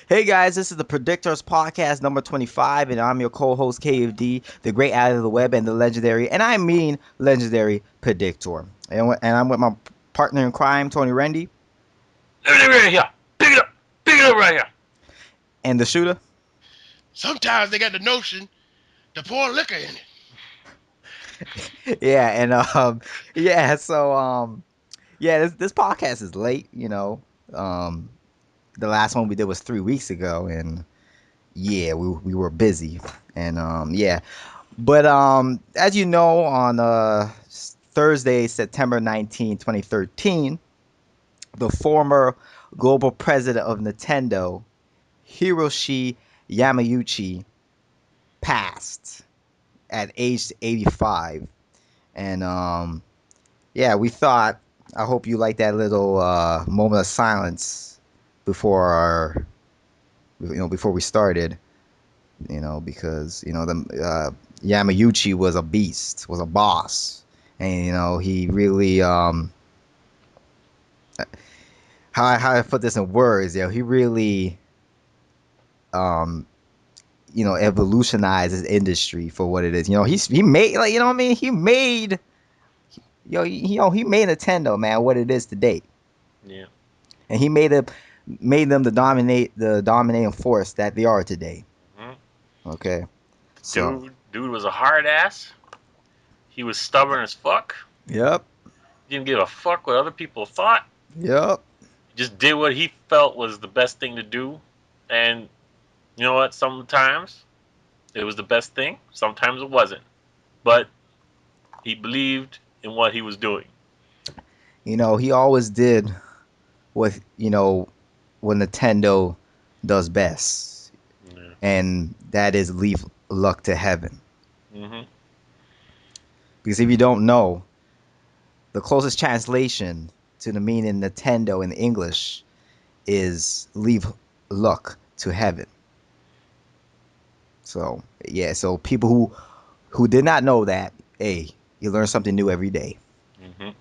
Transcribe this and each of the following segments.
Hey guys, this is the PredicTOR's podcast number 25, and I'm your co-host KFD, the great out of the web and the legendary, and I mean legendary PredicTOR. And I'm with my partner in crime, Tony Rendy, Right here. Pick it up. Pick it up right here. and the shooter. Sometimes they got the notion to pour liquor in it. Yeah, and yeah, so yeah, this podcast is late. Um, the last one we did was 3 weeks ago, and yeah, we were busy, and yeah. But as you know, on Thursday, September 19, 2013, the former global president of Nintendo, Hiroshi Yamauchi, passed at age 85. And yeah, we thought, I hope you like that little moment of silence before before we started, because the Yamauchi was a beast, was a boss, and he really how I put this in words, he really um evolutionized his industry for what it is. He made, like, what I mean, he made he made Nintendo, man, what it is today, Yeah. and he made them the dominating force that they are today. Mhm. Okay, so Dude was a hard ass. He was stubborn as fuck. yep, Didn't give a fuck what other people thought. yep. He just did what he felt was the best thing to do. And you know what? Sometimes it was the best thing. Sometimes it wasn't. But he believed in what he was doing. He always did what what Nintendo does best, Yeah. and that is leave luck to heaven. Mhm. Because if you don't know, the closest translation to the meaning Nintendo in English is leave luck to heaven. So yeah, so people who did not know that, hey, you learn something new every day. Mhm.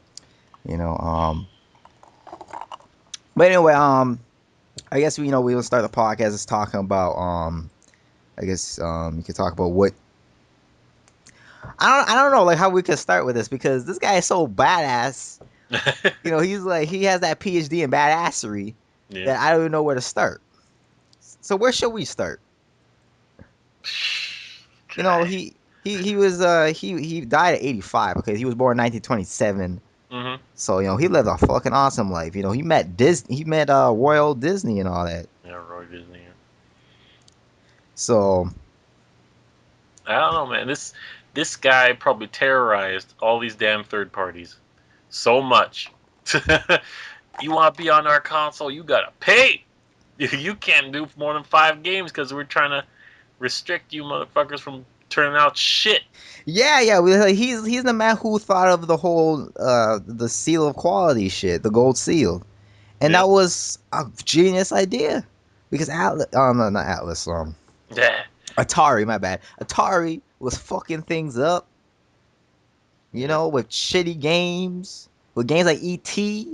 You know. But anyway, I guess we will start the podcast just talking about I guess you could talk about what I don't know, like, how we could start with this, because this guy is so badass. He's like, he has that PhD in badassery Yeah. that I don't even know where to start. So where should we start? God. He was he died at 85. Okay, he was born in 1927. Mhm. So he lived a fucking awesome life. He met Disney, he met Royal Disney and all that. Yeah, Roy Disney. So I don't know, man. This guy probably terrorized all these damn third parties so much. You want to be on our console, you gotta pay. You can't do more than 5 games because we're trying to restrict you motherfuckers from turning out shit. yeah, he's the man who thought of the whole the seal of quality shit, the gold seal. And Yeah. that was a genius idea, because Atlas, no, not Atlas, Yeah. Atari, my bad. Atari was fucking things up, Yeah. with shitty games, with games like ET,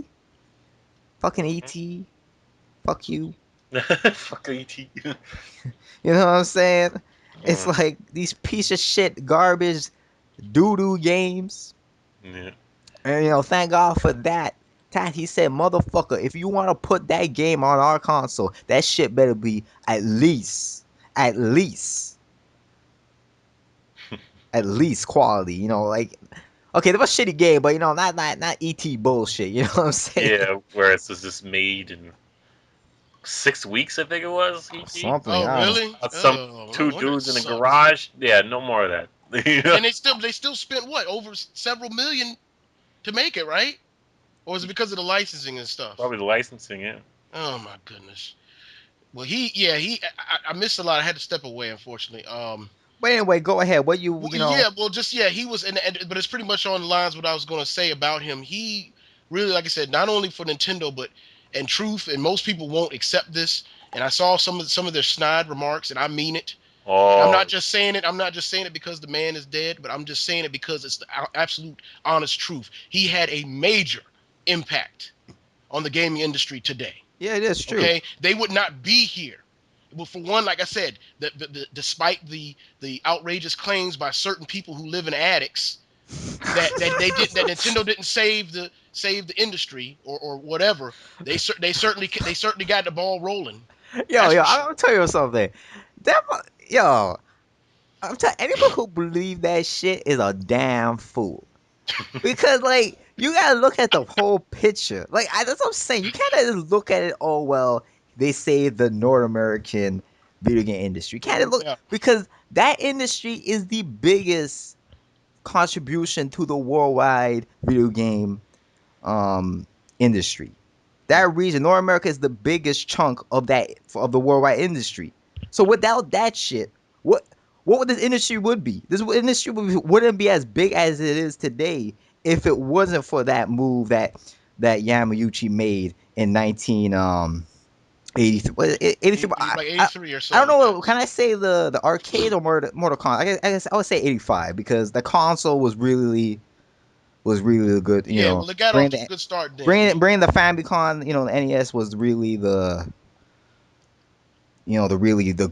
fucking ET, fuck you. Fuck ET. You know what I'm saying? It's Mm, like these piece of shit, garbage, doo doo games. yeah. And thank God for that. He said, motherfucker, if you want to put that game on our console, that shit better be at least, at least quality. Like, okay, that was a shitty game, but not ET bullshit. You know what I'm saying? Yeah. Where it's just made in 6 weeks, I think it was. ET. Something, Oh, I don't know. really? Some Oh, no two wonder it dudes in a sucks. garage. Yeah. No more of that. You know? And they still spent what, over several million to make it, right? Or is it because of the licensing and stuff? Probably the licensing. Yeah. Oh my goodness. Well, I missed a lot. I had to step away, unfortunately. But anyway, go ahead. What Well, yeah, well, just yeah, he was, but it's pretty much on the lines what I was going to say about him. He really, like I said, not only for Nintendo, but in truth, and most people won't accept this. And I saw some of their snide remarks, and I mean it. And I'm Oh. not just saying it. I'm not just saying it because the man is dead, but I'm just saying it because it's the absolute honest truth. He had a major impact on the gaming industry today. Yeah, it is true. Okay, they would not be here Well, for one, like I said, despite the outrageous claims by certain people who live in attics that Nintendo didn't save the industry or whatever, they certainly got the ball rolling. Yo, That's yo, for I'm sure. gonna tell you something. That, yo, I'm telling anybody who believe that shit is a damn fool. Because like you gotta look at the whole picture. That's what I'm saying. You can't just look at it. Oh well, they say the North American video game industry. You can't look Yeah, because that industry is the biggest contribution to the worldwide video game industry. That region, North America, is the biggest chunk of the worldwide industry. So without that shit, what would this industry would be? This industry wouldn't be as big as it is today if it wasn't for that move that Yamauchi made in 1983. 83. like I, 83 or I don't so. Yeah, know. Can I say the arcade or Mortal Kombat? I guess I would say 85 because the console was really good. yeah. Well, it got off Bringing to a the good start then. bringing the Famicom, the NES was really the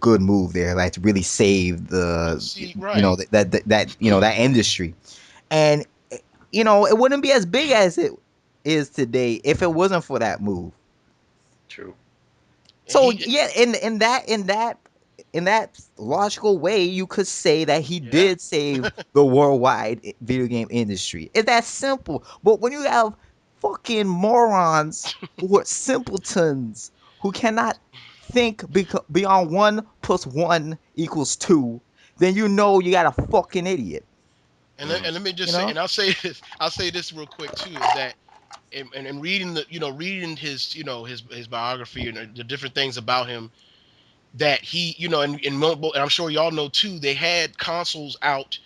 good move there, like to really save See, right. that industry. And it wouldn't be as big as it is today if it wasn't for that move. True. And So he, yeah, in that logical way, you could say that he yeah. did save the worldwide video game industry. It's that simple. But when you have fucking morons who are simpletons who cannot think beyond 1 plus 1 equals 2, then you got a fucking idiot. Mm. And let me You just say, know? and I'll say this real quick too, is that and reading reading his his biography and the different things about him that he and I'm sure y'all know too, they had consoles out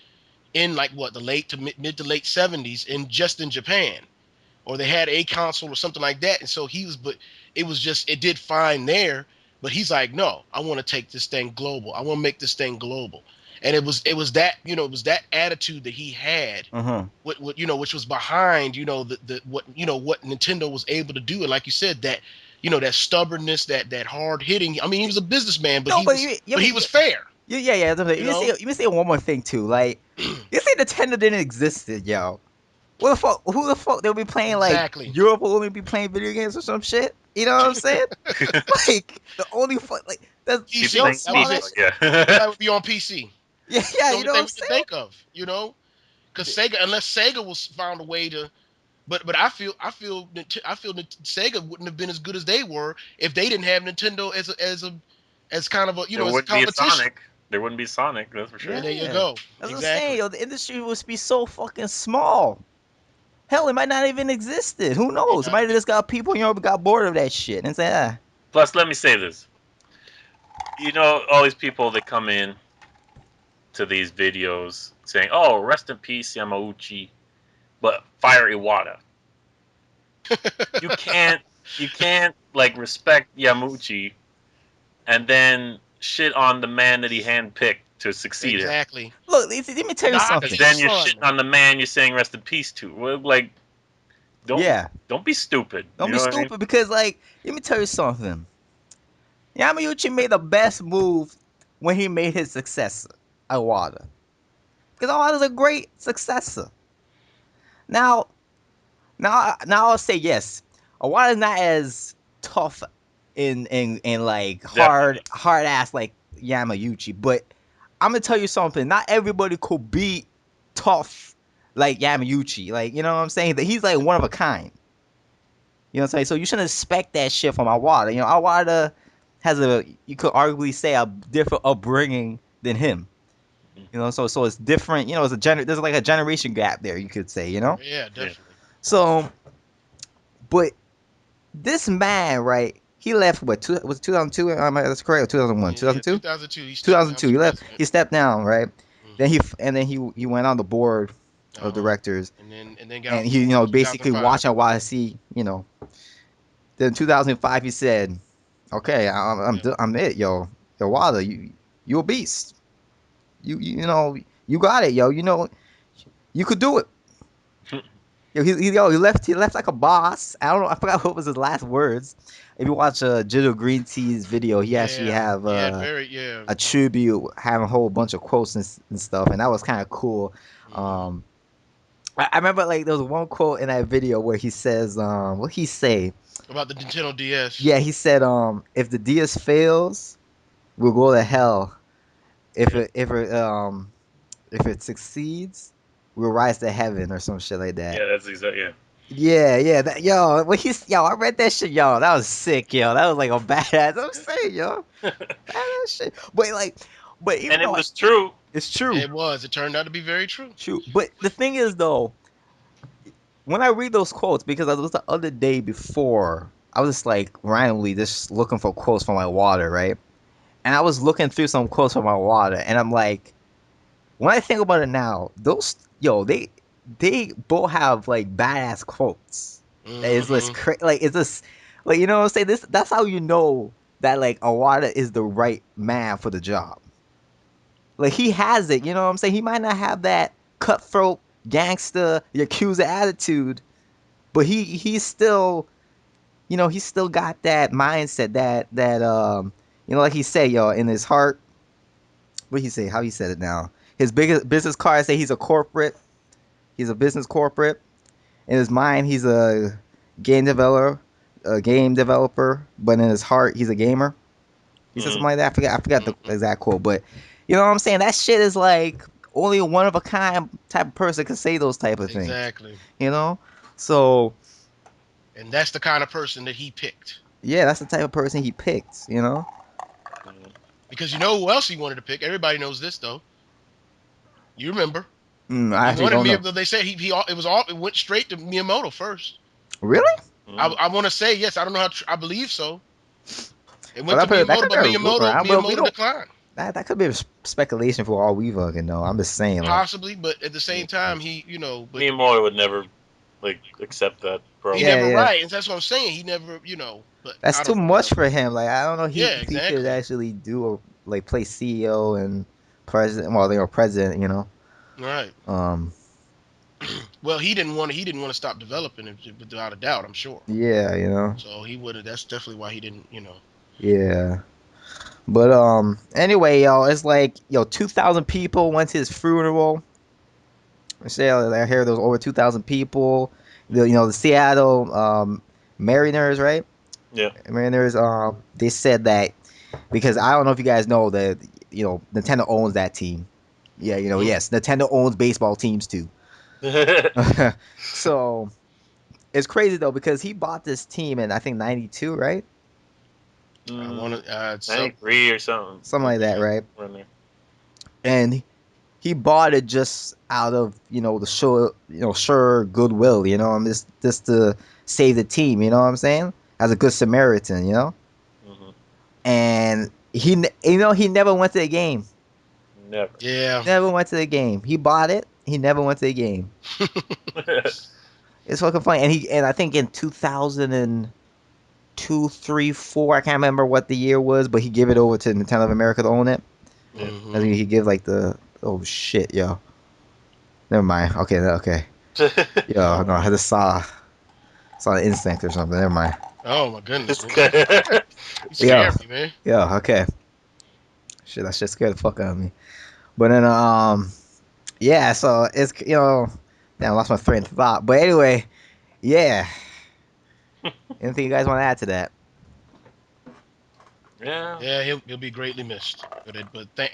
in like what the late to mid to late 70s in just in Japan, or they had a console or something like that. And so but it was just, it did fine there, but he's like, no, I want to take this thing global. I want to make this thing global. And it was that, it was that attitude that he had, Uh-huh. which was behind, what Nintendo was able to do. And like you said, that, that stubbornness, that hard hitting. I mean, he was a businessman, but No, he but was, but he was fair, yeah. Let you me say know? let me say one more thing too. Like, you say Nintendo didn't exist, yo. What the fuck? Who the fuck they'll be playing like Exactly. Europe will only be playing video games or some shit? You know what I'm saying? Like the only fuck like People PC. they'll think That was small it. that people, shit. yeah. Everybody would be on PC. Yeah, It's yeah. the You only know what thing I'm we can saying? think of, because Sega, unless Sega was found a way to, but I feel that Sega wouldn't have been as good as they were if they didn't have Nintendo as kind of a There as a wouldn't be a competition. Sonic. There wouldn't be Sonic, that's for And sure. there you Yeah, go. that's what I'm saying. Exactly. Yo, the industry would be so fucking small. Hell, it might not even existed. Who May knows? It not might have be. just got people in Europe got bored of that shit and say, ah, Plus, let me say this. All these people that come in to these videos saying, "Oh, rest in peace, Yamauchi," but fire Iwata. You can't, you can't like respect Yamauchi and then shit on the man that he handpicked to succeed him. Exactly. look, let me tell you Knock Because something. his then you're son. shitting on the man you're saying rest in peace to. Well, like, don't Yeah, don't be stupid. don't You be know what I mean? stupid because like, let me tell you something. Yamauchi made the best move when he made his successor, Iwata. Because Iwata's a great successor. Now, now I'll say yes. Iwata's not as tough in like Definitely. hard ass like Yamauchi, but I'm gonna tell you something. Not everybody could be tough like Yamauchi. Like, you know what I'm saying? That he's like one of a kind. You know what I'm saying? So you shouldn't expect that shit from Iwata. Iwata has you could arguably say a different upbringing than him. So it's different. There's like a generation gap there. You could say. Yeah, Yeah. definitely. So, but this man, right? He left what? Was it 2002? That's correct. Or 2001? Yeah, 2002? 2002. He stepped down 2002. as He left. president. He stepped down, right? Then Hmm. he went on the board of Uh-huh. directors, And then got and off the he board in basically 2005. watching YC. Then 2005 he said, "Okay, Yeah. I'm it, yo, Wada, you a beast. You got it, yo. You could do it." He left like a boss. I don't know. I forgot what was his last words. If you watch DigitalGreenTeaV's video, he actually Yeah, have he had very yeah. a tribute having a whole bunch of quotes and stuff, and that was kind of cool. Mhm. Um, I remember like there was one quote in that video where he says, what he say? About the Nintendo DS. Yeah, he said, if the DS fails, we'll go to hell. If Yeah. if it succeeds, we'll rise to heaven or some shit like that. Yeah, that's exactly. Yeah. Yeah, yeah, yo, I read that shit, yo, that was sick, yo, that was like a badass. I'm saying, yo, badass shit. But even And it though was true. it's true, It was. It turned out to be very true. true. But the thing is, though, when I read those quotes, because I was the other day before, I was just like randomly just looking for quotes for my water, right? And I was looking through some quotes for my water, and I'm like, when I think about it now, those yo, they both have like badass quotes. That is just Hmm. like it's just like you know what I'm saying. This that's how you know that like Awada is the right man for the job. Like he has it, you know what I'm saying. He might not have that cutthroat gangster yakuza attitude, but he's still he's still got that mindset that like he said in his heart. What he say? How he said it now? His biggest business card say he's a corporate. He's a business corporate. In his mind, he's game developer, a game developer, but in his heart, he's a gamer. He said Hmm. something like that. I forgot the Hmm. exact quote, but you know what I'm saying. That shit is like only a one of a kind type of person can say those type of things. Exactly. You know, so And that's the kind of person that he picked. yeah, that's the type of person he picked. You know, Because you know who else he wanted to pick? Everybody knows this though. You remember? I He actually wanted don't me. know. They said it went straight to Miyamoto first. Really? Hmm. I want to say yes. I don't know how. I believe so. It Well, went to that Miyamoto, could be but a rumor, but we Miyamoto don't. declined. That could be speculation for all we fucking know. I'm just saying, like, Possibly, but at the same time, but Me and Moy would never like accept that, he probably. yeah, never yeah. right, and that's what I'm saying. He never, but That's I too don't know, much whatever. for him. Like I don't know. Yeah, He could exactly. actually do like play CEO and president. Well, they were president. Right. Um. Well, he didn't want to stop developing it without a doubt. I'm sure. Yeah. So he would have. That's definitely why he didn't. Yeah. But Anyway, yo, it's like 2,000 people went to his funeral. I say I hear there was over 2,000 people. The Seattle Mariners, right? Yeah. Mariners. They said that because I don't know if you guys know that Nintendo owns that team. Yeah, Hmm. yes, Nintendo owns baseball teams too. So it's crazy though because he bought this team in I think '92, right? I want to. I think three or something. Something like that, right? Around there. And he bought it just out of the sure goodwill, and just to save the team. You know what I'm saying? As a good Samaritan, Hmm. and he never went to the game. Never. Yeah. Never went to the game. He bought it. He never went to the game. It's fucking funny. And I think in 2002, 3, 4, I can't remember what the year was, but he gave it over to Nintendo of America to own it. Yeah. I Hmm. think he give like the oh shit, yo. Never mind. Okay, okay. Yo, no, I just saw an instinct or something. Never mind. Oh my goodness, It's man. good. You Yo, scared me, man. okay. Shit, that shit scared the fuck out of me. But then yeah. So it's damn, I lost my train of thought. But anyway, yeah. Anything you guys want to add to that? Yeah. Yeah, he'll be greatly missed. But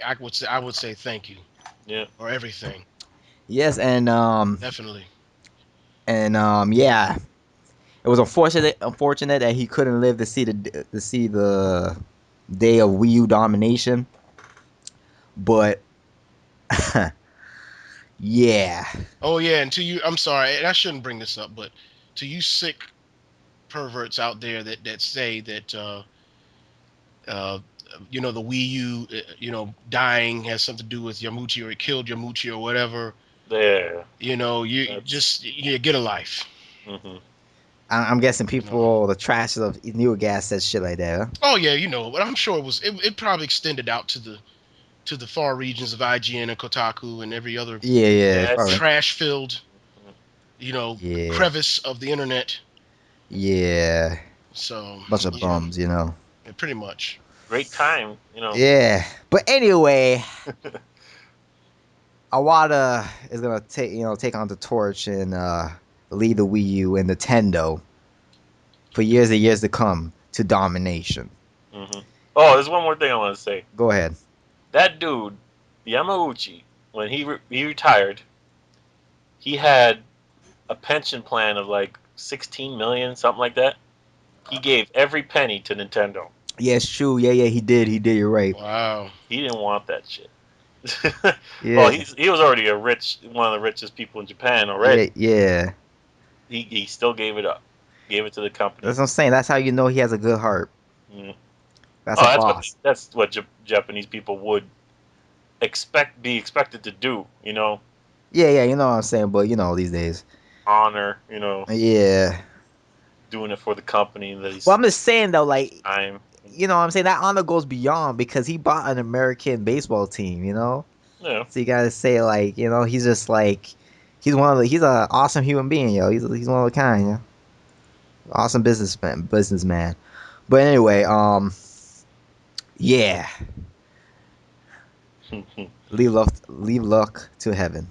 I would say thank you Yeah. for everything. Yes, Definitely. yeah. It was unfortunate that he couldn't live to see the day of Wii U domination. But yeah, Oh yeah, and to you, I'm sorry, and I shouldn't bring this up, but to you sick perverts out there that say that uh, the Wii U, dying has something to do with Yamauchi or it killed Yamauchi or whatever. There. You That's. just get a life. Hmm. I'm guessing You know. people the trash of newer gas says shit like that. Huh? Oh yeah, but I'm sure it probably extended out to the far regions of IGN and Kotaku and every other Yeah, yeah, Yeah. It's. probably. trash filled Mhm. Yeah. crevice of the internet. Yeah. So Bunch of yeah, bums, you know. pretty much. Great time, Yeah. But anyway, Awada is gonna take on the torch and lead the Wii U and Nintendo for years and years to come to domination. hmm Oh, there's one more thing I want to say. Go ahead. That dude, Yamauchi, when he retired, he had a pension plan of like 16 million, something like that. He gave every penny to Nintendo. Yeah, it's true. Yeah, he did. He did. You're right. Wow. He didn't want that shit. Well, Yeah. he was already one of the richest people in Japan Yeah, already. yeah. He still gave it up, gave it to the company. That's what I'm saying. That's how you know he has a good heart. Mm. That's Oh, a boss. that's what Japanese people would be expected to do. Yeah, you know what I'm saying. But these days. Honor. Yeah. Doing it for the company that Well, he's I'm just saying though, like, time. what I'm saying, that honor goes beyond because he bought an American baseball team. Yeah. So you gotta say like, he's just like, he's an awesome human being, yo. He's one of a kind, yeah. Awesome businessman. But anyway, yeah, leave luck to heaven.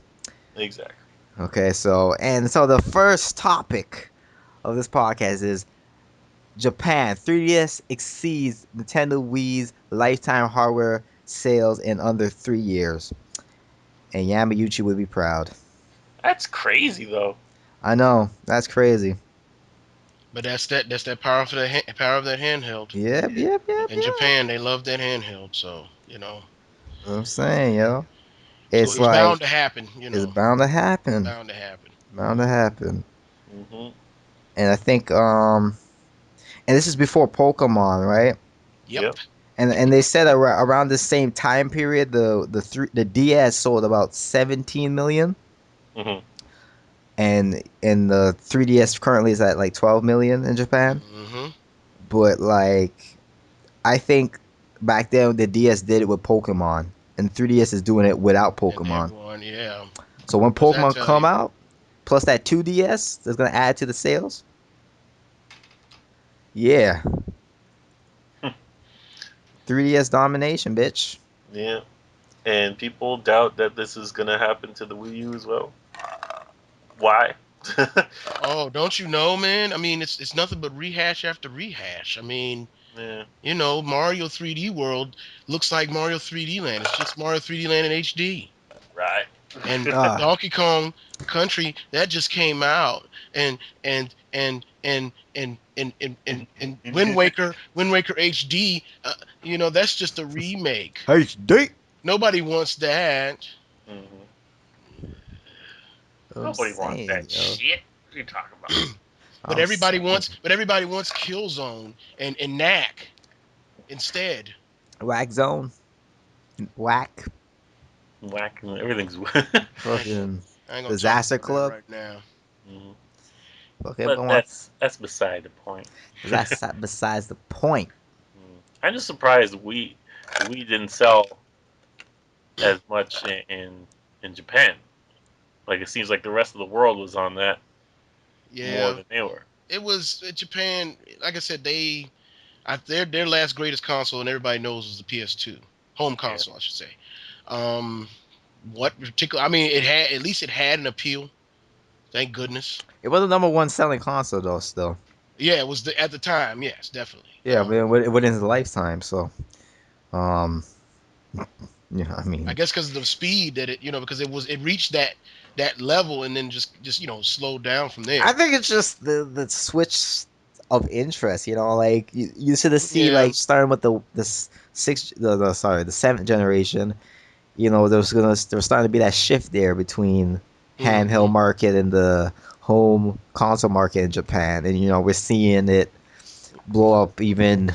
Exactly. Okay, so the first topic of this podcast is Japan 3DS exceeds Nintendo Wii's lifetime hardware sales in under 3 years, and Yamauchi would be proud. That's crazy though. I know that's crazy. But that's that power of power of that handheld. In Yep. Japan, they love that handheld, so I'm saying, yo, so it's it's like bound to happen. it's bound to happen. Bound to happen. Bound to happen. hmm And I think and this is before Pokemon, right? Yep. Yep. And they said around the same time period, the DS sold about 17 million, hmm and the 3DS currently is at like 12 million in Japan. Hmm. But like, I think back then the DS did it with Pokemon, and 3DS is doing it without And Pokemon. everyone, yeah. So when What's that Pokemon tell come you? out, plus that 2DS that's gonna add to the sales. Yeah, 3DS domination, bitch. Yeah. And people doubt that this is gonna happen to the Wii U as well. Why? Oh, don't you know, man? I mean, it's nothing but rehash after rehash. I mean, Yeah. Mario 3D World looks like Mario 3D Land. It's just Mario 3D Land in HD. Right. And Ah, Donkey Kong Country that just came out, and Wind Waker HD. That's just a remake. HD. Nobody wants that. hmm I'm Nobody wants saying, that yo. shit. What are you talking about? But I'm everybody saying. wants, but everybody wants Killzone and Knack instead. Whack zone. Whack. Whacking everything's. I ain't gonna, Fucking I ain't gonna talk disaster about that club. right now. Mhm. Fuck But everyone wants. that's beside the point. That's besides the point. I'm just surprised we didn't sell as much in Japan. Like it seems like the rest of the world was on that more Yeah, than they were. it was Japan. Like I said, their last greatest console, and everybody knows, was the PS2 home Yeah. console, I should say. Um, what particular? I mean, at least it had an appeal. Thank goodness. It was the number one selling console though. Still. Yeah, it was at the time. Yes, definitely. Yeah, but within his lifetime. So, um, yeah, I I mean, guess because of the speed that because it reached that level and then just slowed down from I there. think it's just the switch of interest. Like you should have see Yeah. like starting with the seventh generation. There was starting to be that shift there between Hmm. handheld market and the home console market in Japan, and we're seeing it blow up even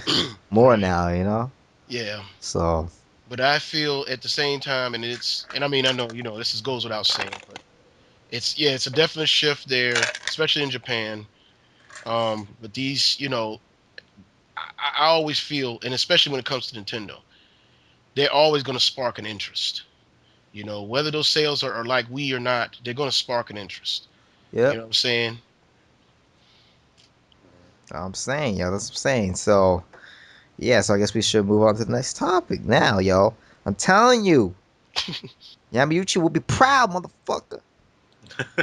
more Right. now. Yeah. So But I feel at the same time, and I mean, I know this goes without saying, but it's a definite shift there, especially in Japan. But these, I always feel, and especially when it comes to Nintendo, they're always going to spark an interest. Whether those sales are like we or not, they're going to spark an interest. Yep. You know what I'm saying? I'm saying, yo. That's what I'm saying. So, yeah. So I guess we should move on to the next topic now, yo. I'm telling you, Yamauchi will be proud, motherfucker.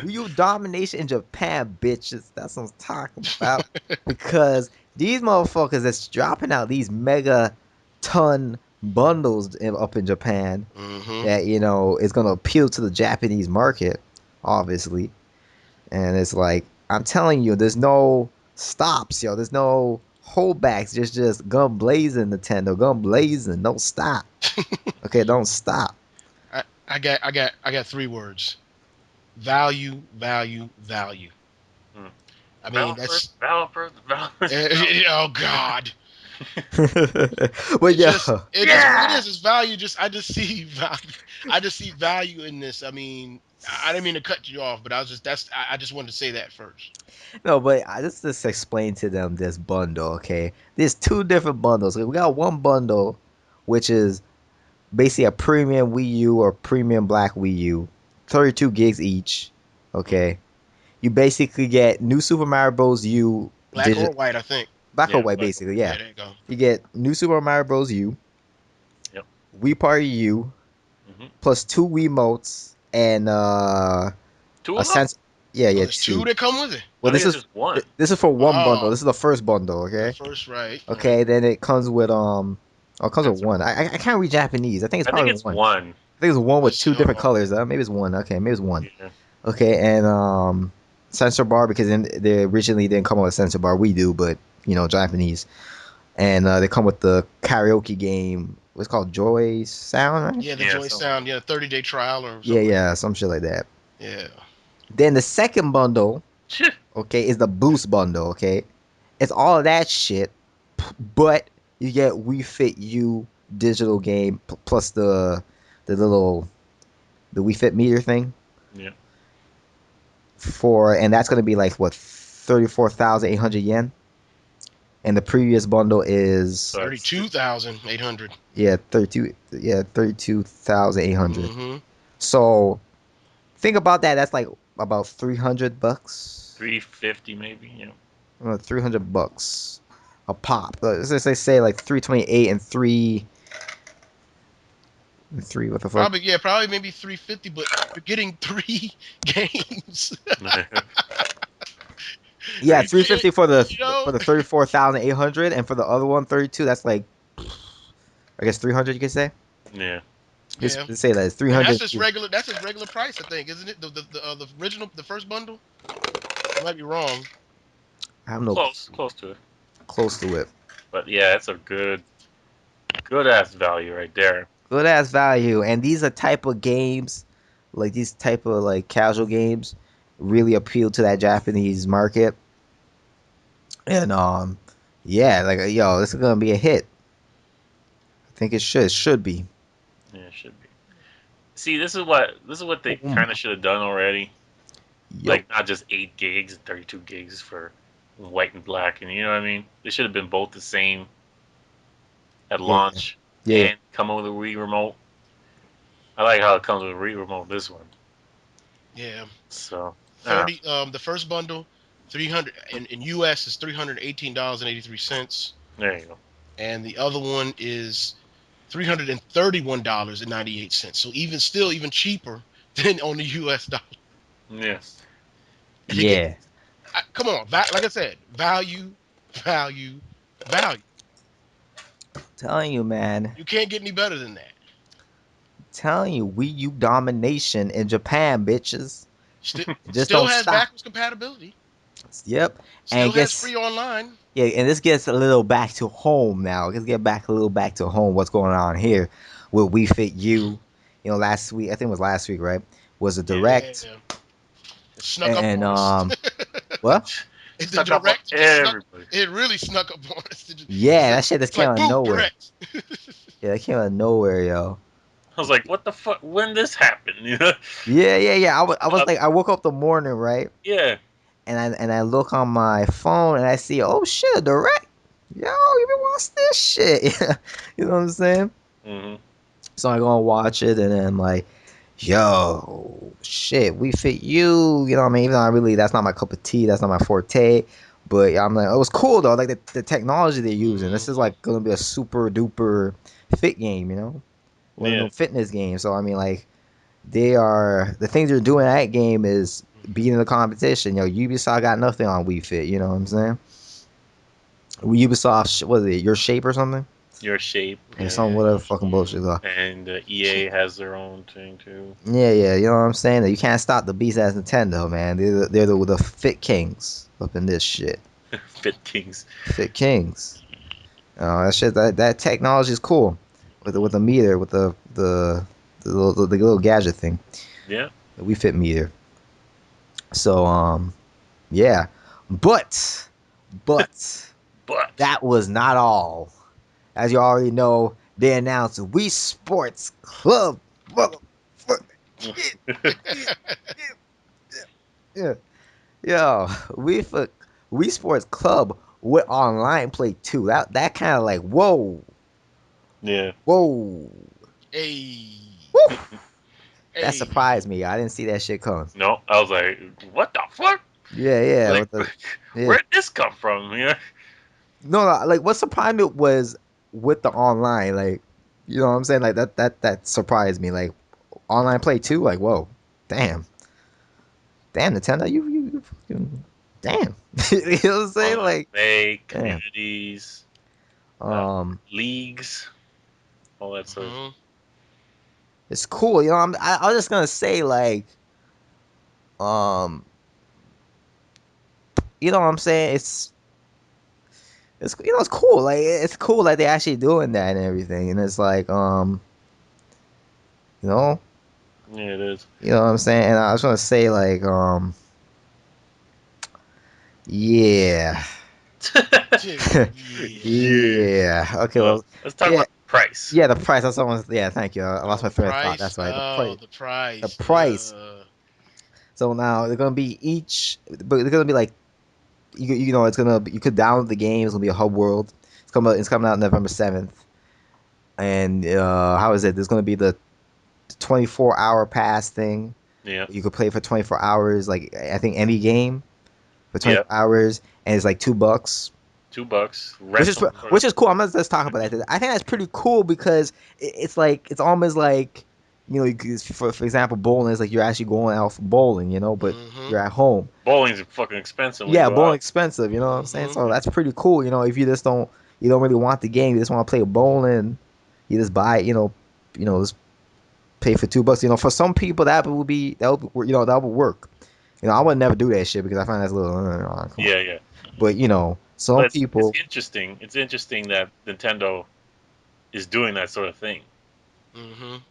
Real domination in Japan, bitches. That's what I'm talking about. Because these motherfuckers that's dropping out these mega ton bundles up in Japan Mm-hmm. that, you know, is going to appeal to the Japanese market, obviously. And it's like, I'm telling you, there's no stops, yo. There's no holdbacks. Just gun blazing, Nintendo. Gun blazing. Don't stop. Okay, don't stop. I got 3 words: value, value, value. Mm. I mean, Developers, that's developers, developers, developers. oh God. But It's yeah, just it just what it Yeah. is. It's value. Just I just see value. I just see value in this. I mean, I didn't mean to cut you off, but I was just I just wanted to say that first. no, but I just explain to them this bundle, okay? There's two different bundles. We got one bundle, which is basically a premium Wii U or premium Black Wii U, 32 gigs each, okay? You basically get new Super Mario Bros. U, Black or white, I think. Black or Yeah, white, like, basically, Yeah, yeah. there you go. You get new Super Mario Bros. U, yep. Wii Party U, Hmm. plus two Wiimotes and Two a of them? sense. Yeah, Oh, yeah, there's two two. that come with it. Well, I think it's just one. this is for one bundle. Oh, This is the first bundle, the okay? first right. All right. Okay, then it comes with oh, it comes with Sensor one. bar. I can't read Japanese. I think it's I think probably it's one. one. I think it's one with Let's see. two Hold different on. colors. Maybe it's one. Okay, maybe it's one. Yeah. Okay, and sensor bar because they originally didn't come with a sensor bar. We do, but you know Japanese. And they come with the karaoke game. What's it called Joy Sound, right? Yeah, the Yeah. Joy So. Sound. Yeah, 30-day trial or Yeah, something like yeah, some shit like that. that. Yeah. Then the second bundle, okay, is the boost bundle. Okay, it's all of that shit, but you get Wii Fit U digital game plus the little the Wii Fit meter thing Yeah. and that's gonna be like what 34,800 yen, and the previous bundle is So it's 32,800. yeah 32,800. Mm-hmm. So think about that. That's like about $300. 350 maybe. Yeah. $300 a pop. Let's just say like 328 and three. What the fuck? Probably maybe 350, but you're getting 3 games. Yeah, Three. 350 You know? for the 34,800, and for the other one 32. That's like I guess 300. You could say. Yeah. Yeah. Just say that it's And 300. that's just regular price, I think, isn't it? The original, the first bundle. I might be wrong. I have no Close to it. close to it. But yeah, it's a good ass value right there. Good ass value, and these are type of games, like these type of like casual games, really appeal to that Japanese market. And yeah, like yo, this is gonna be a hit. I think it should be. Yeah, it should be. See, this is what they Boom. kind of should have done already. Yup. Like not just 8 gigs and 32 gigs for white and black, and you know what I mean. They should have been both the same at Yeah, launch yeah, and come with a Wii remote. I like how it comes with a Wii remote. This one, Yeah. so 30. The first bundle, 300 in US is $318.83, there you go. and the other one is $331.98. So even cheaper than on the US dollar. Yeah, And you get yeah. come on, like I said, value, value, value. Telling you, man. You can't get any better than that. Telling you, Wii U domination in Japan, bitches. Still, Just still don't has stop. backwards compatibility. Yep. Still And has guess free online. yeah, and this gets a little back to home now. Let's get back a little back to home. What's going on here with We Fit You? You know, last week I think it was last week, right? Was a yeah. Yeah, direct it snuck up and on us. what? The Stuck up on direct just snuck. everybody. It really snuck up on us. Yeah, that shit just It's came like out of boom, nowhere. direct. Yeah, that came out of nowhere, yo. I was like, what the fuck? When this happened? You know? Yeah. I was Uh, like, I woke up the morning, right? yeah. And I look on my phone and I see, oh shit, direct. Yo, you been watch this shit? You know what I'm saying? Hmm. So I go and watch it, and then I'm like, yo, shit, we fit you. You know what I mean? Even though that's not my cup of tea. That's not my forte. But I'm like, it was cool though. Like the technology they're using. This is Mhm. like gonna be a super duper fit game. You know, one of Yeah. them fitness games. So I mean, like, the things they're doing in that game is beating the competition. Yo, Ubisoft got nothing on Wii Fit. You know what I'm saying? Ubisoft, what is it? Your Shape or something? Your shape. Or Yeah. some Yeah. whatever fucking bullshit. Mhm. And EA has their own thing too. Yeah, yeah, you know what I'm saying? You can't stop the beast as Nintendo, man. They're the fit kings up in this shit. Fit Kings. Fit kings. That shit, that technology is cool. With the meter, with the little gadget thing, Yeah. the We Fit meter. So yeah, but but But that was not all. As you already know, they announced Wii Sports Club. Motherfucker. Yeah, yeah. Yo, Wii Sports Club with online play too. That kind of like yeah. whoa, Hey. woo. That Hey. surprised me. I didn't see that shit coming. No, I was like, what the fuck? Yeah, yeah. Like, With the yeah, where'd this come from? Yeah. no, like what surprised me was with the online. Like, you know what I'm saying? Like that surprised me. Like online play too. Like whoa, damn, damn Nintendo, you fucking damn. You know what I'm saying? Online Like play, damn. communities, uh, Um, leagues, all that sort of. Mhm. it's cool. You know, I was just gonna say like um you know what I'm saying? It's it's cool. Like it's cool like they're actually doing that and everything. And it's like you know, Yeah, it is. you know what I'm saying? And I was gonna say like yeah. Yeah. Yeah. Yeah. Okay, well Let's talk yeah. about price. Yeah, the price. That's someone. Yeah, thank you. I lost Oh, my the thread of thought. price. That's right. The Oh, price. the The price. price. So now they're gonna be but they're gonna be like you know you could download the game. It's gonna be a hub world. It's coming out November 7th. And how is it? There's gonna be the 24-hour pass thing. Yeah. You could play for 24 hours, like I think any game for Yeah. 24 hours, and it's like $2, $2 which is rental sort of. which is cool. Let's talk about that. I think that's pretty cool because it's like it's almost like for example, bowling is like you're actually going out for bowling, but Mhm. you're at home. Bowling's fucking expensive when you Yeah, go bowling out. expensive. You know what I'm saying? Mhm. So that's pretty cool. If you don't really want the game, you just want to play bowling, you just buy it. Just pay for $2. For some people that would work. I would never do that shit because I find that's a little come on. Yeah, yeah. But some But it's people, interesting. It's interesting that Nintendo is doing that sort of thing, Mhm.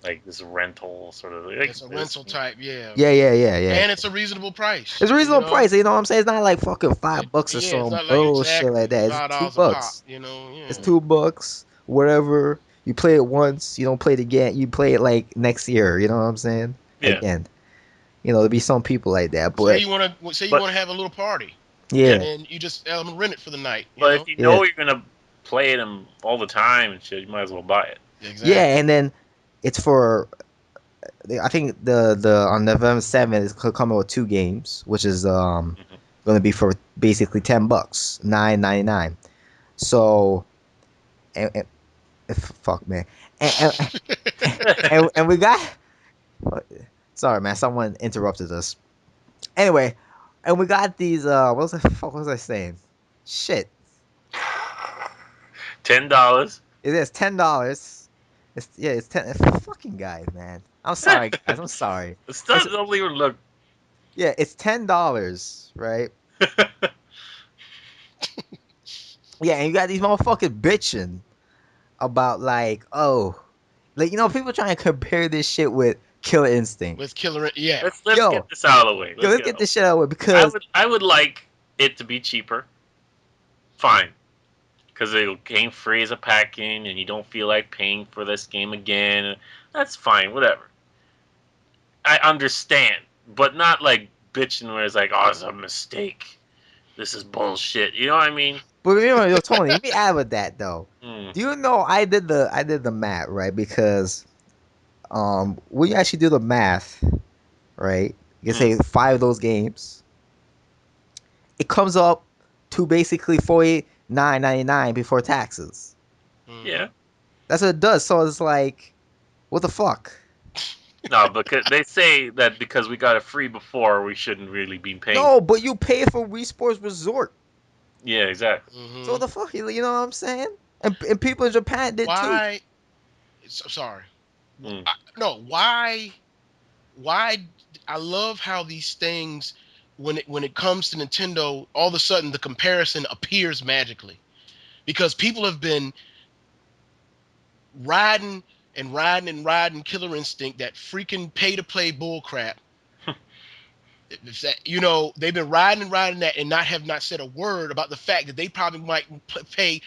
like this rental sort of like It's a this. rental type, yeah. yeah, yeah, yeah, yeah. And it's a reasonable price, It's a reasonable price. You know what I'm saying? It's not like fucking $5 or Yeah, it's some not like bullshit like exactly that. It's two $5 a pop, bucks. It's yeah. $2, whatever. You play it once, you don't play it again. You play it like next year. You know what I'm saying? Yeah, Again, there'll be some people like that, Say but you but want to have a little party, yeah, and yeah, then you just rent it for the night, but if you yeah, know you're gonna play them all the time and shit, you might as well buy it. yeah. Exactly. And then it's for I think the on November 7th it's gonna come out with two games, which is Hmm. gonna be for basically $10, 9.99. So and fuck man, and and, and we got sorry man, someone interrupted us. Anyway, and we got these what was I saying? Shit, $10. it is $10. It's 10. Fucking guys, man. I'm sorry, guys. I'm sorry. Still It's don't even look. Yeah, it's $10, right? Yeah, and you got these motherfuckers bitching about like, oh, like people trying to compare this shit with Killer Instinct. With Killer, yeah. Let's get Yo, this out of the way. yo, Let's let's get it get out. this shit out of the way I because would I would like it to be cheaper. Fine, because it came free as a pack-in, and you don't feel like paying for this game again. That's fine. Whatever. I understand, but not like bitching where it's like, oh, it's a mistake. This is bullshit. You know what I mean? but yo, Tony, let me add with that though. Mm, Do you know I did the math right because when you actually do the math, right? You can say 5 of those games. It comes up to basically $49.99 before taxes. Mm-hmm. Yeah. That's what it does. So it's like, what the fuck? No, because they say that because we got it free before, we shouldn't really be paying. No, but you pay for Wii Sports Resort. Yeah, exactly. So Mm-hmm. what the fuck? You know what I'm saying? And people in Japan did too. Why? Sorry. Mm. No. Why? Why? I love how these things, when it comes to Nintendo, all of a sudden the comparison appears magically because people have been riding and riding and riding Killer Instinct, that freaking pay to play bullcrap. If that, they've been riding and riding that and not said a word about the fact that they probably might pay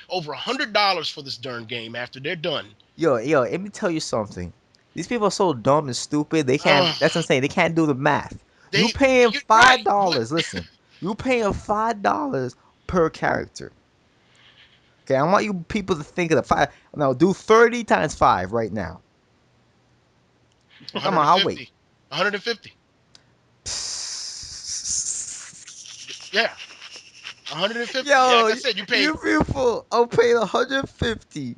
over $100 for this darn game after they're done. Yo, let me tell you something. These people are so dumb and stupid. They can't. Uh, That's what I'm saying. They can't do the math. You they, paying you're five right. What? dollars. Listen, you paying $5 per character. Okay, I want you people to think of the five. Now do 30 times five right now. Come on, I'll wait. 150. 150. Yeah, 150. Yeah, Yo, like I said, you pay you people are paying $150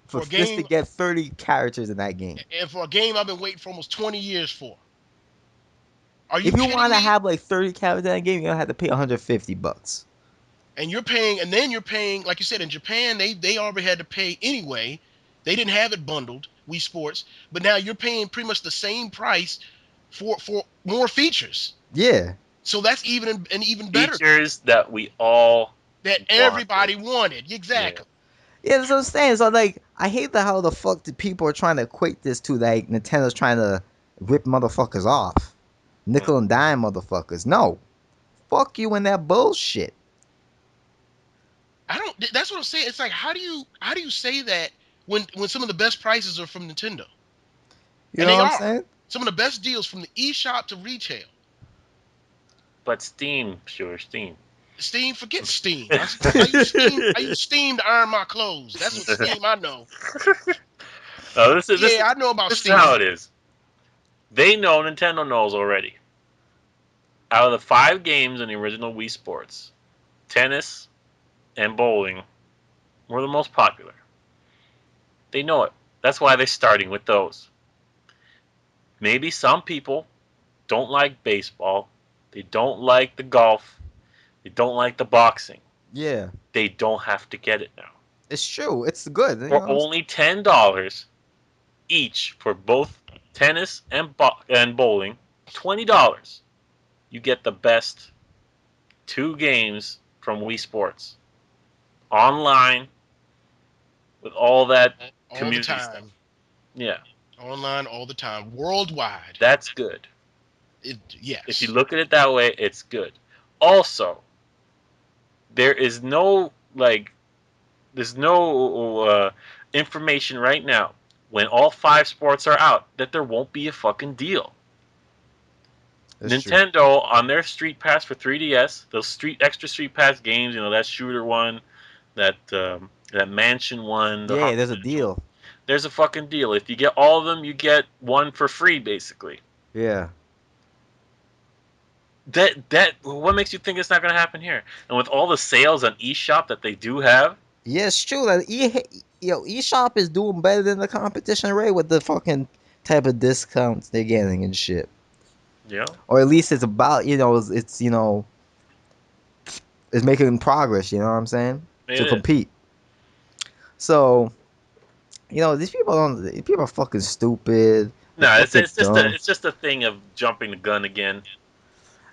for for a just to game, get 30 characters in that game. and for a game I've been waiting for almost 20 years for. Are you If you kidding want to me? have like 30 characters in that game, you're gonna have to pay $150. And you're paying, and then you're paying, like you said, in Japan, they already had to pay anyway. They didn't have it bundled, Wii Sports, but now you're paying pretty much the same price for more features. Yeah. So that's even better Features that we all that wanted. everybody wanted. Yeah. Exactly. Yeah, that's what I'm saying. So like, I hate how the fuck the people are trying to equate this to like Nintendo's trying to rip motherfuckers off, Mm. nickel and dime motherfuckers. No, fuck you and that bullshit. I don't. That's what I'm saying. It's like how do you say that when some of the best prices are from Nintendo, You and know they what I'm are saying? some of the best deals from the eShop to retail. But Steam, sure, Steam. Steam, forget Steam. I use Steam. I use Steam to iron my clothes. That's what Steam I know. No, this is this Yeah, is I know about this is how Steam. it is. They know Nintendo knows already. Out of the 5 games in the original Wii Sports, tennis and bowling were the most popular. They know it. That's why they're starting with those. Maybe some people don't like baseball. They don't like the golf. They don't like the boxing. Yeah, They don't have to get it now. it's true. It's good. You know For what I'm saying? only $10 each for both tennis and bowling, $20, you get the best 2 games from Wii Sports online with all that All the community stuff. time, Yeah, online, all the time, worldwide. that's good. If you Yes. look at it that way, it's good. Also, there is no there's no information right now when all 5 sports are out that there won't be a fucking deal. It's true. Nintendo on their Street Pass for 3DS, those extra Street Pass games, that shooter one, that mansion one, the Yeah, haunted there's a mansion one. deal. There's a fucking deal. If you get all of them, you get one for free, basically. Yeah. That what makes you think it's not gonna happen here? And with all the sales on eShop that they do have, Yeah, it's true. Like eShop is doing better than the competition rate with the fucking type of discounts they're getting and shit. you know, Or at least it's about it's making progress. You know what I'm saying? it To is. compete. So these people don't. These people are fucking stupid. They're No, fucking dumb. it's just a thing of jumping the gun again.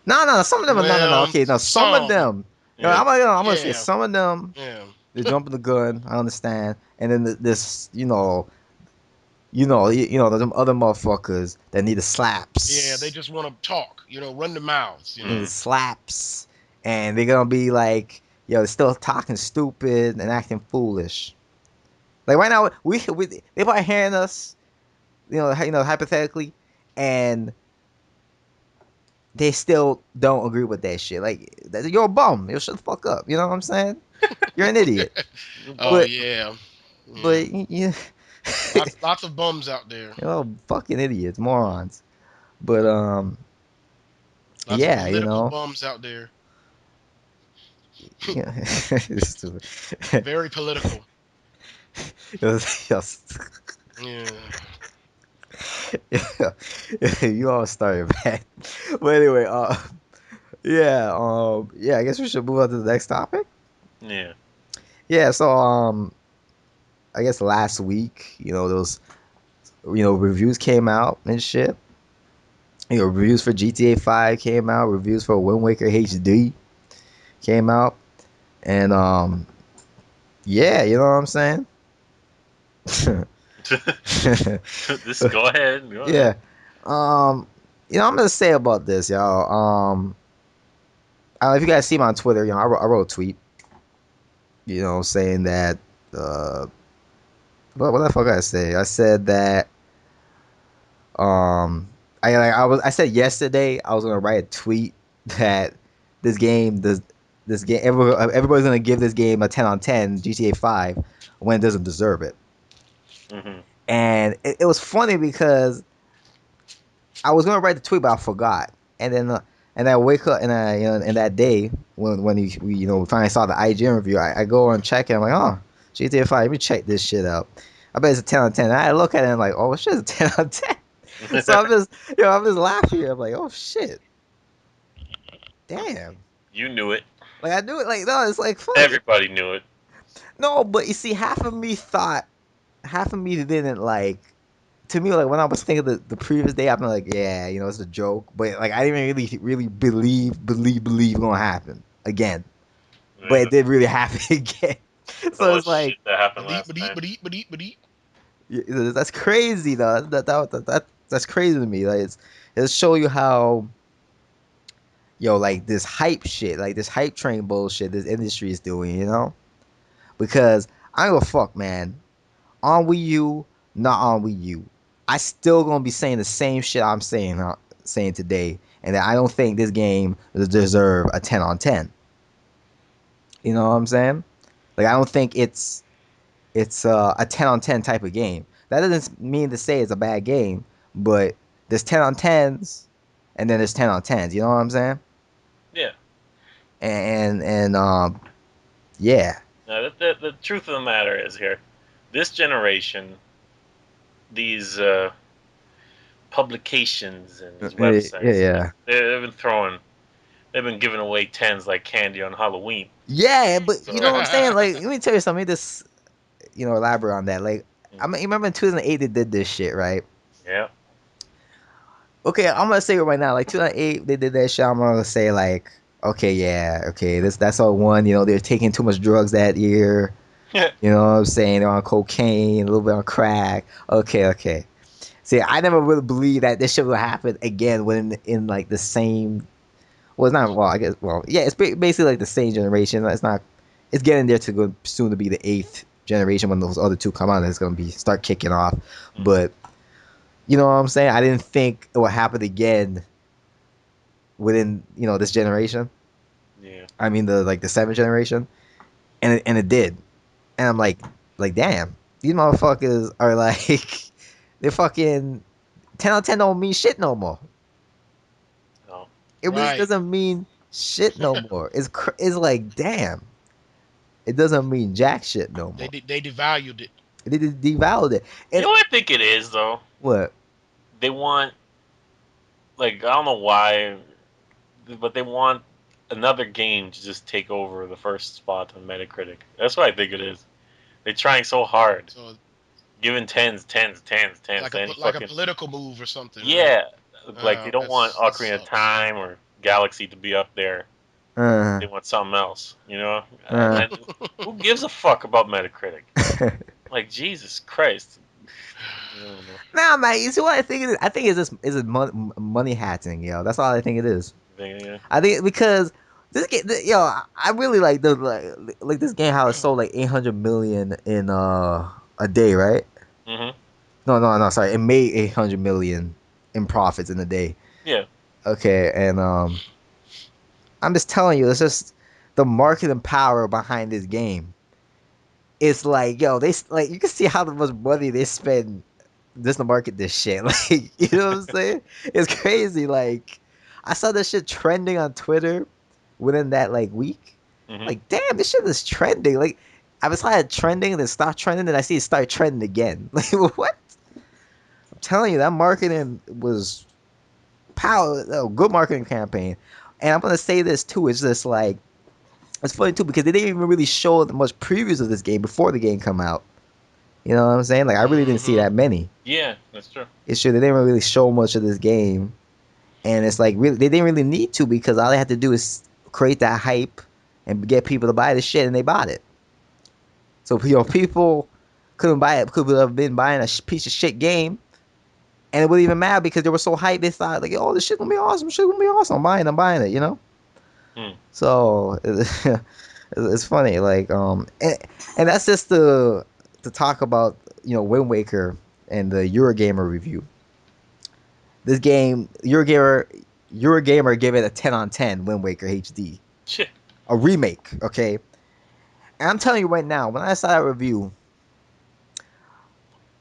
No, no, some of them are no. Well, Okay, no, some of some. them. Yeah, I'm gonna say Yeah. some of them. Yeah. They're jumping the gun. I understand. And then this, them other motherfuckers that need the Yeah. They slaps. just want to talk. Run the mouths. Need the slaps, and they're gonna be like, they're still talking stupid and acting foolish. Like right now, we they probably hearing us, hypothetically, and they still don't agree with that shit. Like, you're a bum. You shut the fuck up. You know what I'm saying? You're an idiot. you Oh bum. But yeah. Yeah. but yeah. Lots of bums out there. Fucking idiots, morons. But Lots of yeah, political bums out there. yeah. It's stupid. Very political. Yes. Yeah. Yeah, you all started bad. But anyway, yeah, I guess we should move on to the next topic. Yeah. Yeah, so I guess last week, those reviews came out and shit. Reviews for GTA 5 came out, reviews for Wind Waker HD came out, and yeah, you know what I'm saying? Just go ahead. Go Yeah. ahead. I'm gonna say about this, y'all. I don't know if you guys see me on Twitter. I wrote a tweet, saying that what the fuck I say? I said that um, I said yesterday I was gonna write a tweet that this game does this game everybody's gonna give this game a 10 on 10 GTA 5 when it doesn't deserve it. Hmm. And it was funny because I was gonna write the tweet, but I forgot. And then, and I wake up, and in that day when we finally saw the IGN review, I go and check it. I'm like, oh, GTA 5. Let me check this shit out. I bet it's a 10 on 10. And I look at it and I'm like, oh shit, it's a 10 on 10. So I'm just laughing here. I'm like, oh shit, damn. You knew it. Like I knew it. Like no, it's like funny. Everybody knew it. No, but you see, half of me didn't like. To me, like when I was thinking the previous day, I'm like, yeah, it's a joke, but like I didn't really believe gonna happen again, but it Yeah, did really happen again. so So it's much like shit that happened But eat, last but eat, time. but eat, but eat, but eat. that's crazy though. That's crazy to me. Like it's show you how like this hype shit, like this hype train bullshit, this industry is doing, because I don't give a fuck, man. On Wii U, not on Wii U. I still gonna be saying the same shit I'm saying today, and that I don't think this game deserve a 10 on 10. You know what I'm saying? Like I don't think it's a 10 on 10 type of game. That doesn't mean to say it's a bad game, but there's 10 on 10s, and then there's 10 on 10s. You know what I'm saying? Yeah. And yeah, Now, the truth of the matter is here, this generation, these publications and these websites, yeah. they've been giving away tens like candy on Halloween. Yeah, but you know So, what I'm saying? Like, let me tell you something. Let me just, elaborate on that. Like, I mean, you remember in 2008 they did this shit, right? yeah, Okay, I'm gonna say it right now. Like 2008 they did that shit. I'm gonna say like, okay, yeah, okay, that's all one. They're taking too much drugs that year. yeah, You know what I'm saying? They're on cocaine, a little bit on crack. Okay, okay. See, I never really believed that this shit would happen again when in like the same. Well, it's not. Well, I guess. Well, yeah, it's basically like the same generation. It's not. It's getting there to go soon to be the eighth generation when those other two come out. It's gonna be start kicking off. But you know what I'm saying? I didn't think it would happen again within this generation. yeah. I mean the seventh generation, and it did. And I'm like damn, these motherfuckers are like they're fucking 10 out of 10 don't mean shit no more. No, It really Right. doesn't mean shit no more. It's like damn, it doesn't mean jack shit no more. They devalued it. They devalued it. you And know what I think it is though. what? They want like I don't know why, but they want another game to just take over the first spot on Metacritic. That's what I think it is. They're trying so hard, So giving tens to any like a fucking political move or something, right? yeah. Like they don't want That Ocarina of sucks. Time or Galaxy to be up there. Uh, They want something else, you know. uh. And who gives a fuck about Metacritic? Like Jesus Christ. I don't know. Nah, man. You see what I think it is? I think it's just is it money hatching, yo. That's all I think it is. Yeah. I think because this game, yo, I really like the like this game how it sold like 800 million in a day, right? Mhm. No, sorry, it made 800 million in profits in a day. Yeah. Okay, and I'm just telling you, it's just the marketing power behind this game. it's like, yo, like you can see how much money they spend just to market this shit. Like, you know what I'm saying? It's crazy. Like, I saw this shit trending on Twitter within that like week. Hmm. Like, damn, this shit is trending. Like, I was like trending, then stop trending, then I see it start trending again. Like, what? I'm telling you, that marketing was good marketing campaign. And I'm gonna say this too. It's just like it's funny too because they didn't even really show much previews of this game before the game come out. You know what I'm saying? Like I really didn't see Hmm. that many. Yeah, that's true. It's true they didn't really show much of this game, and it's like really they didn't really need to because all they had to do is create that hype and get people to buy the shit, and they bought it. So people couldn't buy it, could have been buying a piece of shit game, and it wouldn't even matter because they were so hyped. They thought like, oh, this shit gonna be awesome. Shit gonna be awesome. I'm buying it. You know. Hmm. So it's funny, like and that's just to talk about Wind Waker and the Eurogamer review. This game, Eurogamer gave it a 10 on 10. Wind Waker HD, Shit. a remake. Okay, and I'm telling you right now, when I saw that review,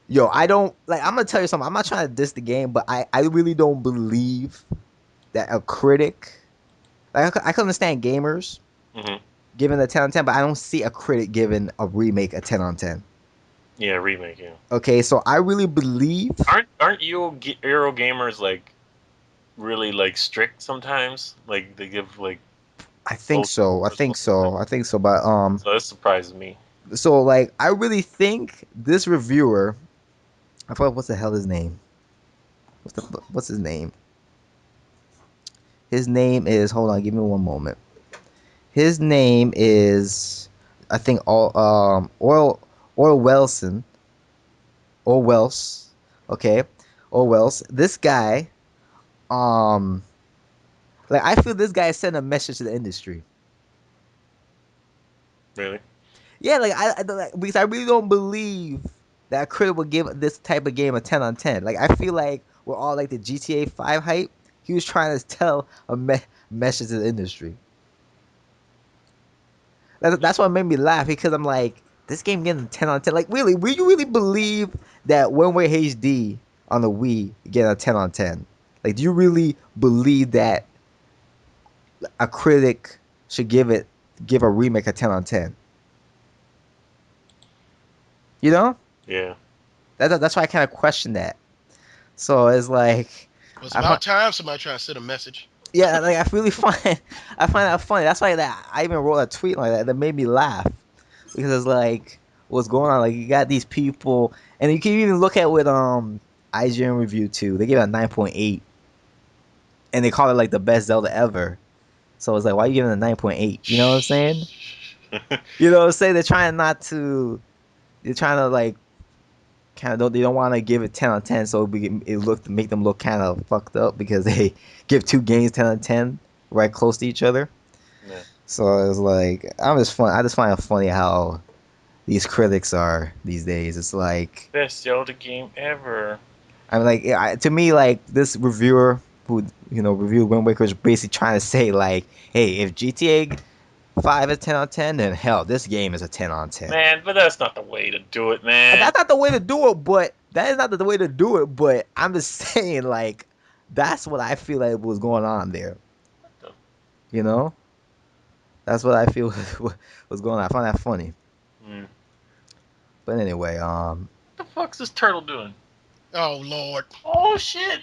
yo, I don't like. I'm gonna tell you something. I'm not trying to diss the game, but I really don't believe that a critic. Like I can understand gamers Hmm. giving a 10 on 10, but I don't see a critic giving a remake a 10 on 10. Yeah, remake. Yeah. Okay, so I really believe. Aren't Euro gamers like really like strict sometimes? Like they give like I think low so. I scores think most of the time. so. I think so. But So that surprises me. so like I really think this reviewer. I forgot what's the hell his name. What's his name? His name is. Hold on, give me one moment. His name is. I think all Oil Wilson or Wells. Okay, or Wells. This guy. Um, like I feel this guy sent a message to the industry. Really? Yeah, because I really don't believe that Critic would give this type of game a 10 on 10. Like I feel like with all like the GTA 5 hype, he was trying to tell a message to the industry. That's what made me laugh because I'm like, this game getting a 10 on 10. Like really, will you really believe that One Way HD on the Wii getting a 10 on 10? Like, do you really believe that a critic should give a remake a 10 on 10? You know? Yeah. That's why I kind of question that. So it's like, Well, it's I find, about time somebody try to send a message. yeah, like I really I find that funny. That's why that I even wrote a tweet like that made me laugh because it's like what's going on. Like you got these people, and you can even look at with IGN review too. They gave it a 9.8, and they call it like the best Zelda ever. So it's like, why are you giving it a 9.8? You know what I'm saying? You know what I'm saying? They're trying not to. They're trying to like kind of don't they don't want to give it 10 on 10 so it look make them look kind of fucked up because they give two games 10 on 10 right close to each other. Yeah. So it's like I just find it funny how these critics are these days. It's like Best Zelda game ever. I mean like to me like this reviewer who reviewed Wind Waker is basically trying to say like, hey, if GTA 5 is 10 on 10, then hell, this game is a 10 on 10. Man, but that's not the way to do it, man. That's not the way to do it, but that is not the way to do it. But I'm just saying, like, that's what I feel like was going on there. You know, that's what I feel was going on. I find that funny. Mm. But anyway, What the fuck's this turtle doing? Oh Lord. Oh shit!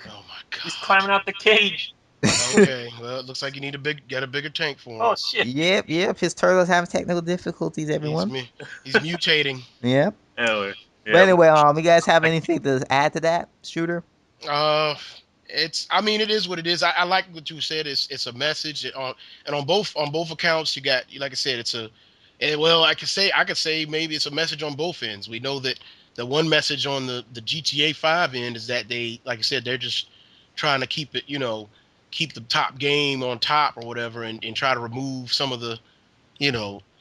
Oh my He's God. climbing out the cage. Okay. Well, it looks like you need get a bigger tank for him. Oh shit! yep. His turtles having technical difficulties. He's Everyone. me. He's mutating. Yep. Anyway, But yeah. anyway, you guys have anything to add to that, Shooter? Uh, it's. I mean, it is what it is. I like what you said. It's a message and on both accounts. You got, like I said, it's a. And well, I could say maybe it's a message on both ends. We know that the one message on the GTA 5 end is that they, like I said, they're just trying to keep it, keep the top game on top or whatever, and try to remove some of the,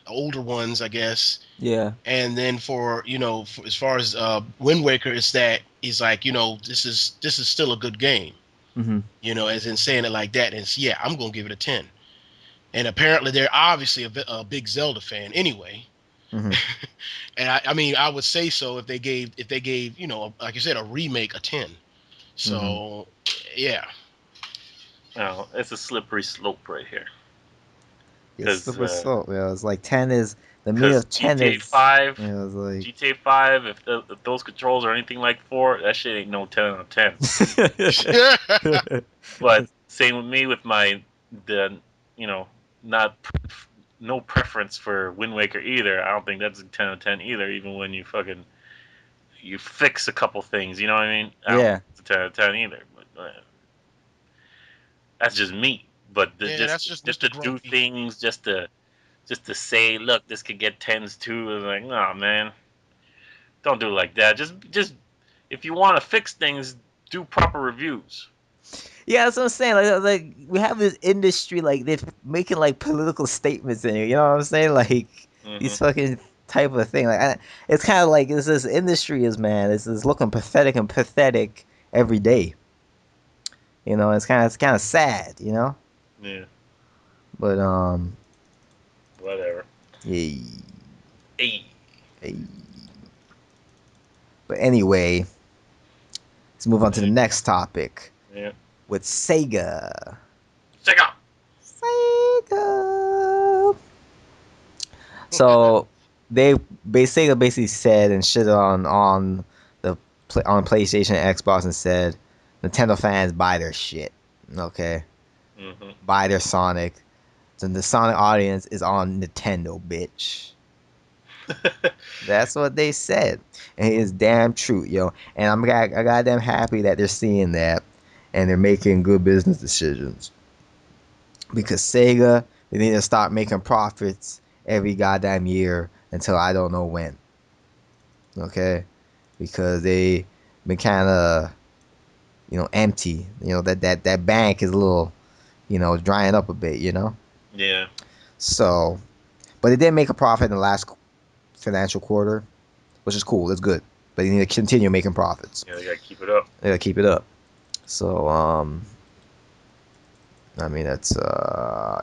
older ones, I guess. Yeah. And then as far as Wind Waker, it's that he's like, this is still a good game, Mm-hmm. as in saying it like that. And it's, yeah, I'm gonna give it a 10. And apparently they're obviously a big Zelda fan anyway. Mhm. And I mean, I would say so if they gave like I said, a remake a 10. Mhm. So yeah, Well, it's a slippery slope right here. It's Because super slow. It's like 10 is the meat because of 10 GTA is. 5, It's like. GTA 5, if those controls are anything like 4, that shit ain't no 10 out of 10. But same with me with the you know not no preference for Wind Waker either. I don't think that's a 10 out of 10 either. Even when you fix a couple things, you know what I mean? I don't think Yeah. it's a 10 out of 10 either. But that's just me. But yeah, that's just just Mr. to do Grumpy. things, just to say, look, this could get tens too. Is like, no, man, don't do it like that. Just if you want to fix things, do proper reviews. Yeah, that's what I'm saying. Like we have this industry, like they're making like political statements in it. You know what I'm saying? Like Hmm. these fucking type of thing. It's kind of like this industry is, man. It's looking pathetic and pathetic every day. It's kind of sad. Yeah, But whatever. yeah, Hey, yeah. But anyway, let's move on to the next topic yeah, with Sega. check out. Sega. So Sega basically said and shit the on PlayStation and Xbox and said Nintendo fans buy their shit. Okay, Hmm. buy their Sonic. So the Sonic audience is on Nintendo, bitch. That's what they said, and it is damn true, yo. And I goddamn happy that they're seeing that, and they're making good business decisions because Sega they need to start making profits every goddamn year until I don't know when. Okay, because they been kind of empty. That bank is a little drying up a bit. Yeah, So, but they did make a profit in the last financial quarter, which is cool. It's good, but they need to continue making profits. yeah, they gotta keep it up. They gotta keep it up. So, I mean, that's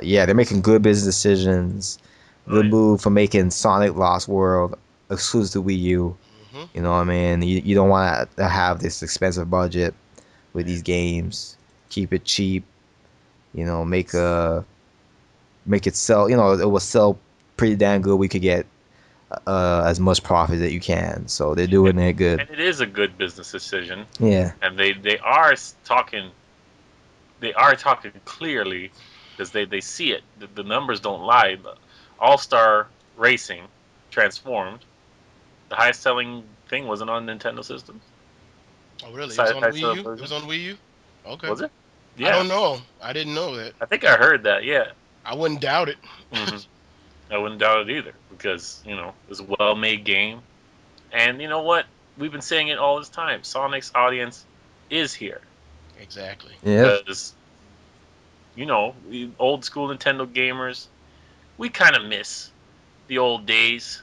yeah, they're making good business decisions. Oh Good yeah, move for making Sonic Lost World exclusive to Wii U. Hmm. You know what I mean? You don't want to have this expensive budget with these games. Keep it cheap. Make it sell. It will sell pretty damn good. We could get as much profit that you can. So they're and, doing it good. and it is a good business decision, Yeah. and they are talking clearly because they see it. The numbers don't lie. All Star Racing transformed. The highest selling thing wasn't on Nintendo systems. Oh really? It was Besides on high Wii selling U. It was version, on Wii U. Okay. was it? I Yeah, don't know. I didn't know that. I think I heard that. Yeah. I wouldn't doubt it. Hmm. I wouldn't doubt it either because it's a well-made game, and you know what? We've been saying it all this time. Sonic's audience is here Exactly. Yep. because we old school Nintendo gamers. We kind of miss the old days,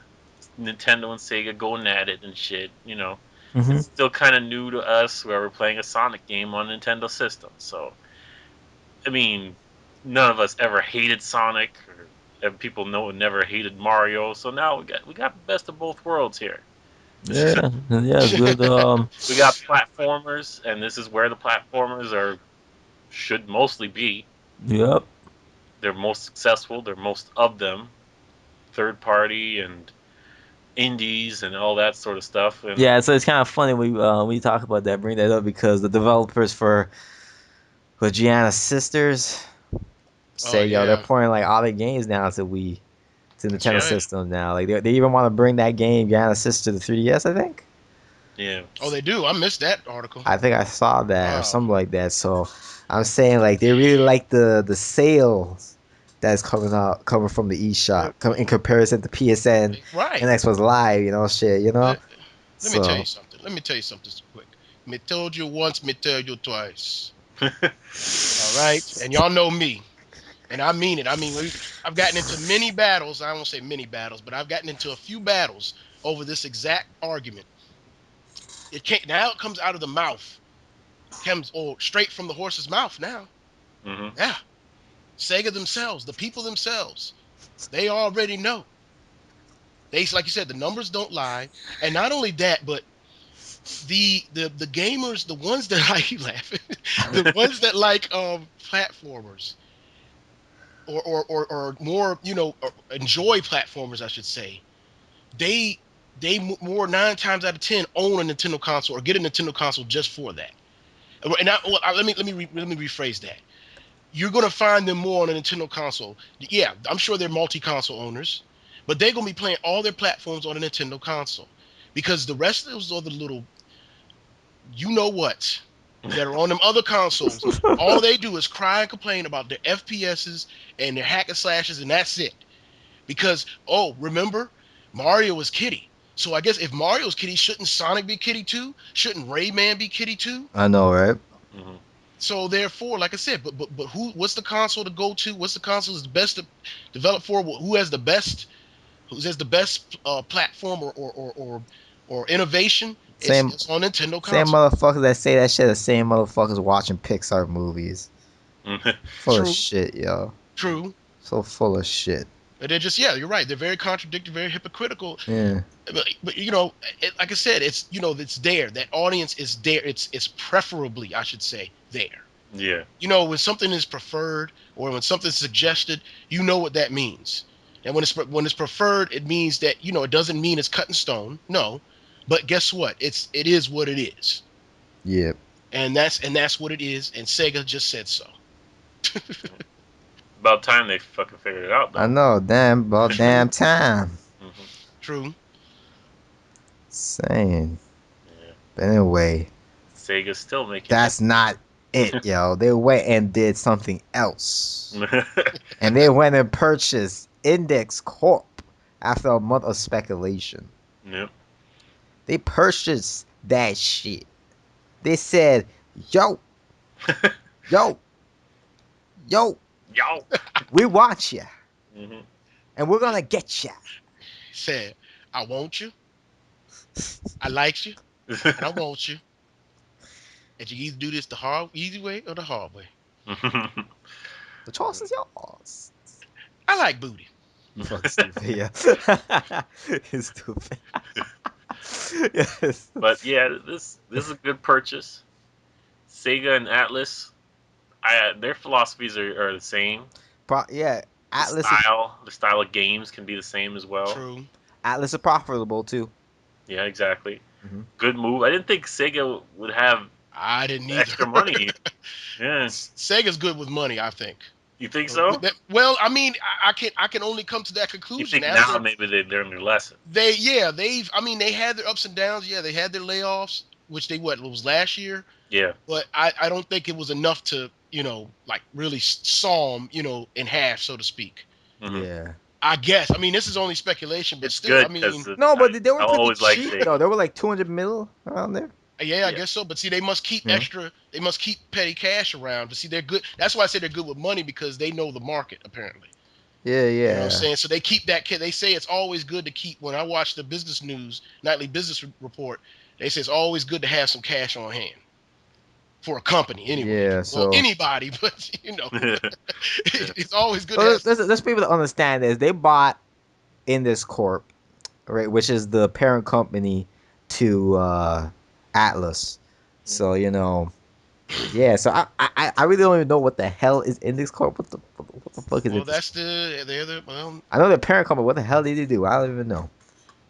Nintendo and Sega going at it and shit. Mhm. It's still kind of new to us where we're playing a Sonic game on Nintendo system. So, I mean, none of us ever hated Sonic, or and people know never hated Mario. So now we got the best of both worlds here. Yeah. Yeah. It's good. We got platformers, and this is where the platformers should mostly be. Yep. They're most successful. They're most of them third party and indies and all that sort of stuff. And Yeah. So it's kind of funny when you talk about that, bring that up because the developers for Gianna Sisters Oh say, yo, they're yeah. pouring like all their games now to That's Nintendo right. systems now. Like they even want to bring that game Gianna Sisters to the 3DS. I think. yeah, Oh, they do. I missed that article. I think I saw that or Wow. something like that. So I'm saying like they really like the sales that's coming from the eShop in comparison to PSN and Right. Xbox Live. Shit. Let, let me tell you So something. Let me tell you something quick. Me told you once, me tell you twice. All right. And y'all know me. And I mean it. I mean, I've gotten into many battles. I won't say many battles, but I've gotten into a few battles over this exact argument. It can't now. It comes out of the mouth. Comes straight from the horse's mouth now. hmm Yeah. Sega themselves, the people themselves, they already know. Like you said, the numbers don't lie, and not only that, but the gamers, the ones that like you laughing, the ones that like platformers or more, or enjoy platformers, I should say. They more 9 times out of 10 own a Nintendo console or get a Nintendo console just for that. Let me rephrase that. You're gonna find them more on a Nintendo console. Yeah, I'm sure they're multi-console owners, but they're gonna be playing all their platforms on a Nintendo console because the rest of those other little, you know what, that are on them other consoles, all they do is cry and complain about their FPSs and their hack and slashes, and that's it. Because, oh, remember, Mario was kitty. So I guess if Mario's kitty, shouldn't Sonic be kitty too? Shouldn't Rayman be kitty too? I know, right? Mhm. So therefore, like I said, but who? What's the console to go to? What's the console is the best to develop for? Who has the best? Who has the best platform or innovation? Same It's on Nintendo same console. motherfuckers that say that shit. The same motherfuckers watching Pixar movies. Full of True, shit, yo. true. So full of shit. But they're just, yeah, you're right. They're very contradictory, very hypocritical. Yeah. But like I said, it's there. That audience is there. It's preferably, I should say, there. Yeah. When something is preferred or when something's suggested, you know what that means. And when it's preferred, it means that it doesn't mean it's cut in stone. No, but guess what? It is what it is, Yeah. and that's what it is. And Sega just said so. About time they fucking figured it out, I though. know, damn, about True, damn time. Hmm. true. Saying. Yeah. But anyway, Sega's still making. that's not it, yo. They went and did something else. And they went and purchased Index Corp after a month of speculation. Yep. They purchased that shit. They said, yo, yo, yo, Yo. we want you. Hmm. And we're gonna get you. Said, I want you, I like you, and I want you. And you either do this the hard, easy way or the hard way. The choice is yours. I like booty. You fucking stupid, yeah. You're stupid. Yes. But yeah, this is a good purchase. Sega and Atlas, their philosophies are the same. Yeah, The Atlas is style, the style of games can be the same as well. True. Atlas is profitable too. Yeah, exactly. Hmm. Good move. I didn't think Sega would have I didn't either. extra money. Yeah, Sega's good with money, I think. you think so? Well, I mean, I can only come to that You conclusion think now after maybe they learned their lesson? they had their ups and downs. Yeah, they had their layoffs, which it was last year. Yeah. But I don't think it was enough to like really saw them in half, so to speak. Hmm. Yeah. I guess. I mean, this is only speculation, but It's still, I good mean, because No, but they I were pretty always like cheap though. Sega. They were like 200 mil around there. yeah, I Yeah. guess so. But see, they must keep Yeah. extra. They must keep petty cash around. But see, they're good. That's why I say they're good with money because they know the market apparently. Yeah, You know what I'm yeah. saying? So they keep that. They say it's always good to keep. When I watch the business news, nightly business report, they say it's always good to have some cash on hand for a company anyway. Yeah, Well, so anybody, but Yeah. it's always good so to have. let's people to understand this. They bought Indus Corp, right, which is the parent company to Atlas. So yeah. So I really don't even know what the hell is Index Corp. What the fuck is Well, it? that's they're the well. I know the parent company. What the hell did they do? I don't even know.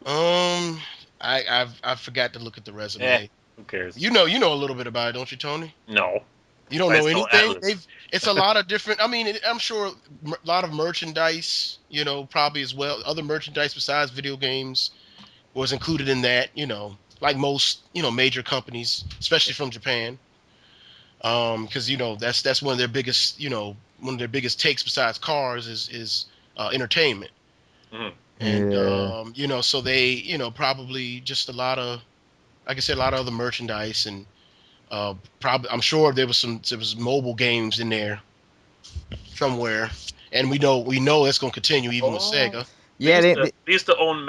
Um, I forgot to look at the Eh, resume. who cares? You know a little bit about it, don't you, Tony? No. You don't I know just know anything. Atlas. It's a lot of different. I mean, I'm sure a lot of merchandise. Probably as well. Other merchandise besides video games was included in that. Like most major companies, especially from Japan. Because that's one of their biggest takes besides cars is entertainment. Mhm. And Yeah. so they probably just a lot of, like I said, a lot of other merchandise and probably I'm sure there was mobile games in there somewhere, and we know it's going to continue even with Oh, Sega. Yeah. they used to own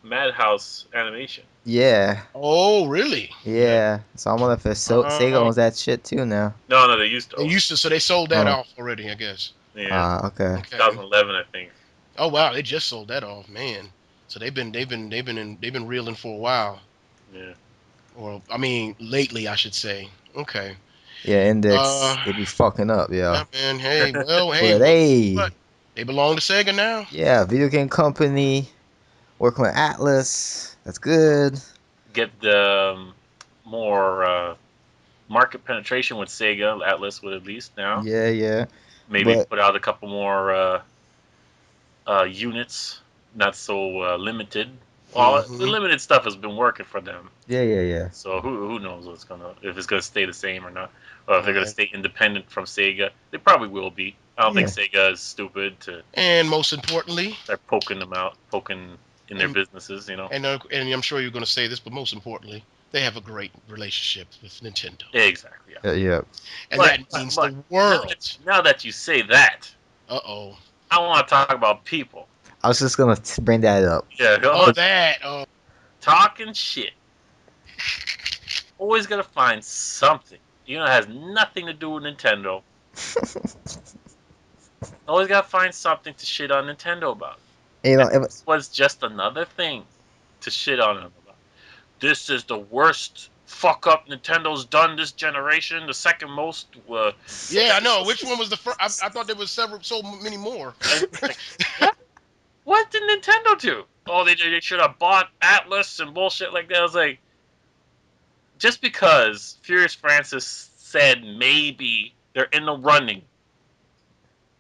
Madhouse Animation. Yeah. Oh, really? Yeah. Yeah. So I'm wondering if Sega Uh, owns that shit too now. No, they used to they own it. used to, so they sold that Oh. off already, I guess. Yeah. Okay. Okay. 2011, I think. Oh wow, they just sold that off, man. So they've been reeling for a while. Yeah. Or I mean, lately I should say. Okay. Yeah, Index, Uh, they be fucking up, yeah, yeah. man. Hey, But well, what? hey, They belong to Sega now. yeah, video game company working with Atlas. That's good. Get the more market penetration with Sega. Atlas would at least now. Yeah, yeah. Maybe But put out a couple more units, not so limited. Well, the Mm-hmm. limited stuff has been working for them. yeah, yeah, yeah. So who knows if it's gonna stay the same or not, or if they're gonna Right. stay independent from Sega. They probably will be. I don't think Yeah. Sega is stupid to And most importantly, start poking them out, poking in their and businesses. You know. and I'm sure you're going to say this, but most importantly, they have a great relationship with Nintendo, Exactly. Yeah. Yeah, yeah. and But that but, means but the now world. that you say that, Uh-oh. I want to talk about people. I was just gonna bring that up. Yeah. Oh, that. Oh, Talking shit. Always gotta find something. You know, it has nothing to do with Nintendo. Always gotta find something to shit on Nintendo about. You know, And this was just another thing to shit on them about. This is the worst fuck up Nintendo's done this generation. The second most. yeah, I know. Which one was the first? I thought there was so many more. And it's like, what? What did Nintendo do? Oh, they should have bought Atlas and bullshit like that. I was like, just because Furious Francis said maybe they're in the running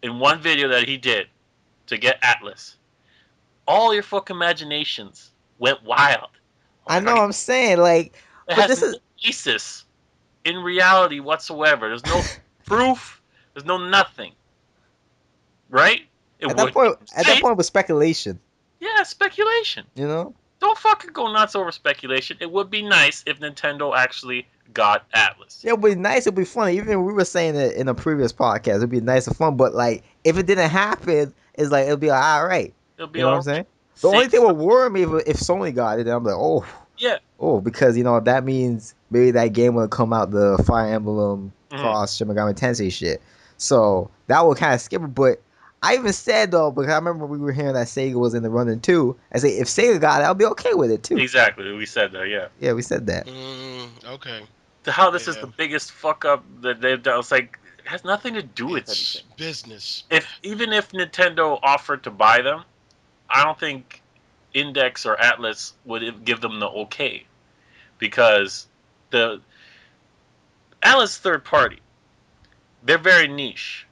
in one video that he did to get Atlas, all your fucking imaginations went wild. I Like, know I'm saying like, it but has this no is basis in reality whatsoever. There's no proof. There's no nothing. Right? It at that would point. be At that nice. point, it was speculation. Yeah, speculation. You know. Don't fucking go nuts over speculation. It would be nice if Nintendo actually got Atlas. Yeah, it'd be nice. It'd be funny. Even we were saying it in a previous podcast. It'd be nice and fun. But like, if it didn't happen, it's like it'll be like, all right. It'll be You know what I'm all saying? The only safe. thing would worry me if Sony got it, then I'm like, Yeah. because that means maybe that game will come out the Fire Emblem Mhm. Cross Shin Megami Tensei shit. So that would kind of skip it. But I even said though, because I remember we were hearing that Sega was in the running too. I say if Sega got it, I'll be okay with it too. Exactly. We said that. Yeah. Yeah, we said that. Okay. To how this is the Yeah. biggest fuck up that they've done. It's like it has nothing to do with It's anything. business. Even if Nintendo offered to buy them, I don't think Index or Atlas would give them the okay because the Atlas third party, they're very niche,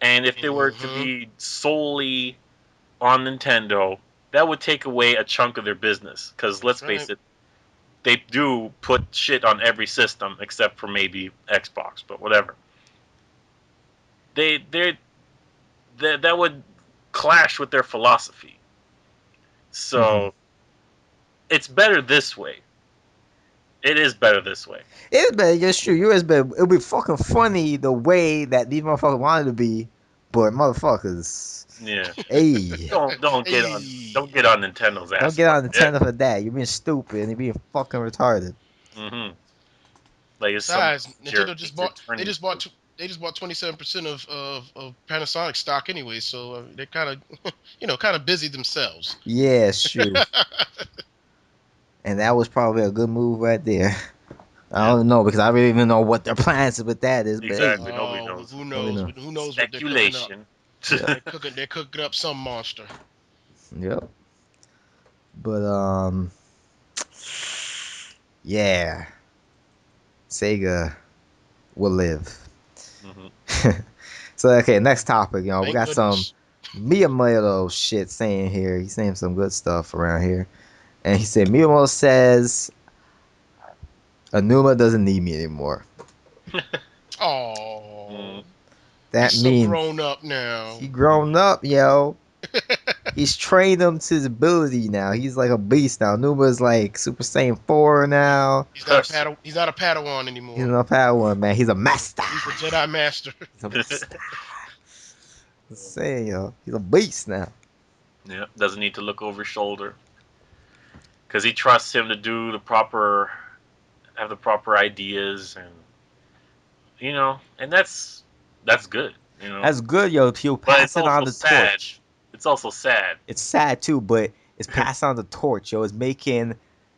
and if they were to Mm-hmm. be solely on Nintendo, that would take away a chunk of their business. Because let's That's face right. it, they do put shit on every system except for maybe Xbox, but whatever. They that would clash with their philosophy. So it's better this way. It is better this way. It's better, just true. You is better. It'll be fucking funny the way that these motherfuckers wanted to be, but motherfuckers, Yeah. hey, Don't get on Hey. don't get on Nintendo's don't ass get for on it. Nintendo for that. You're being stupid and you're being fucking retarded. Mm-hmm. Like it's some Besides, jerk Nintendo just thinks they're bought. They turning just bought. They just bought 27% of Panasonic stock anyway, so they're kind of, kind of busy themselves. Yeah, shoot. And that was probably a good move right there. I Yeah, don't know because I really even know what their plans with that is, but hey, exactly. Nobody Well, knows. who let me knows? know. But who knows what they're cooking up? Speculation. Yeah, They're cooking up some monster. yep. But yeah, Sega will live. hmm So okay, next topic, we Thank got some goodness. Miyamoto shit saying here. He's saying some good stuff around here, and he said Miyamoto says Anuma doesn't need me anymore. Oh, mm, he's That so means grown up now. he grown up, yo. He's trained him to his ability now. He's like a beast now. Numa's like Super Saiyan 4 now. He's not a He's not a Padawan He's anymore. an Padawan, man. He's a master. He's a Jedi Master. He's a master. I'm saying, he's a beast now. yeah, doesn't need to look over his shoulder because he trusts him to do have the proper ideas, and and that's good. That's good, yo. He'll But pass it on the torch. it's also sad. It's sad too, but It's passing on the torch, yo. It's making,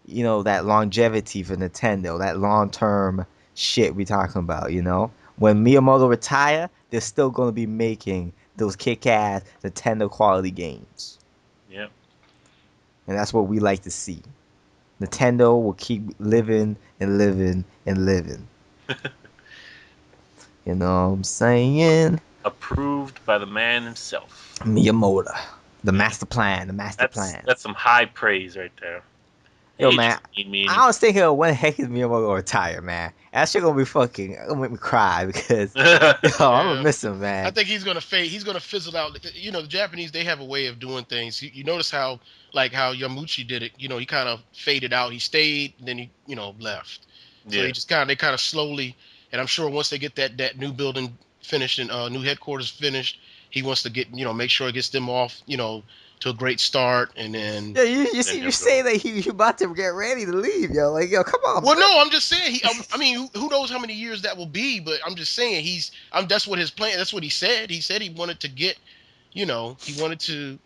that longevity for Nintendo, that long term shit we talking about, When Miyamoto retire, they're still gonna be making those kick ass Nintendo quality games. Yeah. And that's what we like to see. Nintendo will keep living and living and living. You know what I'm saying? Approved by the man himself. Miyamoto. The Yeah. master plan, the master plan. That's some high praise right there. Yo, Hey, man, just mean. I was thinking when the heck is Miyamoto gonna retire, man? That shit gonna make me cry because, yo, I'm gonna Yeah. miss him, I man. think he's gonna fade. He's gonna fizzle out. You know, the Japanese, they have a way of doing things. You notice how, like how Yamauchi did it. You know, he kind of faded out. He stayed, and then he, left. So Yeah. they kind of slowly. And I'm sure once they get that new building finished and new headquarters finished, he wants to get, make sure it gets them off, to a great start, and then. Yeah, you Then see, you he'll say go. that he about to get ready to leave, yo. Like, yo, come on, Well, bro. no, I'm just saying. I mean, who knows how many years that will be? But I'm just saying that's what his plan. That's what he said. He said he wanted to get, he wanted to,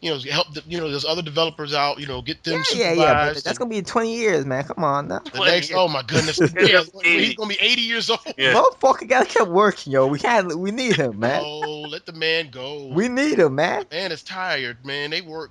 help those other developers out. Get them Yeah, but supervised that's and gonna be in 20 years, man. Come on now. the 20 next. years. Oh my goodness, He'll yeah, be he's 80. gonna be 80 years old. Yeah. Motherfucker gotta keep working, yo. We need him, man. No, let the man go. We need him, man. The man is tired, man. They work.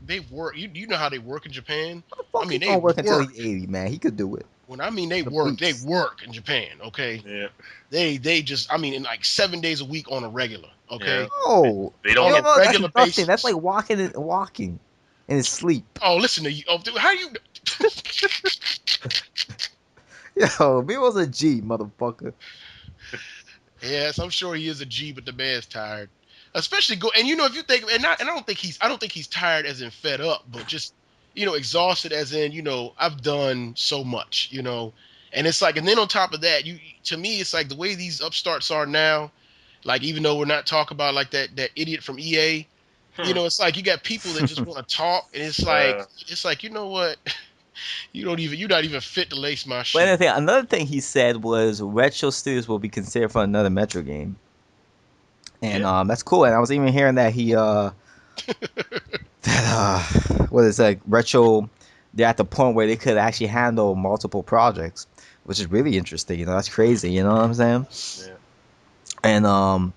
You know how they work in Japan. I Motherfucker, he mean, gonna they work until work. he's 80, man. He could do it. When I mean At they least. work in Japan. Okay, Yeah. they just, I mean, in like 7 days a week on a regular. Yeah. Okay, Oh, They you on don't know a get what? That's regular nothing. That's basis. like walking in his sleep. Oh, listen to you. Oh, dude, how you? Yo, me was a G, motherfucker. Yes, I'm sure he is a G, but the man's tired. Especially go and if you think and I don't think he's tired as in fed up, but just exhausted as in I've done so much, and it's like, and then on top of that, to me it's like the way these upstarts are now, like even though we're not talking about like that idiot from EA, Hmm. it's like you got people that just want to talk, and it's like you know what, you're not even fit to lace my But shoe. another thing he said was Retro Studios will be considered for another Metro game, and Yeah. that's cool. And I was even hearing that he that what is like Retro, they're at the point where they could actually handle multiple projects, which is really interesting. That's crazy. You know what I'm saying? Yeah. And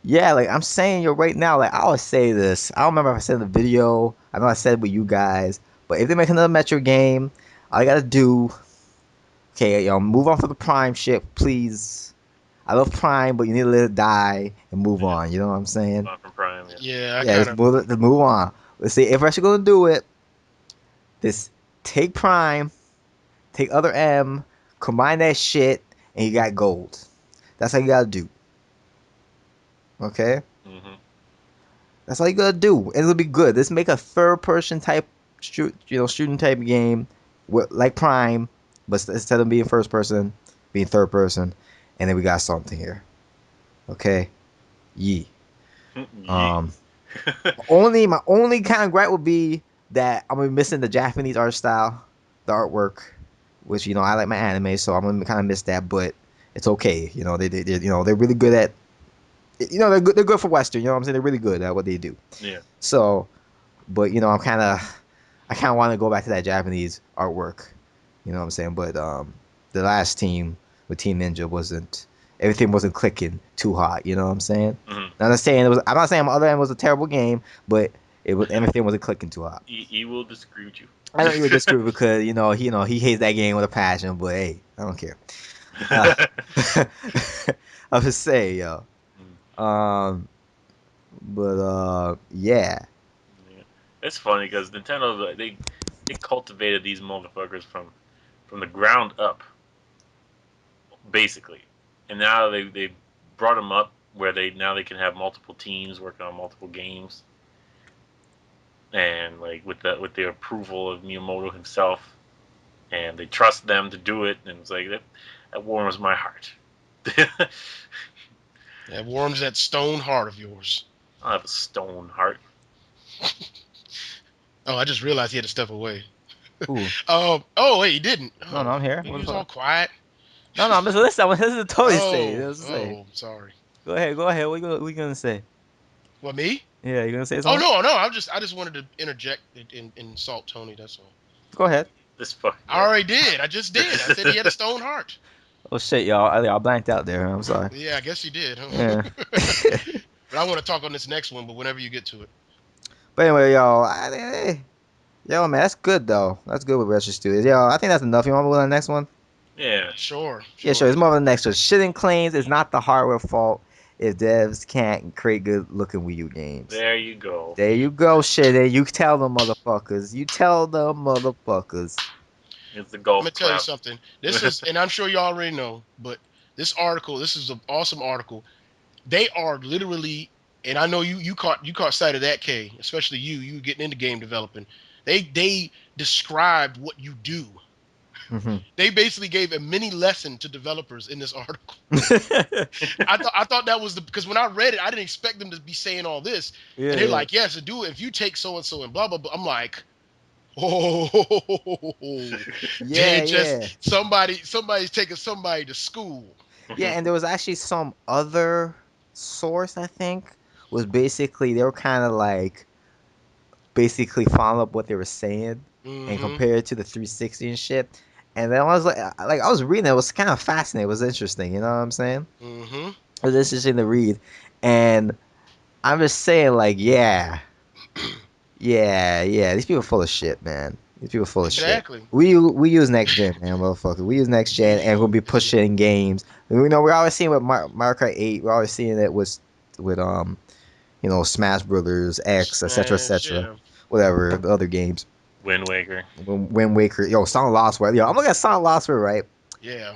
yeah, like I'm saying, yo, right now, like I always say this. I don't remember if I said in the video. I know I said it with you guys, but if they make another Metro game, all I gotta do, okay, yo, move on for the Prime shit, please. I love Prime, but you need to let it die and move Yeah. on. You know what I'm saying? Not from Prime. Yeah. Yeah, I Yeah, kind of. let's move on. Let's see if we're actually gonna do it. Just take Prime, take other M, combine that shit, and you got gold. That's how you gotta do. Okay? Hmm. That's all you gotta do, and it'll be good. Let's make a third-person type, shooting type game, like Prime, but instead of being first person, being third person, and then we got something here. Okay, yee. Yeet. Um, my only kind of gripe would be that I'm gonna be missing the Japanese art style, the artwork, which I like my anime, so I'm gonna kind of miss that, but it's okay. They're really good at. They're good. They're good for Western. You know what I'm saying? They're really good at what they do. Yeah. So, but I kind of want to go back to that Japanese artwork. You know what I'm saying? But the last team with Team Ninja everything wasn't clicking too hot. You know what I'm saying? Hmm. Now, I'm not saying my other end was a terrible game, but everything wasn't clicking too hot. He will disagree with you. I don't even disagree because he hates that game with a passion, but hey, I don't care. Uh, I was saying, yo. Um, but yeah. Yeah. It's funny because Nintendo, they cultivated these motherfuckers from the ground up, basically, and now they brought them up where they can have multiple teams working on multiple games, and like with the approval of Miyamoto himself, and they trust them to do it, and it's like that warms my heart. That warms that stone heart of yours. I have a stone heart. Oh, I just realized he had to step away. Ooh. Oh, wait, he didn't. No, no, Oh, I'm here. he What the was all fuck? quiet. No, no, I'm just listening. I'm listening to Tony say. Oh, Let's say. oh, sorry. Go ahead. Go ahead. What you gonna say? What, me? Yeah, you gonna say Oh something? no. I just wanted to interject and insult Tony. That's all. Go ahead. This fucking I guy. already did. I just did. I said he had a stone heart. Oh shit, y'all! I blanked out there. I'm sorry. Yeah, I guess he did. Yeah. But I want to talk on this next one. But whenever you get to it, But anyway, yo, yo, man, that's good though. That's good with Retro Studios. Yo, I think that's enough. You want to move on to the next one? Yeah. sure. Yeah, sure. It's more of the next one. Shitting claims is not the hardware fault if devs can't create good-looking Wii U games. There you go. There you go, shit. You tell them motherfuckers. You tell them motherfuckers. It's the I'm golf gonna tell you clap. something. This is, and I'm sure you already know, but this article, this is an awesome article. They are literally, and I know you caught sight of that, Kay, especially you getting into game developing. They described what you do. Mhm. They basically gave a mini lesson to developers in this article. I thought that was because when I read it, I didn't expect them to be saying all this, Yeah, and they're yeah. like, "Yes, to do it. If you take so and so and blah blah blah." I'm like, "Oh, they Yeah, just yeah. somebody's taking somebody to school." Yeah, and there was actually some other source, I think, was basically they were kind of like basically following up what they were saying and Mm-hmm. compare it to the 360 and shit. And then I was like I was reading it, it was kind of fascinating. It was interesting, you know what I'm saying? Mm-hmm. It was interesting to read. And I'm just saying, like, yeah, these people full of shit, man. These people full of shit. Exactly. We use next gen, man, motherfucker. We use next gen, and we'll be pushing games. You know, we're always seeing with Mario Kart 8. We're always seeing it with you know, Smash Brothers X, etc., Smash, etc. yeah. Whatever the other games. Wind Waker. Wind Waker, yo, Sonic Lost World. Yo, I'm looking at Sonic Lost World, right? Yeah.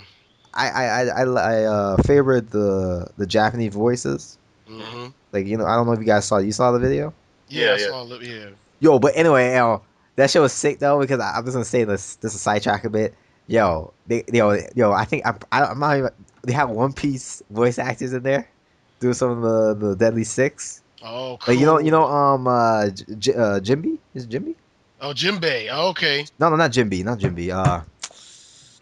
I favorite the Japanese voices. Mm-hmm. Like, you know, I don't know if you saw the video. Yeah, Yeah, I yeah. saw it. Yeah. Yo, but anyway, yo, that shit was sick though because I'm just gonna say this is a sidetrack a bit. Yo, I think I'm not even. They have One Piece voice actors in there, doing some of the Deadly Six. Oh, Like cool. Jimby is it Jimby? Oh, Jimbei. Oh, okay. No, not Jimby, not Jimby.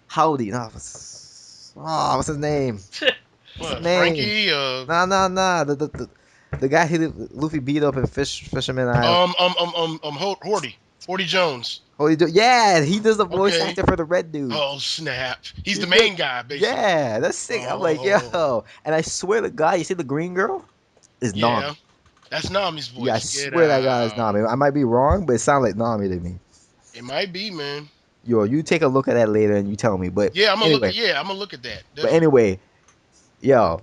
Howdy, no, what's his name? What's his What, name? Frankie? Nah, the guy who Luffy beat up in Fisherman Island. Horty. Horty Jones. Yeah, he does the voice Okay. actor for the red dude. Oh, snap. He's He the did, main guy, basically. yeah, that's sick. I'm like, Oh, yo, and I swear to God, you see the green girl is yeah. Nami. That's Nami's Yeah, I voice. Get swear that God is out. Nami. I might be wrong, but it sounds like Nami to me. It might be, man. Yo, you take a look at that later and you tell me. Yeah, I'm gonna look at. Anyway, Yeah, I'm gonna look at that. but Definitely. anyway, yo,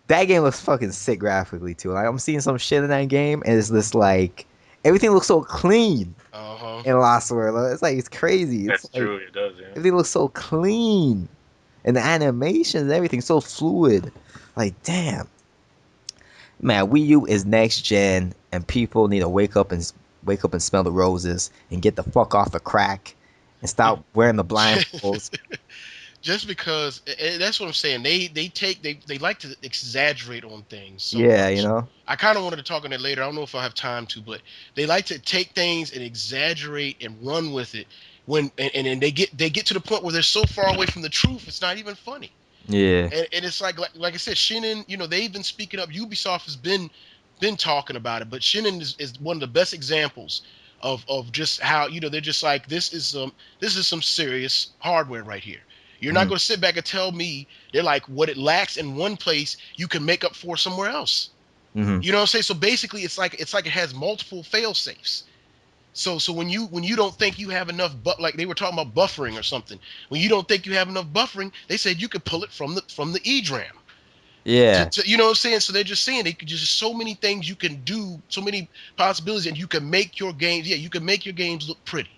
that game looks fucking sick graphically too. Like I'm seeing some shit in that game, and it's just like everything looks so clean Uh huh. in Lost World. It's like it's crazy. It's That's like true. It does, yeah. everything looks so clean, and the animations, everything so fluid. Like damn, man, Wii U is next gen, and people need to wake up and smell the roses and get the fuck off the crack and stop wearing the blindfolds. Just because that's what I'm saying. They like to exaggerate on things so Yeah, you much. know. I kind of wanted to talk on that later. I don't know if I have time to, but they like to take things and exaggerate and run with it when and they get to the point where they're so far away from the truth it's not even funny. Yeah. And it's like I said, Shannon, they've been speaking up. Ubisoft has been talking about it, but Shannon is one of the best examples of just how they're just like this is some serious hardware right here. You're not Mhm. going to sit back and tell me they're like what it lacks in one place you can make up for somewhere else. Mhm. You know what I'm saying? So basically, it's like it has multiple fail safes. So when you don't think you have enough, but like they were talking about buffering or something, when you don't think you have enough buffering, they said you could pull it from the EDRAM. Yeah. You know what I'm saying? So they're just saying they could just so many things you can do, so many possibilities, and you can make your games. Yeah, you can make your games look pretty.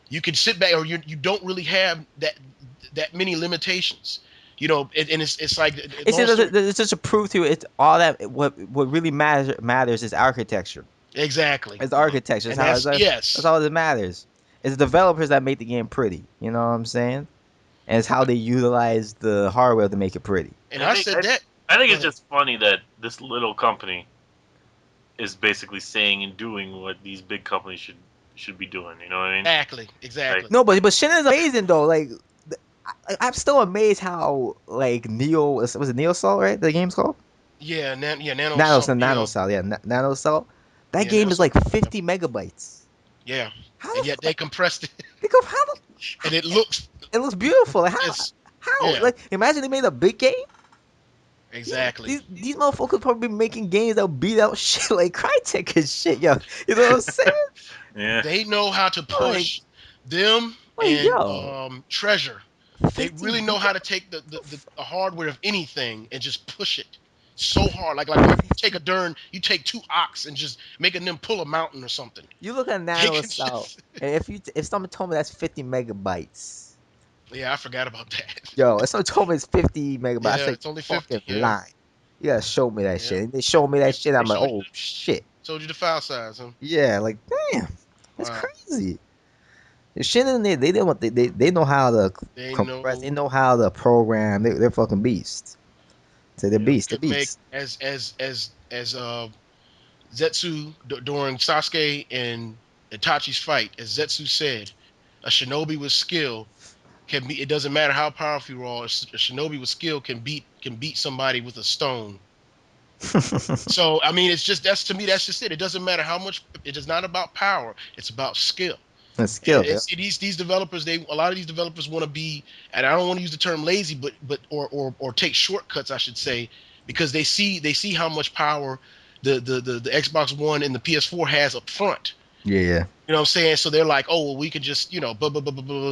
You can sit back, or you don't really have that many limitations. And it's like It's long story. it's just to prove to you it's all that what really matters is architecture. Exactly, It's architecture. and that's That's yes, all that matters. It's the developers that make the game pretty. You know what I'm saying? And it's how they utilize the hardware to make it pretty. and I I think said I, that. I think Go it's ahead. just funny that this little company is basically saying and doing what these big companies should be doing. You know what I mean? Exactly, Like, exactly. No, but Shinnen's amazing though. Like I'm still amazed how like Neo was it Neo Soul, right? The game's called. Yeah, Nano Assault. Nanocell, Yeah, Nanocell, yeah, Nanocell. That yeah, Nano game is Assault. like 50 megabytes. Yeah, How and the yet fuck? they compressed it, Think of how and it looks it looks beautiful. Like it's how? yeah, Like imagine they made a big game. exactly. These motherfuckers probably be making games that beat out shit like Crytek and shit, yo. You know what I'm saying? Yeah. They know how to Like, push them and yo, Treasure. They 50 really know how to giga. take the hardware of anything and just push it so hard. Like when you take you take two ox and just making them pull a mountain or something. You look at They can Nanocell, just and if someone told me that's 50 megabytes, yeah, I forgot about that. yo, if someone told me it's 50 megabytes, I Yeah, say it's only fucking 50. Yeah, lying. You gotta show me that yeah. shit. And they show me They, that shit, they I'm like, showed oh shit. you the file size, huh? Yeah, like damn, that's Wow. crazy. The shit in there, they don't they know how to They compress, they know know how to program. They're fucking beasts. So they're Yeah. beasts, they're could make beasts. as Zetsu during Sasuke and Itachi's fight, as Zetsu said, a shinobi with skill can be. It doesn't matter how powerful you are. A shinobi with skill can beat somebody with a stone. So I mean, it's just that's to me. That's just it. It doesn't matter how much. It is not about power. It's about skill. The And skill, yeah. these developers, a lot of these developers want to be, and I don't want to use the term lazy, but or take shortcuts, I should say, because they see how much power the Xbox One and the PS4 has up front. Yeah, yeah. You know what I'm saying? So they're like, oh well, we could just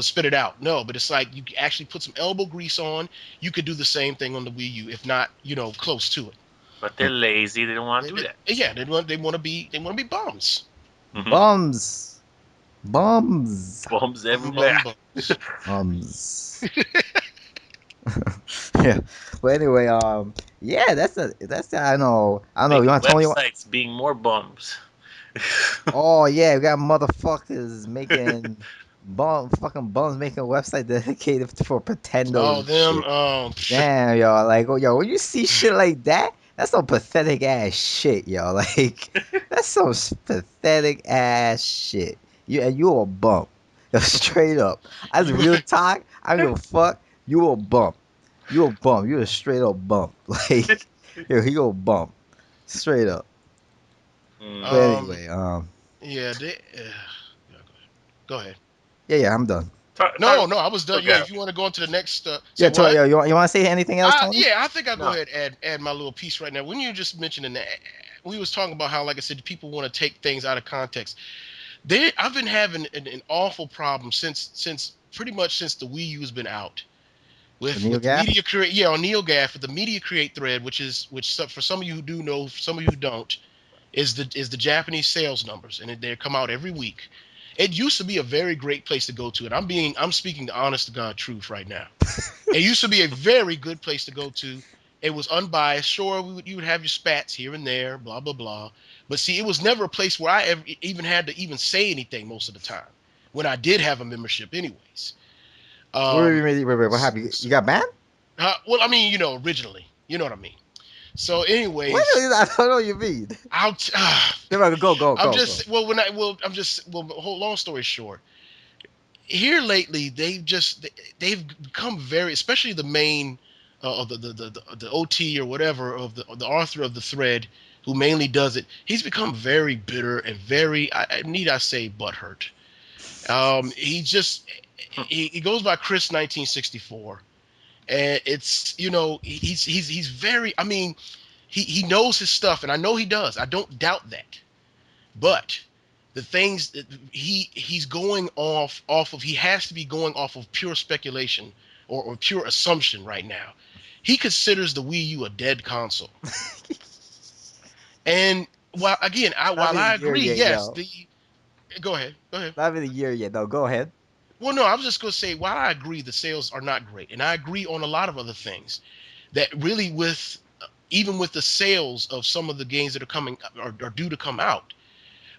spit it out. No, but it's like you actually put some elbow grease on. You could do the same thing on the Wii U, if not close to it. But they're lazy. They don't want to do that. Yeah, they want to be bums. Bums. Bums. Bombs Bum everywhere. bum bums. Bums. Yeah. But anyway, yeah, I don't know. You Making want to tell me? websites being more bums. Oh yeah, we got motherfuckers making fucking bums making a website dedicated for pretendos Oh, and them. shit. Damn, yo, like, oh, yo, when you see shit like that, that's some pathetic ass shit, yo. Like, that's some pathetic ass shit. You a bump, yo, straight up. As a You real talk, I don't give a fuck. You a bump. You a bump. You a straight up bump. Like, yo, he a bump, straight up. But Mm. um anyway, yeah, yeah, go ahead. yeah, yeah, I'm done. No, no, I was done. Yeah, Okay. if you want to go on to the next, say Yeah, what? Yo, you want to say anything else, Tony? Yeah, I think I'll go No. ahead and add my little piece right now. When you just mentioned that, we was talking about how, like I said, people want to take things out of context. I've been having an awful problem since pretty much since the Wii U has been out The with Neo the Gaf? media create. Yeah, on NeoGAF with the media create thread, for some of you who do know, for some of you who don't, is the Japanese sales numbers, and they come out every week. It used to be a very great place to go to, and I'm speaking the honest to God truth right now. It used to be a very good place to go to. It was unbiased. Sure, you would have your spats here and there, blah blah blah. But see, it was never a place where I even had to even say anything most of the time. When I did have a membership, anyways. Um, Wait, what happened? You got banned? well, I mean, originally, you know what I mean. So, What? anyways, I don't know what you mean. I'll. I'm Go. just well when I well I'm just well whole long story short. Here lately, they've become very, especially the main of the OT or whatever of the author of the thread who mainly does it. He's become very bitter and very need I say butthurt. He just he goes by Chris 1964, and it's he's very. I mean, he knows his stuff, and I know he does. I don't doubt that, but the things that he's going off of, he has to be going off of pure speculation or pure assumption right now. He considers the Wii U a dead console. And while again, Not while been a I year agree, yet, yes, yo. go ahead, go ahead. Not been a year yet. No, go ahead. Well, no, I was just gonna say while I agree the sales are not great, and I agree on a lot of other things that really with even with the sales of some of the games that are coming are due to come out.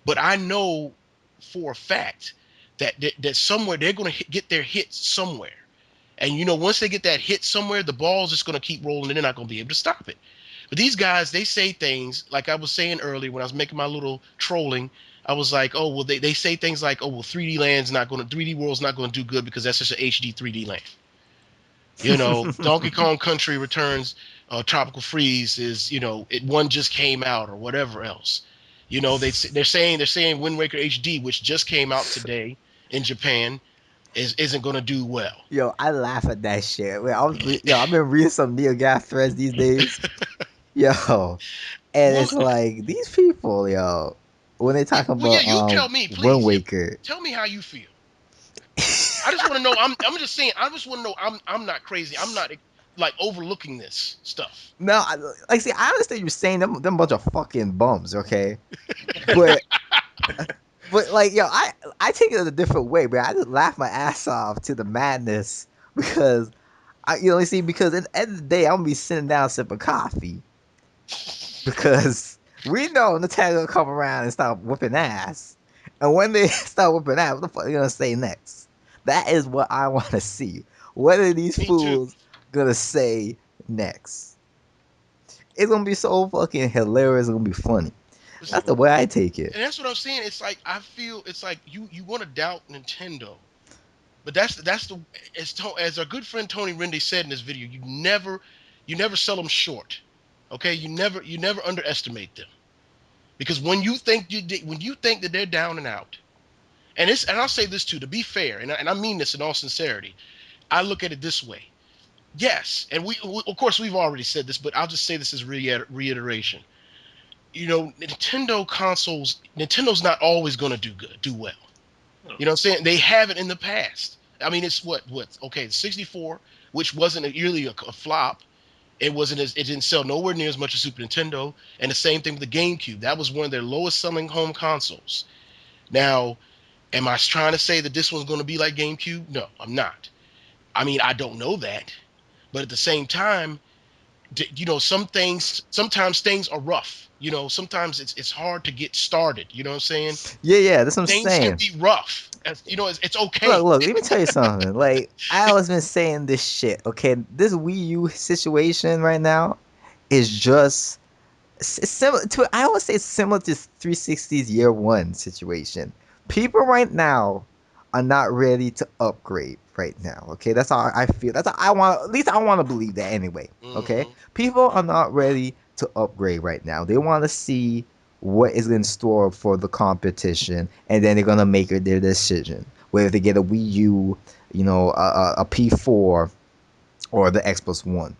But I know for a fact that somewhere they're going to get their hit somewhere. And once they get that hit somewhere, the ball's just going to keep rolling, and they're not going to be able to stop it. But these guys, they say things like I was saying earlier when I was making my little trolling. I was like, oh well, they say things like, oh well, 3D World's not going to do good because that's just an HD 3D land. Donkey Kong Country Returns Tropical Freeze is, one just came out or whatever else. They're saying Wind Waker HD, which just came out today in Japan, isn't going to do well. Yo, I laugh at that shit. I've been reading some NeoGaf threads these days. Yo, and Well, it's like these people, yo, when they talk well, yeah, about you tell me, Wind please. Yeah, Waker. tell me how you feel. I just want to know. I'm just saying. I just want to know. I'm not crazy. I'm not like overlooking this stuff. No, see, I understand you're saying them bunch of fucking bums, okay? But like, yo, I take it a different way, but I just laugh my ass off to the madness because because at the end of the day, I'm gonna be sitting down sipping coffee because we know Nintendo gonna come around and start whooping ass, and when they start whooping ass, what the fuck are they gonna say next? That is what I want to see. What are these Me too. fools gonna say next? It's gonna be so fucking hilarious. It's gonna be funny. That's the way I take it. And that's what I'm saying. It's like I feel it's like you want to doubt Nintendo, but that's the as our good friend Tony Rendy said in this video. You never sell them short. Okay, you never underestimate them because when you think that they're down and out, and I'll say this too to be fair, and I mean this in all sincerity. I look at it this way. Yes, and we of course we've already said this, but I'll just say this as reiteration. Nintendo's not always going to do well. You know what I'm saying? They haven't in the past. I mean, it's okay, the 64, which wasn't really a flop. It didn't sell nowhere near as much as Super Nintendo, and the same thing with the GameCube. That was one of their lowest selling home consoles. Now, am I trying to say that this one's going to be like GameCube? No, I'm not. I mean, I don't know that, but at the same time, sometimes things are rough. Sometimes it's hard to get started. You know what I'm saying? Yeah, that's what I'm Things can saying. be rough. It's okay. Look, let me tell you something. Like, I always been saying this shit, okay? This Wii U situation right now is just similar to, I always say it's similar to 360's year one situation. People right now are not ready to upgrade right now, okay? That's how I feel. That's how I want, at least I want to believe that anyway, okay? Hmm. People are not ready to upgrade right now. They want to see what is in store for the competition, and then they're gonna make their decision whether they get a Wii U, a P4, or the Xbox One.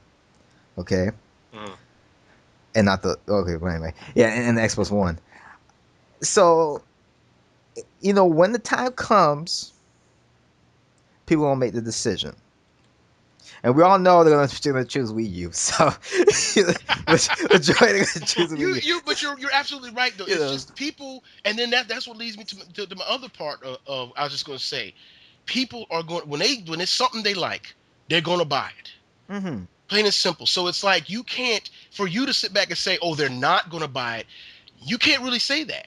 Okay, Mm. and not the okay. But anyway, yeah, and the Xbox One. So when the time comes, people gonna make the decision. And we all know they're gonna choose Wii U. So majority gonna choose Wii But you're absolutely right though. U. It's just people, and then that's what leads me to my other part of I was just going to say, people are going when it's something they like, they're going to buy it. Mm-hmm. Plain and simple. So it's like you can't for you to sit back and say, oh, they're not going to buy it. You can't really say that.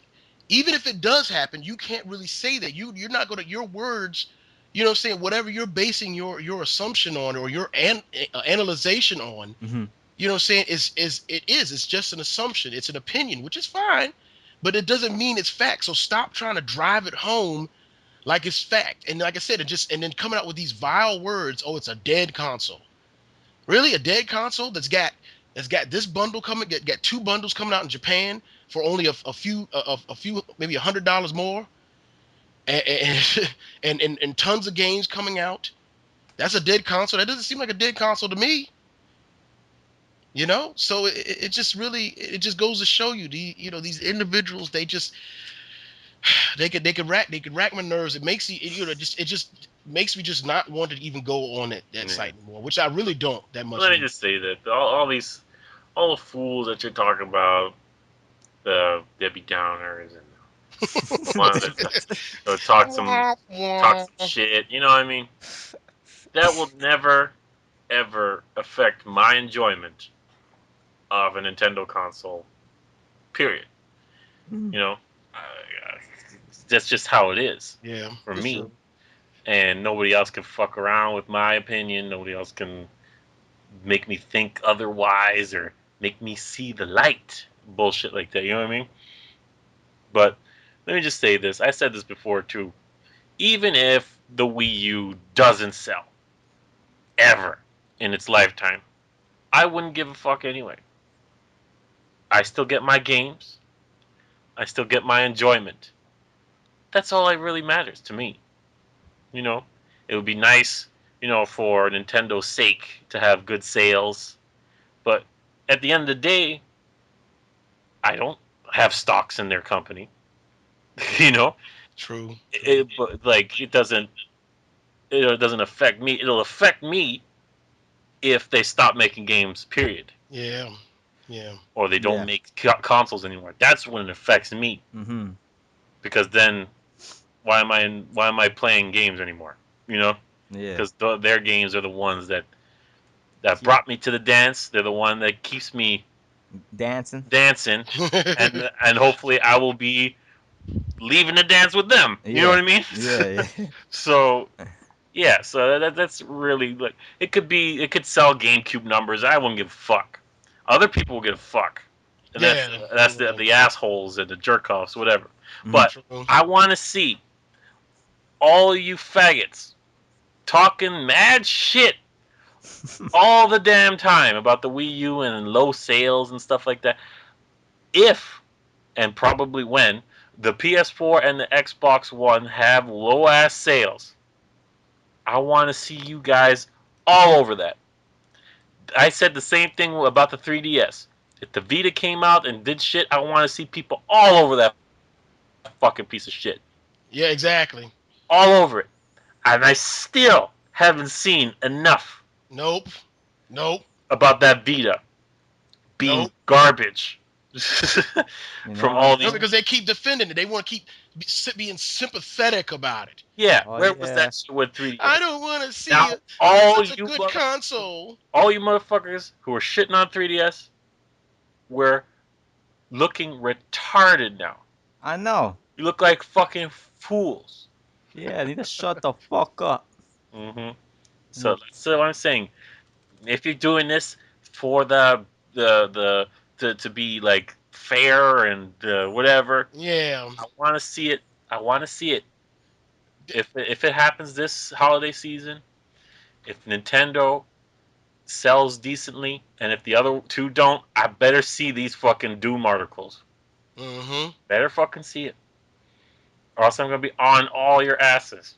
Even if it does happen, you can't really say that. You're not going to your words. You know what I'm saying? Whatever you're basing your assumption on or your analyzation on, Mm-hmm. you know what I'm saying, it's just an assumption. It's an opinion, which is fine, but it doesn't mean it's fact. So stop trying to drive it home like it's fact. And like I said, and then coming out with these vile words, oh, it's a dead console. Really, a dead console that's got this bundle coming, got two bundles coming out in Japan for only a few maybe $100 more, and, and tons of games coming out. That's a dead console. That doesn't seem like a dead console to me. So it just really it just goes to show you these individuals they could rack my nerves. It makes it just makes me just not want to even go on that Yeah. site anymore, which I really don't that much Let me anymore. just say that all the fools that you're talking about, the Debbie Downers and one that talk some shit. You know what I mean? That will never ever affect my enjoyment of a Nintendo console. Period. Mm-hmm. You know, uh, that's just how it is Yeah. for For me. sure. And nobody else can fuck around with my opinion. Nobody else can make me think otherwise or make me see the light. Bullshit like that. You know what I mean? But let me just say this. I said this before too. Even if the Wii U doesn't sell ever in its lifetime, I wouldn't give a fuck anyway. I still get my games. I still get my enjoyment. That's all that really matters to me. You know, it would be nice, for Nintendo's sake to have good sales. But at the end of the day, I don't have stocks in their company. you know, True. but like it doesn't affect me. It'll affect me if they stop making games. Period. Yeah. Yeah. Or they don't Yeah. make consoles anymore. That's when it affects me Mm-hmm. because then why am I playing games anymore? You know, Yeah. because their games are the ones that Keep brought me to the dance. They're the one that keeps me dancing. dancing, and hopefully I will be leaving the dance with them. You know what Yeah. I mean? Yeah. Yeah. So yeah, so that's really like it could sell GameCube numbers. I wouldn't give a fuck. Other people will give a fuck, and that's Yeah. that's the assholes and the jerk offs, whatever. Mhm. But True. I want to see all you faggots talking mad shit all the damn time about the Wii U and low sales and stuff like that. If and probably when the PS4 and the Xbox One have low ass sales, I want to see you guys all over that. I said the same thing about the 3DS. If the Vita came out and did shit, I want to see people all over that fucking piece of shit. Yeah. Exactly. All over it. And I still haven't seen enough Nope. Nope. about that Vita being Nope. garbage You know from what I'm all No, these. saying? because they keep defending it. They want to keep being sympathetic about it. Yeah, Oh where was yeah. that shit with 3DS? I don't want to see Now it. It's all such a you good mother, console. all you motherfuckers who are shitting on 3DS, we're looking retarded now. I know. You look like fucking fools. Yeah, need to shut the fuck up. hmm So Mm. that's what I'm saying. If you're doing this for the to be like fair and whatever, Yeah. I want to see it. I want to see it. If it happens this holiday season, if Nintendo sells decently, and if the other two don't, I better see these fucking Doom articles. Mm-hmm. Better fucking see it, or else I'm gonna be on all your asses.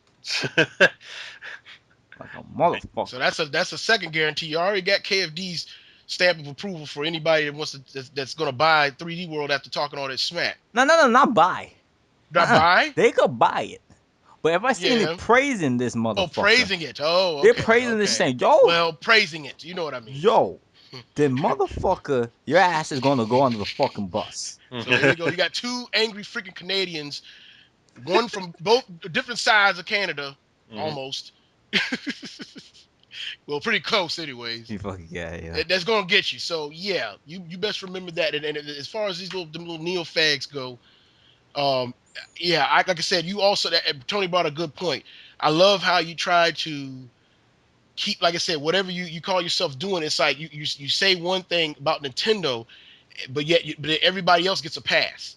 Like a So motherfucker. that's a second guarantee. You already got KFD's stamp of approval for anybody that wants that's going to buy 3D World after talking all that smack. No, not buy. Not buy? They could buy it. But if I see any Yeah. praising this Oh, motherfucker, praising it. Oh, they're okay, praising this okay. saying, yo, Well, praising it. You know what I mean. yo, then motherfucker, your ass is gonna go under the fucking bus. So there you go. You got two angry freaking Canadians, one from both different sides of Canada, Mhm. almost. Well, pretty close, anyways. You fucking yeah. That's gonna get you. So yeah, you best remember that. And as far as these little neo fags go, um, yeah, like I said, you also Tony brought a good point. I love how you try to keep, like I said, whatever you call yourself doing. It's like you say one thing about Nintendo, but yet but everybody else gets a pass.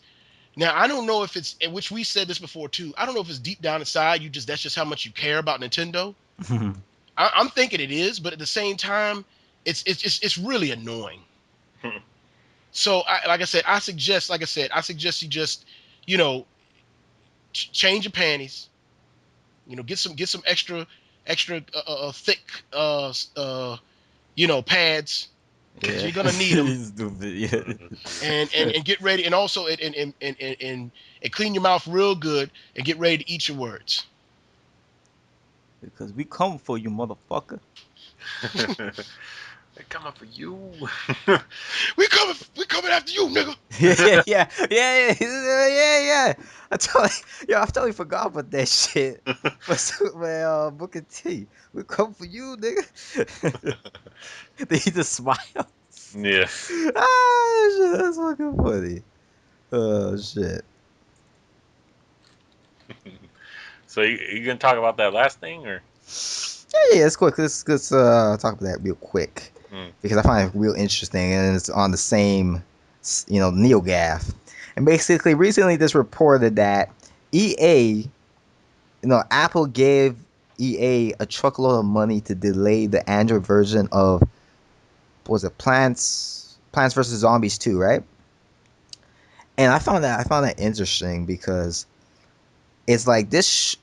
Now I don't know if it's, which we said this before too. I don't know if it's deep down inside that's just how much you care about Nintendo. I'm thinking it is, but at the same time, it's really annoying. So like I said, I suggest you just, you know, change your panties. Get some extra thick pads because Yeah. you're gonna need them, He's stupid, yeah. and get ready, and also and clean your mouth real good and get ready to eat your words. Because we come for you, motherfucker. They're coming for you. We coming after you, nigga. Yeah. I totally forgot about that shit. But Booker T, we come for you, nigga. They just smile. Yeah. Shit, that's fucking funny. Oh shit. So you gonna talk about that last thing or? Yeah, it's quick. Let's talk about that real quick Mm. because I find it real interesting and it's on the same, NeoGAF. And basically, recently this reported that EA, Apple gave EA a truckload of money to delay the Android version of was it Plants versus Zombies 2, right? And I found that interesting because it's like this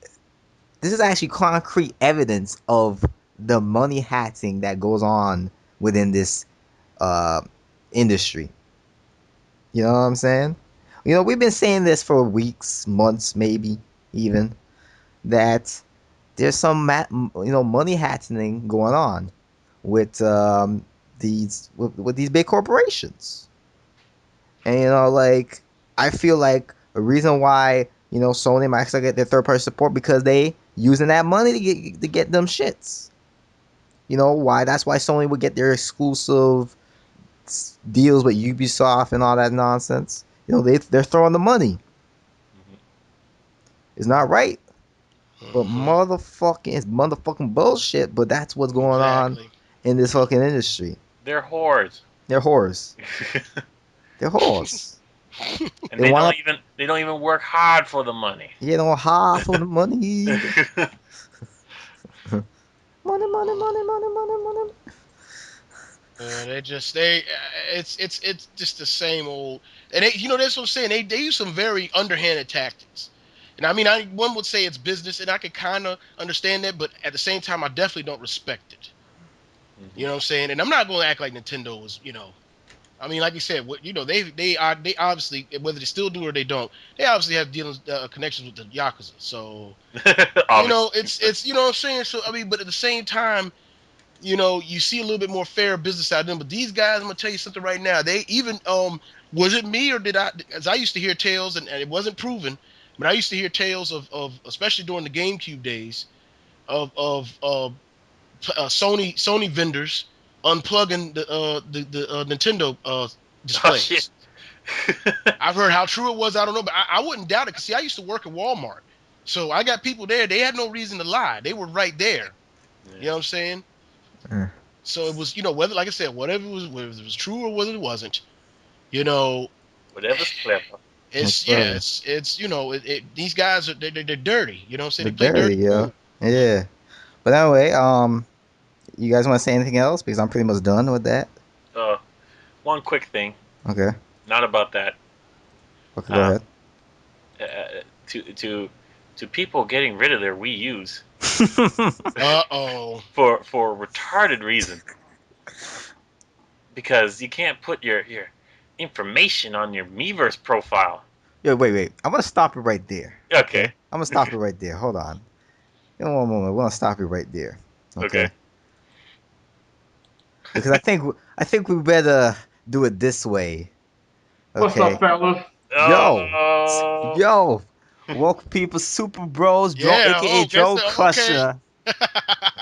is actually concrete evidence of the money hatching that goes on within this uh, industry. You know what I'm saying? We've been saying this for weeks, months, maybe even that there's some money hatching going on with with these big corporations. And like I feel like a reason why Sony and Microsoft get their third party support because they using that money to get them shits. Why? That's why Sony would get their exclusive deals with Ubisoft and all that nonsense. They're throwing the money. Mhm. It's not right, but Hmm. motherfucking bullshit. But that's what's going on Exactly. in this fucking industry. They're whores. They're whores. They're whores. And They want they don't even work hard for the money. half of the money. Money, money, money, money, money, money. It's just the same old, and that's what I'm saying. They use some very underhanded tactics, and I mean, one would say it's business, and I could kind of understand that, but at the same time, I definitely don't respect it. You Mhm. know what I'm saying? And I'm not going to act like Nintendo was, I mean, like you said, they obviously, whether they still do or they don't, they obviously have dealings connections with the yakuza. So Obviously. it's what I'm saying. So I mean, but at the same time, you see a little bit more fair business out of them. But these guys, I'm gonna tell you something right now. They even was it me or did I? As I used to hear tales, and it wasn't proven, but I used to hear tales of especially during the GameCube days of Sony vendors unplugging the Nintendo Oh shit. displays. I've heard how true it was. I don't know, but I wouldn't doubt it. Cause see, I used to work at Walmart, so I got people there. They had no reason to lie. They were right there. You know Yeah. what I'm saying? Uh, So it was, whether, like I said, whether it was true or whether it wasn't, you know, Whatever's clever. it's yeah, Whatever. it's these guys are they're dirty. You know what I'm saying? The They play dirty, dirty yeah. pool. Yeah. But anyway, you guys want to say anything else? Because I'm pretty much done with that. Uh, one quick thing, Okay. not about that. Okay, go Um, ahead. to people getting rid of their Wii U's Uh-oh. for retarded reason, because you can't put your information on your Miiverse profile. Yo, wait. I'm gonna stop you right there. Okay. Okay. I'm gonna stop you right there. Hold on. In one moment, we're gonna stop you right there. Okay. Okay. Because I think we better do it this way. What's up, Okay. fellas? Yo, Oh. yo. Welcome people, Super Bros, Drone, Yeah. aka Oh, guess Drone that. Okay. Crusher,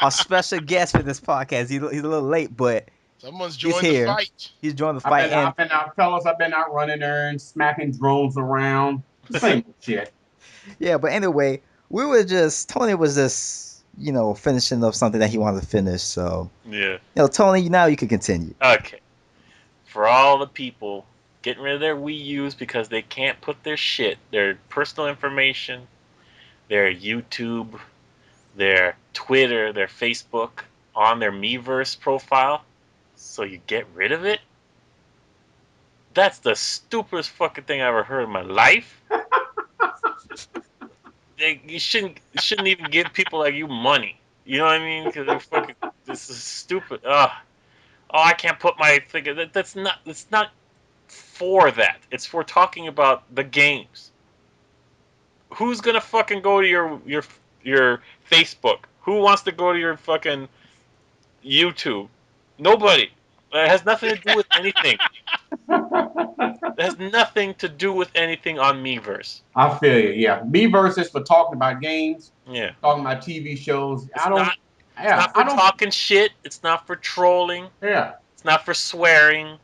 our special guest for this podcast. He's a little late, but Someone's he's joined the here. fight. He's joined the I've fight, been and I've been out, fellas. I've been out running errands, smacking drones around. The same shit. yeah. But anyway, Tony was just finishing up something that he wanted to finish. So Yeah. Tony, now you can continue. Okay. For all the people getting rid of their Wii U's because they can't put their personal information, their YouTube, their Twitter, their Facebook on their Miiverse profile, so you get rid of it? That's the stupidest fucking thing I ever heard in my life. You shouldn't even give people like you money. You know what I mean? Because they're fucking. This is stupid. Oh, I can't put my figure. That's not. It's not for that. It's for talking about the games. Who's gonna fucking go to your Facebook? Who wants to go to your fucking YouTube? Nobody. It has nothing to do with anything. It has nothing to do with anything on Miiverse. I feel you. Yeah, me versus for talking about games, Yeah. talking about TV shows. It's not it's Yeah, not I for don't. talking shit. It's not for trolling. Yeah, It's not for swearing.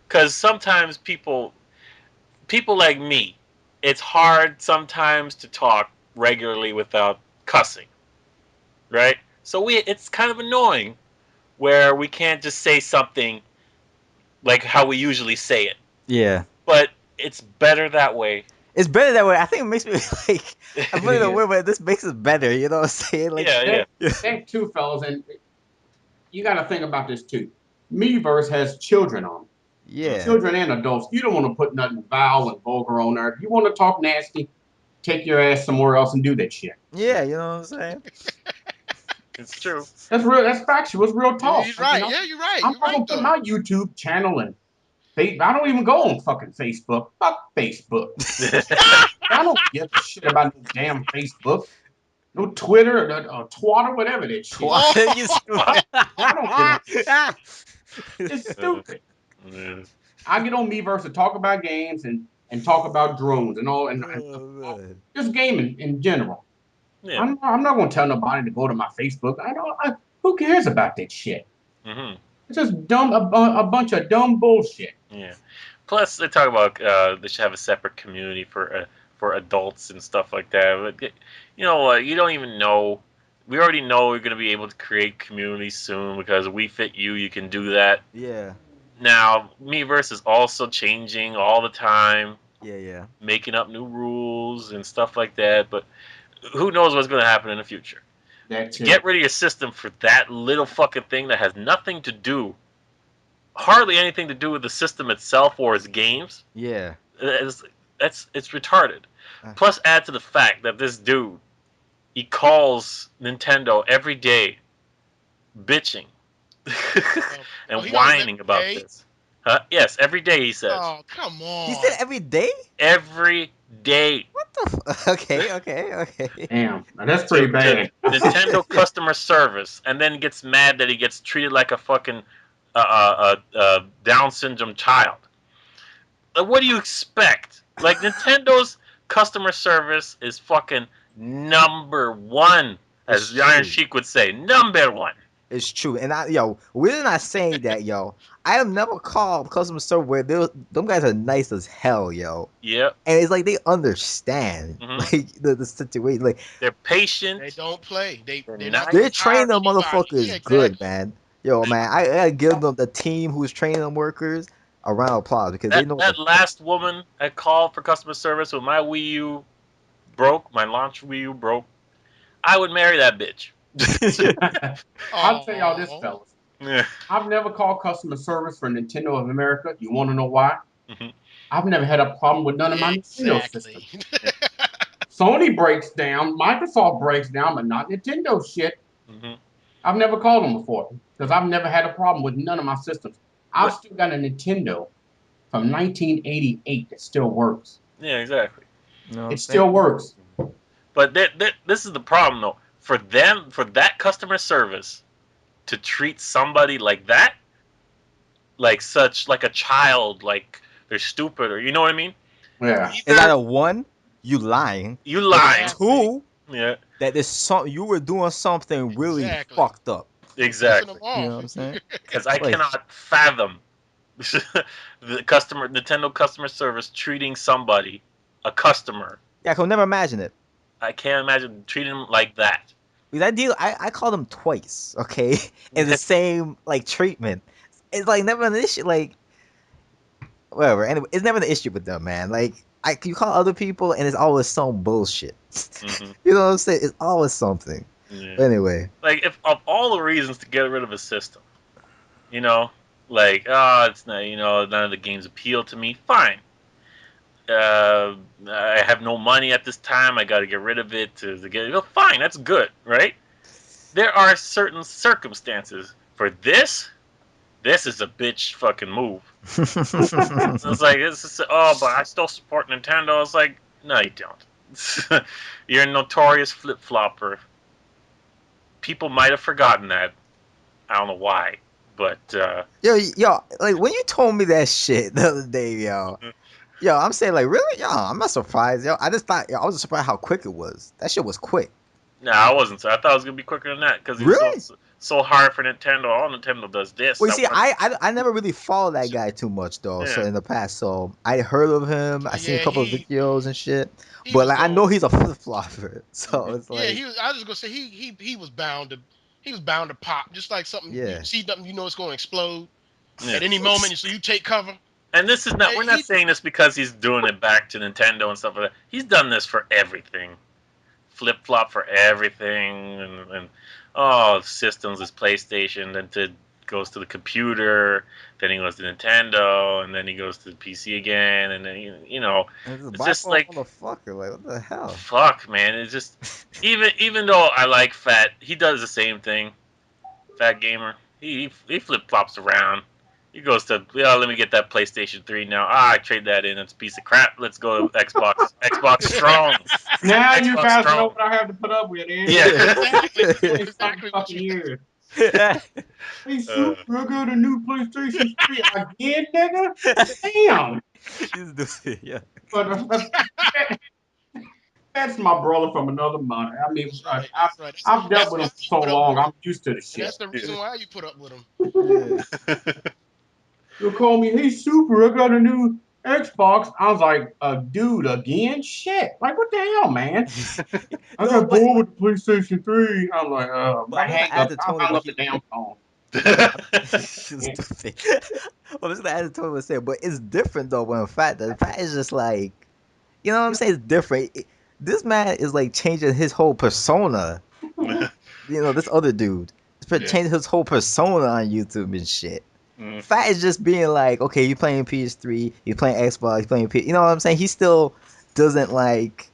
Cause sometimes people like me, it's hard sometimes to talk regularly without cussing. Right? So it's kind of annoying where we can't just say something like how we usually say it. Yeah. But it's better that way. It's better that way. I think it makes me like I it put it away, is. but this makes it better. You know what I'm saying? Like, Yeah, yeah. That too, fellas, and you got to think about this too. Miiverse has children on. Yeah. Children and adults. You don't want to put nothing foul and vulgar on there. If you want to talk nasty, take your ass somewhere else and do that shit. Yeah, you know what I'm saying? It's true. That's real. That's factual. It's real talk. He's Like, you right. know, Yeah, you're right. I'm You're not right gonna put though. my YouTube channel and I don't even go on fucking Facebook. Fuck Facebook. I don't give a shit about no damn Facebook, no Twitter, or Twitter, whatever that shit. Twat, you stupid. I don't get on. It's stupid. Yeah. I get on Miiverse to talk about games and talk about drones and all and Oh, man. just gaming in general. Yeah. I'm not gonna tell nobody to go to my Facebook. Who cares about that shit? Hmm. It's just dumb a bunch of dumb bullshit. Yeah. Plus, they talk about they should have a separate community for adults and stuff like that. But you know what? You don't even know. We already know we're going to be able to create communities soon because We Fit You. You can do that Yeah. now. Miiverse is also changing all the time, Yeah, yeah. making up new rules and stuff like that. But who knows what's going to happen in the future? That To too. get rid of your system for that little fucking thing that has nothing to do, hardly anything to do with the system itself or its games. Yeah. It's, it's retarded. Uh, Plus, add to the fact that this dude, he calls Nintendo every day, bitching and He don't let whining me about pay. this. Huh? Yes, every day he says. Oh, come He said on. every day? Every day. What the okay, okay, okay. Damn, now that's To, pretty to bad. Nintendo customer service, and then gets mad that he gets treated like a fucking Down syndrome child. What do you expect? Like, Nintendo's customer service is fucking number one, It's as the Iron true. Sheik would say, number one. It's true. And we're not saying that, yo. I have never called customer service where them guys are nice as hell, yo. Yep. And it's like they understand Mhm. like the situation. Like They're patient. They don't play. They're They're not nice. they gonna train fire them anybody. motherfuckers Yeah, good, exactly. man. Yo, man, I give them the team who's training them workers a round of applause because they That know what the that last woman I called for customer service when my Wii U broke, my launch Wii U broke, I would marry that bitch. I'll tell y'all this, Oh, fellas. Yeah. I've never called customer service for Nintendo of America. You want to know why? Mhm. I've never had a problem with none of my Nintendo systems. exactly. Sony breaks down, Microsoft breaks down, but not Nintendo shit. Mhm. I've never called them before because I've never had a problem with none of my systems. I've What? still got a Nintendo from 1988 that still works. Yeah, exactly. you know what I'm It saying? still works. But this is the problem, though. For them, for that customer service to treat somebody like that, like a child, like they're stupid, or you know what I mean? Yeah. Is Either that a one? You lying? you And lying, Exactly. two, yeah, that there's some you were doing something really Exactly. fucked up. You're pissing them exactly. You know off. what I'm saying? Because I Like, cannot fathom the Nintendo customer service treating somebody, a customer. yeah, I could never imagine it. I can't imagine treating them like that. Because I called them twice, okay, and the same like treatment. It's like never an issue. Like whatever. Anyway, it's never an issue with them, man. Like you call other people, and it's always some bullshit. Hmm. You know what I'm saying? It's always something. Yeah. But anyway, Like, if of all the reasons to get rid of a system, you know, like, oh, it's not, none of the games appeal to me. Fine. I have no money at this time. I got to get rid of it to get it. Fine, that's good, right? There are certain circumstances for this. This is a bitch fucking move. It's like but I still support Nintendo. It's like, no, you don't. You're a notorious flip flopper. People might have forgotten that. I don't know why, but yo, like when you told me that shit the other day, yo, I'm saying like really, yo, I'm not surprised, yo. I just thought, yo, I was surprised how quick it was. That shit was quick. no, I wasn't. So I thought it was gonna be quicker than that because he was Really? so hard for Nintendo. All Nintendo does this. Well, you I see, want, I never really followed that guy too much though. So yeah, in the past, so I heard of him. I seen a Yeah, couple of videos and shit. he But was like I know going. he's a flip flopper, so it's Yeah, like he was. I was just gonna say he was bound to. He was bound to pop, just like something you yeah. see something it's going to explode yeah. at any moment, so you take cover. And this is not. And We're not saying this because he's doing it back to Nintendo and stuff like that. He's done this for everything. Flip flop for everything, and oh, systems is PlayStation, and to goes to the computer, then he goes to Nintendo, and then he goes to the PC again, and then It's a it's just bipolar like motherfucker. Like, what the hell? fuck, man. It's just even though I like Fat, he does the same thing. Fat gamer, he flip flops around. He goes to, let me get that PlayStation 3 now. I trade that in. It's a piece of crap. Let's go to Xbox. Xbox strong. Now you Xbox guys know strong. what I have to put up with, eh? Yeah. Exactly. 27 Exactly what fucking you years. Yeah. Hey, super, I got a new PlayStation 3 again, nigga. Damn. He's the yeah. But that's my brother from another mother. I mean, That's right. That's right. I've dealt That's with why him you so put up with long. him. I'm used to the And shit. that's the reason why you put up with him. Yeah. You'll call me, hey, super, I got a new Xbox. I was like, dude, again? Shit. Like, what the hell, man? I No, got but bored with the PlayStation 3. I'm like, I I'm just gonna hang add up. to I Tony hung what up the he. damn phone. She's stupid. I'm just gonna add to Tony what he said, but it's different though. When the fact is just like, you know what I'm saying? It's different. This man is like changing his whole persona. This other dude is Yeah. changing his whole persona on YouTube and shit. Mm. Fat is just being like, okay, you playing PS3, you playing Xbox, you playing P. You know what I'm saying? He still doesn't like.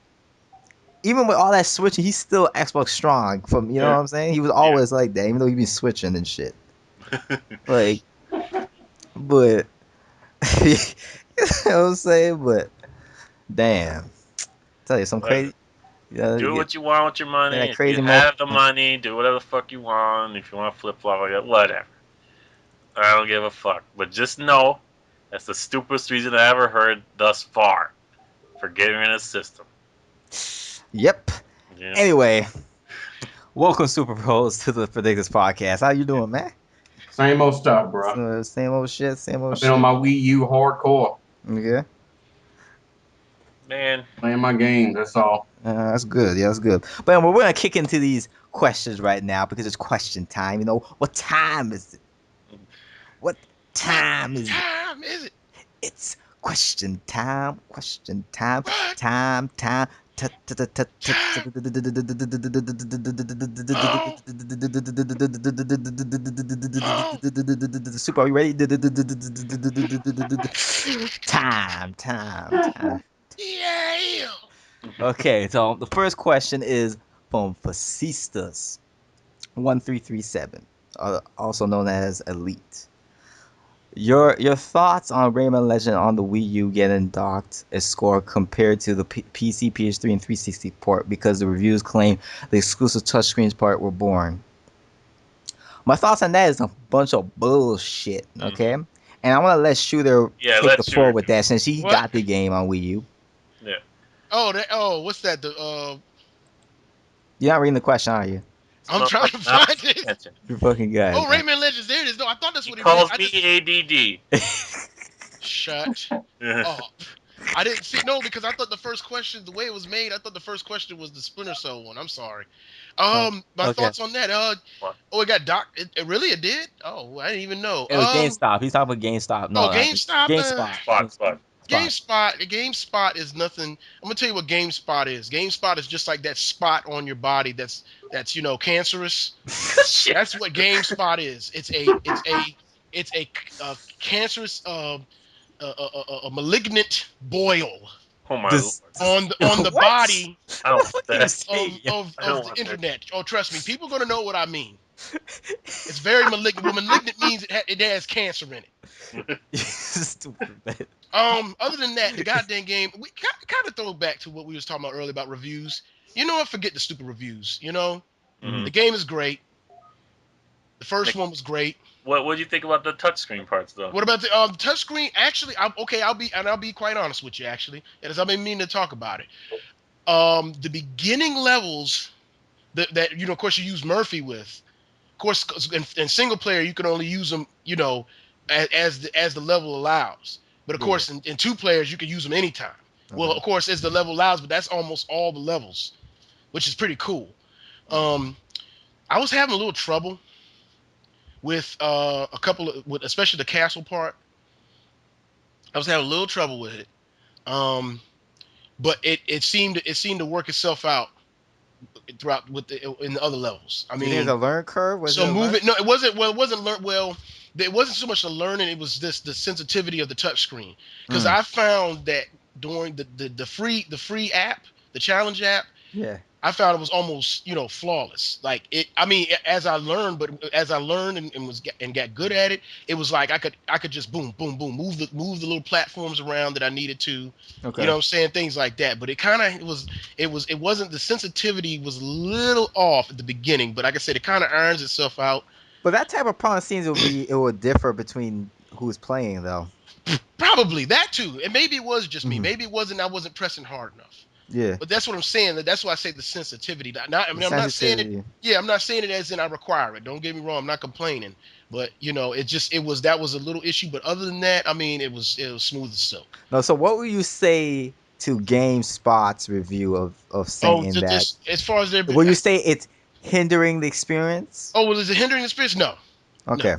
Even with all that switching, he's still Xbox strong. You know what Yeah. I'm saying? He was always like that, even though he been switching and shit. Like, but you know what I'm saying? But damn, tell you some crazy. Do Get what you want with your money. that If you crazy have the motherfucker. money, do whatever the fuck you want. If you want to flip flop like that, whatever. I don't give a fuck. But just know that's the stupidest reason I ever heard thus far for getting rid of the system. Yep. Yeah. Anyway, welcome Super Pros to the PredicTOR's podcast. How you doing, man? Same old stuff, bro. Same old shit. Same old I've been on shit. my Wii U hardcore, Yeah. Man, playing my games. That's all. That's good. Yeah, that's good. But anyway, we're gonna kick into these questions right now because it's question time. What time is it? What What time is it? time is it? It's question time. Question time. What Time. Time. time? Oh, oh. Super, are you ready? Time. Yeah. Okay, so the first question is from Fascistas 1337, also known as Elite. Your thoughts on Rayman Legend on the Wii U getting docked a score compared to the PC, PS3, and 360 port because the reviews claim the exclusive touchscreens part were boring. My thoughts on that is a bunch of bullshit, okay? Mm-hmm. And I want to let Shooter Yeah, take the let's floor shoot. with that since he What? got the game on Wii U. Yeah. Oh, what's that? You're not reading the question, are you? I'm trying to Motherfucker, not find paying it. attention. You fucking guys, Oh, man. Rayman Legends. There it is. No, I thought that's He what he meant. calls I me just ADD. shut up. I didn't see no because I thought the first question, the way it was made, I thought the first question was the Splinter Cell one. I'm sorry. Oh, My okay. thoughts on that. What? Oh, it got docked. It did. Oh, I didn't even know. It was GameStop. He's talking about GameStop. No, Oh, GameStop. GameSpot. Spot. GameSpot is nothing. I'm gonna tell you what GameSpot is. GameSpot is just like that spot on your body that's cancerous. Shit. That's what GameSpot is. It's a cancerous a malignant boil Oh my lord. This. on the What? body I don't What the want fuck are you that. saying? I don't of the want that. internet. Oh, trust me, people gonna know what I mean. It's very malignant. What malignant means it has cancer in it. Stupid man. Other than that, the goddamn game, we kind of throw back to what we was talking about earlier about reviews. You know what? Forget the stupid reviews. Mhm. The game is great. The first Nick, one was great. what do you think about the touchscreen parts though? What about the touchscreen? Actually, I'll be quite honest with you. Actually, as I've been meaning to talk about it. The beginning levels that of course, you use Murphy with. Of course, 'cause in single player, you can only use them, as the level allows. But of Yeah. course, in two players, you can use them anytime. Well, Uh-huh. of course, as the level allows, but that's almost all the levels, which is pretty cool. Um, I was having a little trouble with a couple of, with especially the castle part. I was having a little trouble with it. But it seemed to work itself out throughout in the other levels. I Do you think mean, there's a learn curve? Was so it a learn? moving. No, it wasn't. Well, it wasn't learn. Well, it wasn't so much the learning. It was the sensitivity of the touch screen. Because Mm, I found that during the free app, the challenge app, yeah. I found it was almost flawless. Like it. I mean, as I learned, and got good at it, it was like I could just boom boom boom move the little platforms around that I needed to. You Okay. know what I'm saying, things like that. But it wasn't, the sensitivity was a little off at the beginning. But like I said, it kind of irons itself out. But that type of problem seems it would differ between who's playing though. Probably that too, and maybe it was just me. Hmm. Maybe it wasn't. I wasn't pressing hard enough. Yeah. But that's what I'm saying. That's why I say the sensitivity. I The mean, I'm not saying it. sensitivity. Yeah, I'm not saying it as in I require it. Don't get me wrong. I'm not complaining. But that was a little issue. But other than that, I mean, it was smooth as silk. No. So what would you say to GameSpot's review of Oh, saying that? just as far as their. Would you say it's hindering the experience? Oh, well, is it hindering the experience? No, no. Okay.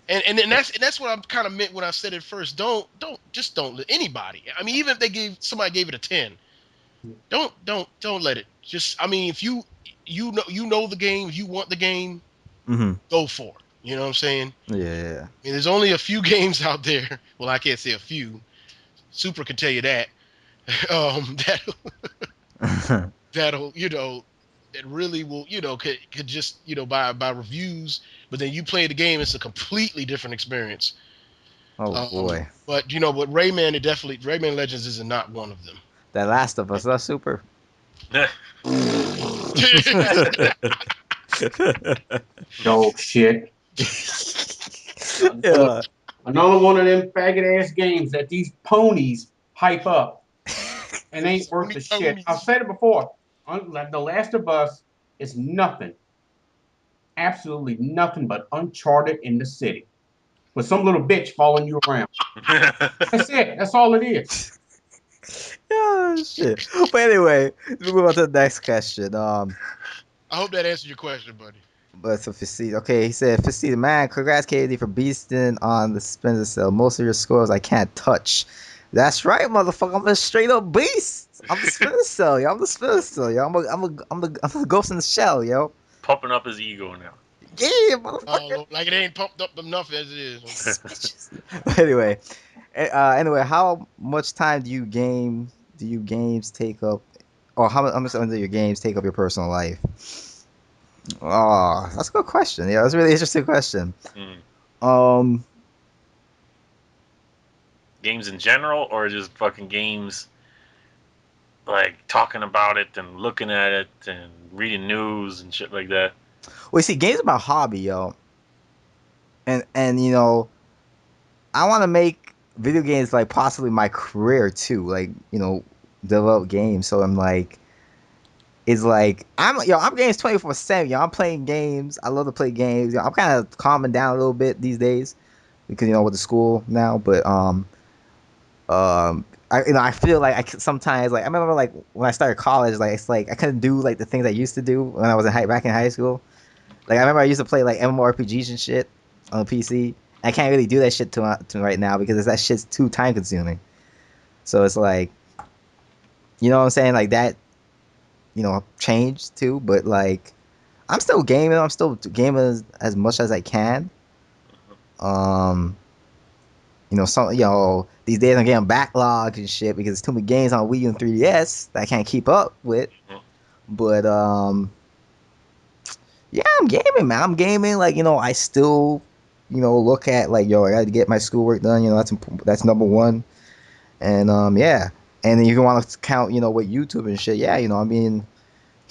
And that's what I kind of meant when I said it first. Don't let anybody. I mean, even if somebody gave it a 10, don't let it. Just, I mean, if you know the game, if you want the game, Hmm. go for it. You know what I'm saying? Yeah. I mean, there's only a few games out there. Well, I can't say a few. Super can tell you that. That Yeah. that'll that really will could just by reviews, but then you play the game, it's a completely different experience. Oh boy. But Rayman Legends is not one of them. That Last of Us. That's super. Dog shit. Yeah. Another one of them faggot ass games that these ponies hype up and ain't worth the shit. I've said it before. The Last of Us is nothing, absolutely nothing but Uncharted in the city with some little bitch following you around. That's it. That's all it is. Oh shit. But anyway, let's move on to the next question. I hope that answered your question, buddy. But so Facade, okay, he said, Facade, man, congrats KD for beasting on the Splinter Cell. Most of your scores I can't touch. That's right, motherfucker. I'm a straight up beast. I'm the Splinter Cell, yo. I'm the Splinter Cell, yo. I'm the ghost in the shell, yo. Pumping up his ego now. Yeah, Oh, motherfucker. Lord, like it ain't pumped up enough as it is. But anyway, anyway, how much time do you games take up, or how much under your games take up your personal life? Oh, that's a good question. Yeah, that's a really interesting question. Mm. Um, Games in general, or just fucking games like talking about it and looking at it and reading news and shit like that. well, you see, games are my hobby, yo, and I want to make video games like possibly my career too, like develop games. So I'm like, it's like I'm games 24/7. Yo, I'm playing games. I love to play games. Yo, I'm kind of calming down a little bit these days because with the school now, but I feel like sometimes like I remember like when I started college, like it's like I couldn't do like the things I used to do when I was back in high school. Like I remember I used to play like MMORPGs and shit on the PC. I can't really do that shit to right now because that shit's too time consuming. So it's like, you know what I'm saying, like that, changed too. But like I'm still gaming. I'm still gaming as much as I can. Um, these days I'm getting backlogged and shit because there's too many games on Wii U and 3DS that I can't keep up with. But yeah, I'm gaming, man. I'm gaming. Like I still, look at like I got to get my schoolwork done. That's number one. And yeah. And then if you want to count, with YouTube and shit, yeah, I mean,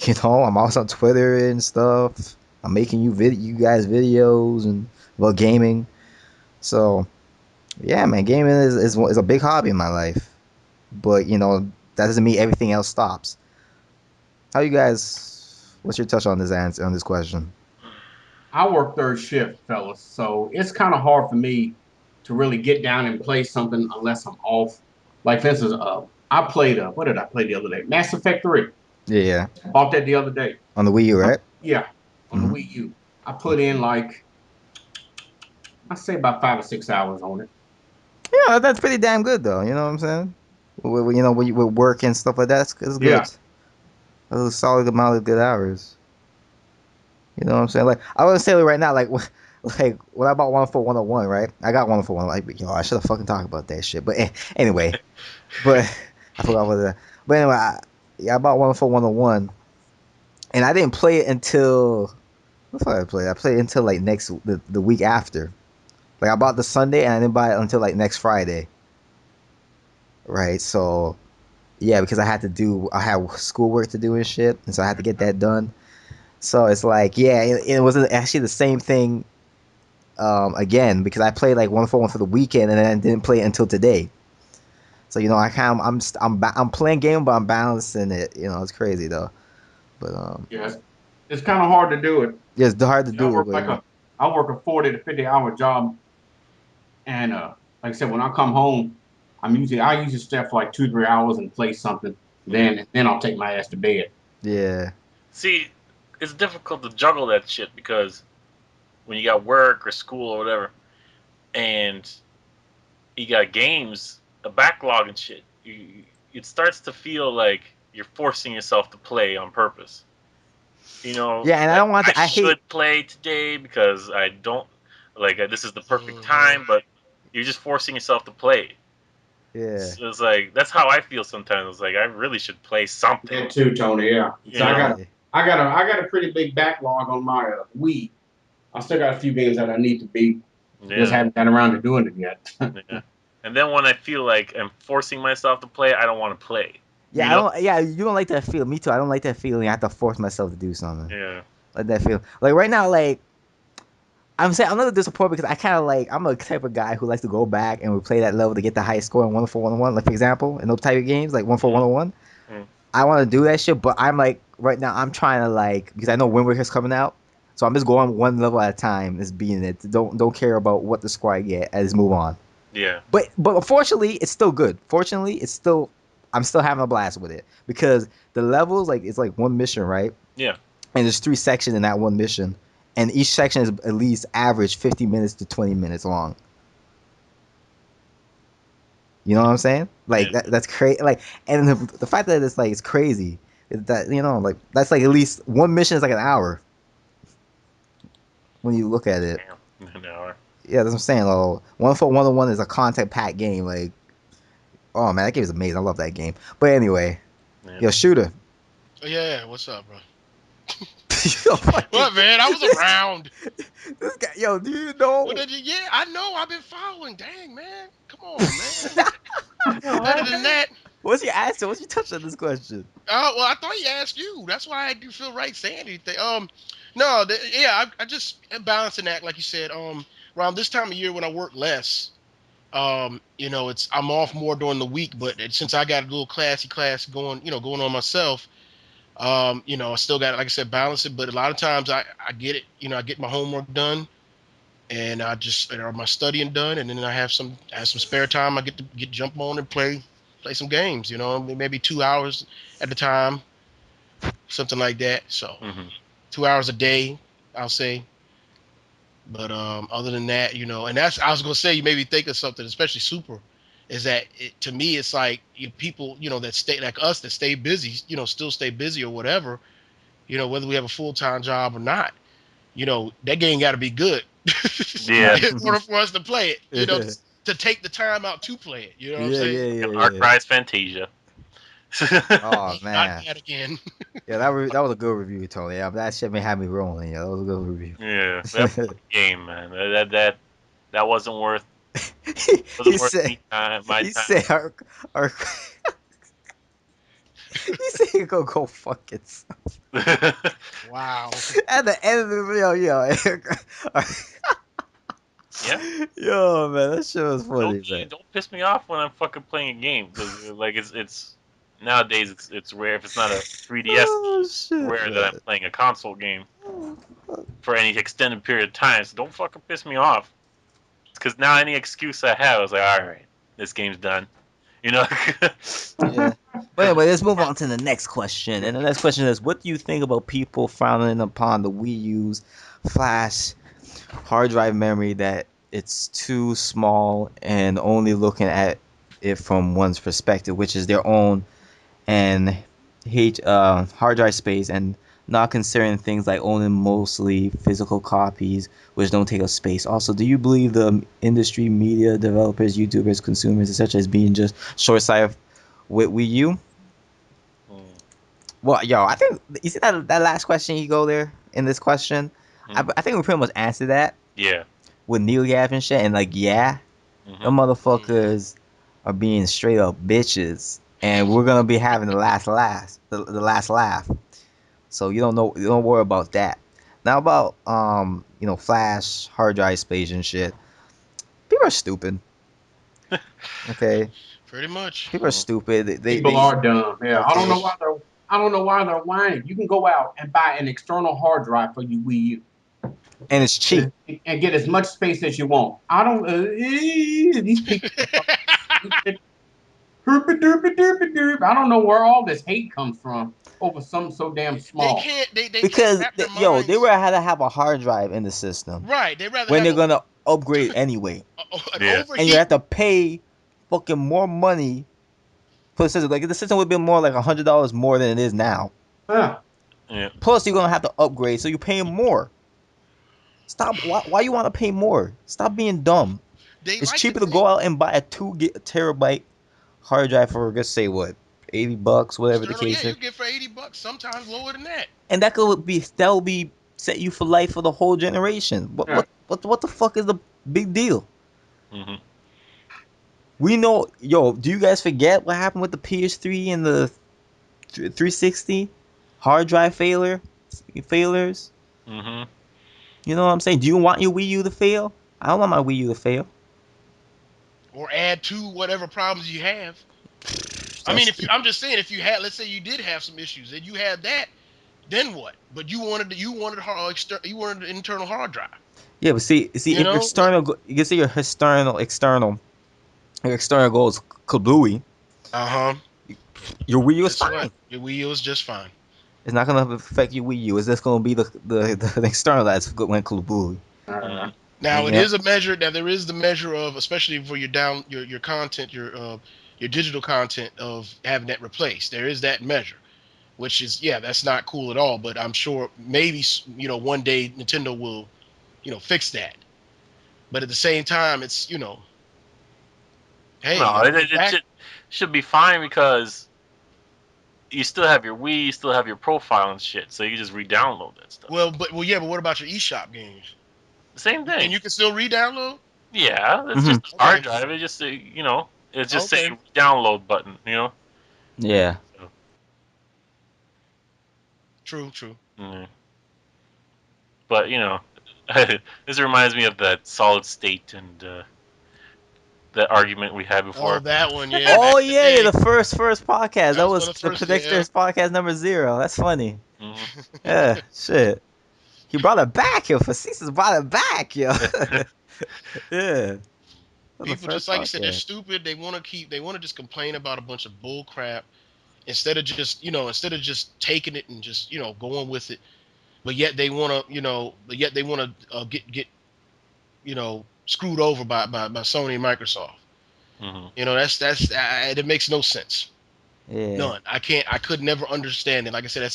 I'm also on Twitter and stuff. I'm making you guys videos and about gaming. So yeah, man, gaming is a big hobby in my life. But that doesn't mean everything else stops. How you guys? What's your touch on this answer on this question? I work third shift, fellas, so it's kind of hard for me to really get down and play something unless I'm off. Like for instance, I played what did I play the other day? Mass Effect 3. Yeah, Bought that the other day. on the Wii U, right? Yeah, on the Hmm. Wii U. I put in like I say about 5 or 6 hours on it. Yeah, that's pretty damn good though. You know what I'm saying? With work and stuff like that, it's good. Yeah. a solid amount of good hours. You know what I'm saying? Like I was saying right now, like like when I bought 104 101, right? I got 104 like yo, I should have fucking talked about that shit. But anyway, but I forgot what that. But anyway, I bought 104 101, and I didn't play it until what did I play? I played it until like the week after. Like I bought the Sunday and I didn't buy it until like next Friday. Right? So yeah, because I had schoolwork to do and shit, and so I had to get that done. So it's like, yeah, it wasn't actually the same thing again because I played like 141 for the weekend and then I didn't play it until today. So you know, I'm playing game, but I'm balancing it. You know, it's crazy though. But Yes, it's kind of hard to do it. yeah, it's hard to I do it. work But like a I work a 40 to 50 hour job, and like I said, when I come home, I usually stay for like 2 3 hours and play something. Then I'll take my ass to bed. yeah, See, it's difficult to juggle that shit because when you got work or school or whatever, and you got games, a backlog and shit, it starts to feel like you're forcing yourself to play on purpose. You know, yeah, and I like don't want I to. I hate. should play today because I don't like this is the perfect Mhm. time, but you're just forcing yourself to play. Yeah, So it's like that's how I feel sometimes. It's like I really should play something. That too, Tony. Yeah. You So know, yeah, I got a pretty big backlog on my Wii. I still got a few games that I need to beat. Just yeah, haven't got around to doing it yet. yeah. And then when I feel like I'm forcing myself to play, I don't want to play. You yeah. I know? don't. Yeah, you don't like that feel. Me too. I don't like that feeling. I have to force myself to do something. Yeah. Like that feel. Like right now, like I'm saying, I'm not disappointed because I kind of like I'm a type of guy who likes to go back and replay that level to get the highest score in 104 101. Like for example, in those type of games, like 104 Mm, 101. mm, I want to do that shit, but I'm like right now I'm trying to like because I know Wind Waker's coming out, so I'm just going one level at a time, just beating it. Don't care about what the score I get. I just move on. yeah. But unfortunately, it's still good. Fortunately, it's still I'm still having a blast with it because the levels like it's like one mission, right? Yeah. And there's 3 sections in that one mission, and each section is at least average 50 minutes to 20 minutes long. You know what I'm saying? Like Yeah. that's crazy. Like, and the fact that it's like it's crazy is that you know like that's like at least one mission is like an hour when you look at it. Damn. An hour. Yeah, that's what I'm saying. Oh, 101 is a content packed game. Like, oh man, that game is amazing. I love that game. But anyway, Yeah. yo, shooter. Oh, yeah, what's up, bro? Yo, fucking, What, man? I was around. this guy, yo, do you know? Yeah, I know. I've been following. Dang, man. Come on, man. Other than that, What's your answer? What's your touch on this question? well, I thought he asked you. That's why I do feel right saying anything. No, yeah, I just am balancing that, like you said. Around this time of year when I work less, it's I'm off more during the week, but since I got a little class going, going on myself, I still got, like I said, balance it. But a lot of times I get it, I get my homework done, and or my studying done, and then I have some spare time. I get to jump on and play some games. Maybe 2 hours at a time, something like that. So Mm-hmm. 2 hours a day, I'll say. But other than that, and that's I was gonna say, you made me think of something, especially Super, is that to me it's like people that stay like us that stay busy, still stay busy or whatever, whether we have a full time job or not, that game got to be good Yeah. in order for us to play it, Yeah, to take the time out to play it. You know what I'm yeah, saying? yeah, An yeah. Arc Fantasia. Oh Not man, that again. yeah, that was a good review, Tony. Yeah, that shit may have me rolling. Yeah, that was a good review. Yeah. That game, man. That he wasn't worth said, my he time. said, our he said he gonna go fuck itself. Wow. At the end of the video, Yeah. yo, man, that shit was funny, man. Don't piss me off when I'm fucking playing a game because like it's nowadays it's rare if it's not a 3DS Oh game. It's shit, rare that I'm man. playing a console game for any extended period of time. So don't fucking piss me off because now any excuse I have is like, all right, this game's done. You know. Yeah. But anyway, let's move on to the next question. And the next question is, what do you think about people frowning upon the Wii U's flash hard drive memory that it's too small and only looking at it from one's perspective, which is their own, and hard drive space and not considering things like owning mostly physical copies, which don't take up space. Also, do you believe the industry, media, developers, YouTubers, consumers, etc., is being just short-sighted with Wii U? Mm. Well, yo, I think you see that last question you go there in this question. Mm. I think we pretty much answered that Yeah. with Neil Gav and shit, and like, yeah, them Hmm. motherfuckers are being straight up bitches, and we're gonna be having the last laugh. So you don't worry about that. Now about flash, hard drive space and shit. People are stupid. Okay, Pretty much. people are stupid. People are dumb. Yeah, I don't know Okay. why they're whining. You can go out and buy an external hard drive for your Wii U and it's cheap. and get as much space as you want. I don't. These people are fucking stupid. Herpy derpy derpy derp. I don't know where all this hate comes from over something so damn They small. can't. They can't Because wrap their they minds. would have to have a hard drive in the system Right. They rather when have they're gonna upgrade anyway, an Yeah. and you overheat. have to pay fucking more money for the system. Like the system would be more like $100 more than it is now. Yeah. Yeah. Plus, you're gonna have to upgrade, so you're paying more. Stop. Why you want to pay more? Stop being dumb. They It's like to cheaper to think. go out and buy a 2 terabyte hard drive for let's say what, $80, whatever the External, yeah, case is, you get for $80, sometimes lower than that. and that will be set you for life for the whole generation. Yeah. What the fuck is the big deal? Hmm. We know, yo. Do you guys forget what happened with the PS3 and the 360 hard drive failures? Hmm. You know what I'm saying? Do you want your Wii U to fail? I don't want my Wii U to fail. Or add to whatever problems you have. I mean, That's if you, I'm just saying, if you had, let's say you did have some issues and you had that, then what? But you wanted an internal hard drive. yeah, but see, You if your know what? you can see your external goes kablooey. Uh huh. Your Wii U is Guess what? fine. Your Wii U is just fine. It's not gonna affect your Wii U. It's just gonna be the external that's went kablooey. Hmm. Now it Yeah, is a measure. Now there is the measure of, especially for your content, your digital content of having that replaced. There is that measure, which is, yeah, that's not cool at all. But I'm sure maybe one day Nintendo will fix that. But at the same time, it's hey, No, I it, mean, it it should be fine because you still have your Wii, you still have your profile and shit, so you can just re-download that stuff. yeah, but what about your eShop games? Same And thing. you can still re-download. Yeah, it's hmm just a hard Okay, drive. It just say, it's just say okay, download button. yeah. So, true, true. mm. But this reminds me of that solid state and that argument we had Oh, before. that one, yeah, back Oh in the yeah, yeah. day. The first podcast. That That was one was of the the first. Yeah. PredicTOR's podcast number 0. That's funny. Hmm. Yeah, shit. He brought it back, yo. Facetious brought it back, yo. Yeah. That was the People, first just like you said, they're podcast. stupid. They want to just complain about a bunch of bull crap instead of just taking it and just going with it. But yet they want to, get screwed over by Sony and Microsoft. Hmm. It makes no sense. Yeah. None. I could never understand it. Like I said,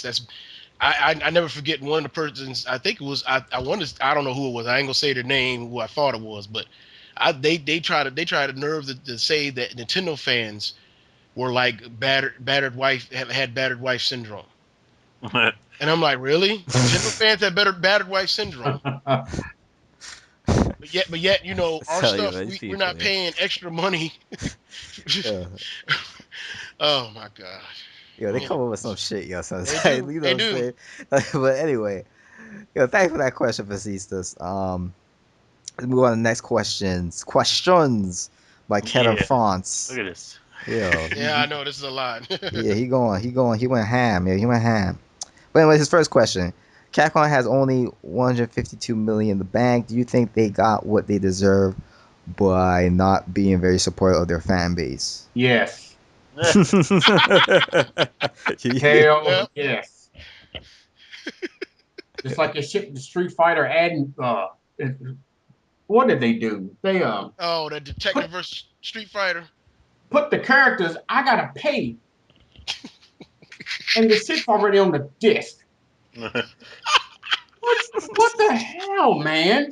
I never forget one of the persons. I think it was I don't know who it was. I ain't gonna say their name, who I thought it was, but they tried to nerve to say that Nintendo fans were like had battered wife syndrome. And I'm like, really? Nintendo fans have battered wife syndrome. But yet, our Tell you, stuff, these we're people, not yeah. paying extra money. Yeah. Oh my god. Yo, they Yeah, come up with some shit, yo. they Sometimes, do. you know They what I'm do. saying? But anyway, yo, thanks for that question, Facistas. Let's move on to the next questions. Questions by Kevin Yeah, Fonts. look at this. Yo, Yeah, I know this is a lot. yeah, he went ham. Yeah, he went ham. But anyway, his first question: Capcom has only 152 million in the bank. Do you think they got what they deserve by not being very supportive of their fan base? Yes. Yeah. Yeah. Hell yes. Just like they shipped the Street Fighter adding it- what did they do? They Oh, the put Detective versus Street Fighter. put the characters I gotta pay and the shit's already on the disc. What the hell, man?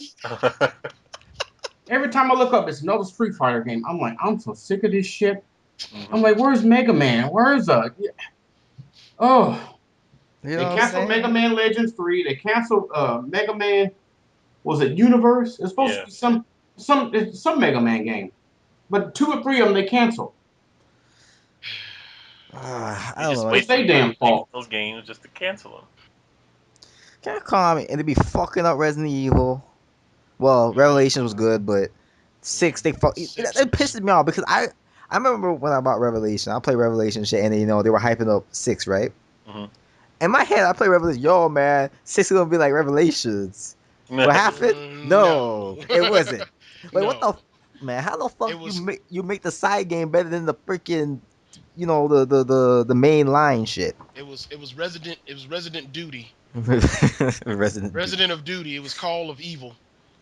Every time I look up, it's another Street Fighter game. I'm like, I'm so sick of this shit. I'm like, where's Mega Man? Where's oh, You know they what I'm canceled Mega saying? Man Legends 3. They canceled Mega Man. Was it Universe? It's supposed to Yeah. be some Mega Man game, but 2 or 3 of them they canceled. I They don't just know. wait It's for their people damn to make fault. those games just to cancel them. Capcom and they be fucking up Resident Evil. Well, Revelation was good, but 6 they fuck. It pisses me off because I remember when I bought Revelation. I played Revelation shit, and they were hyping up 6, right? Mm-hmm. In my head, I play Revelation. Yo, man, 6 is gonna be like Revelations. What happened? No, No. it wasn't. Like, what No. the man? How the fuck It was you make the side game better than the freaking, the main line shit? Resident Duty. Resident Evil. Resident of Duty. It was Call of Evil.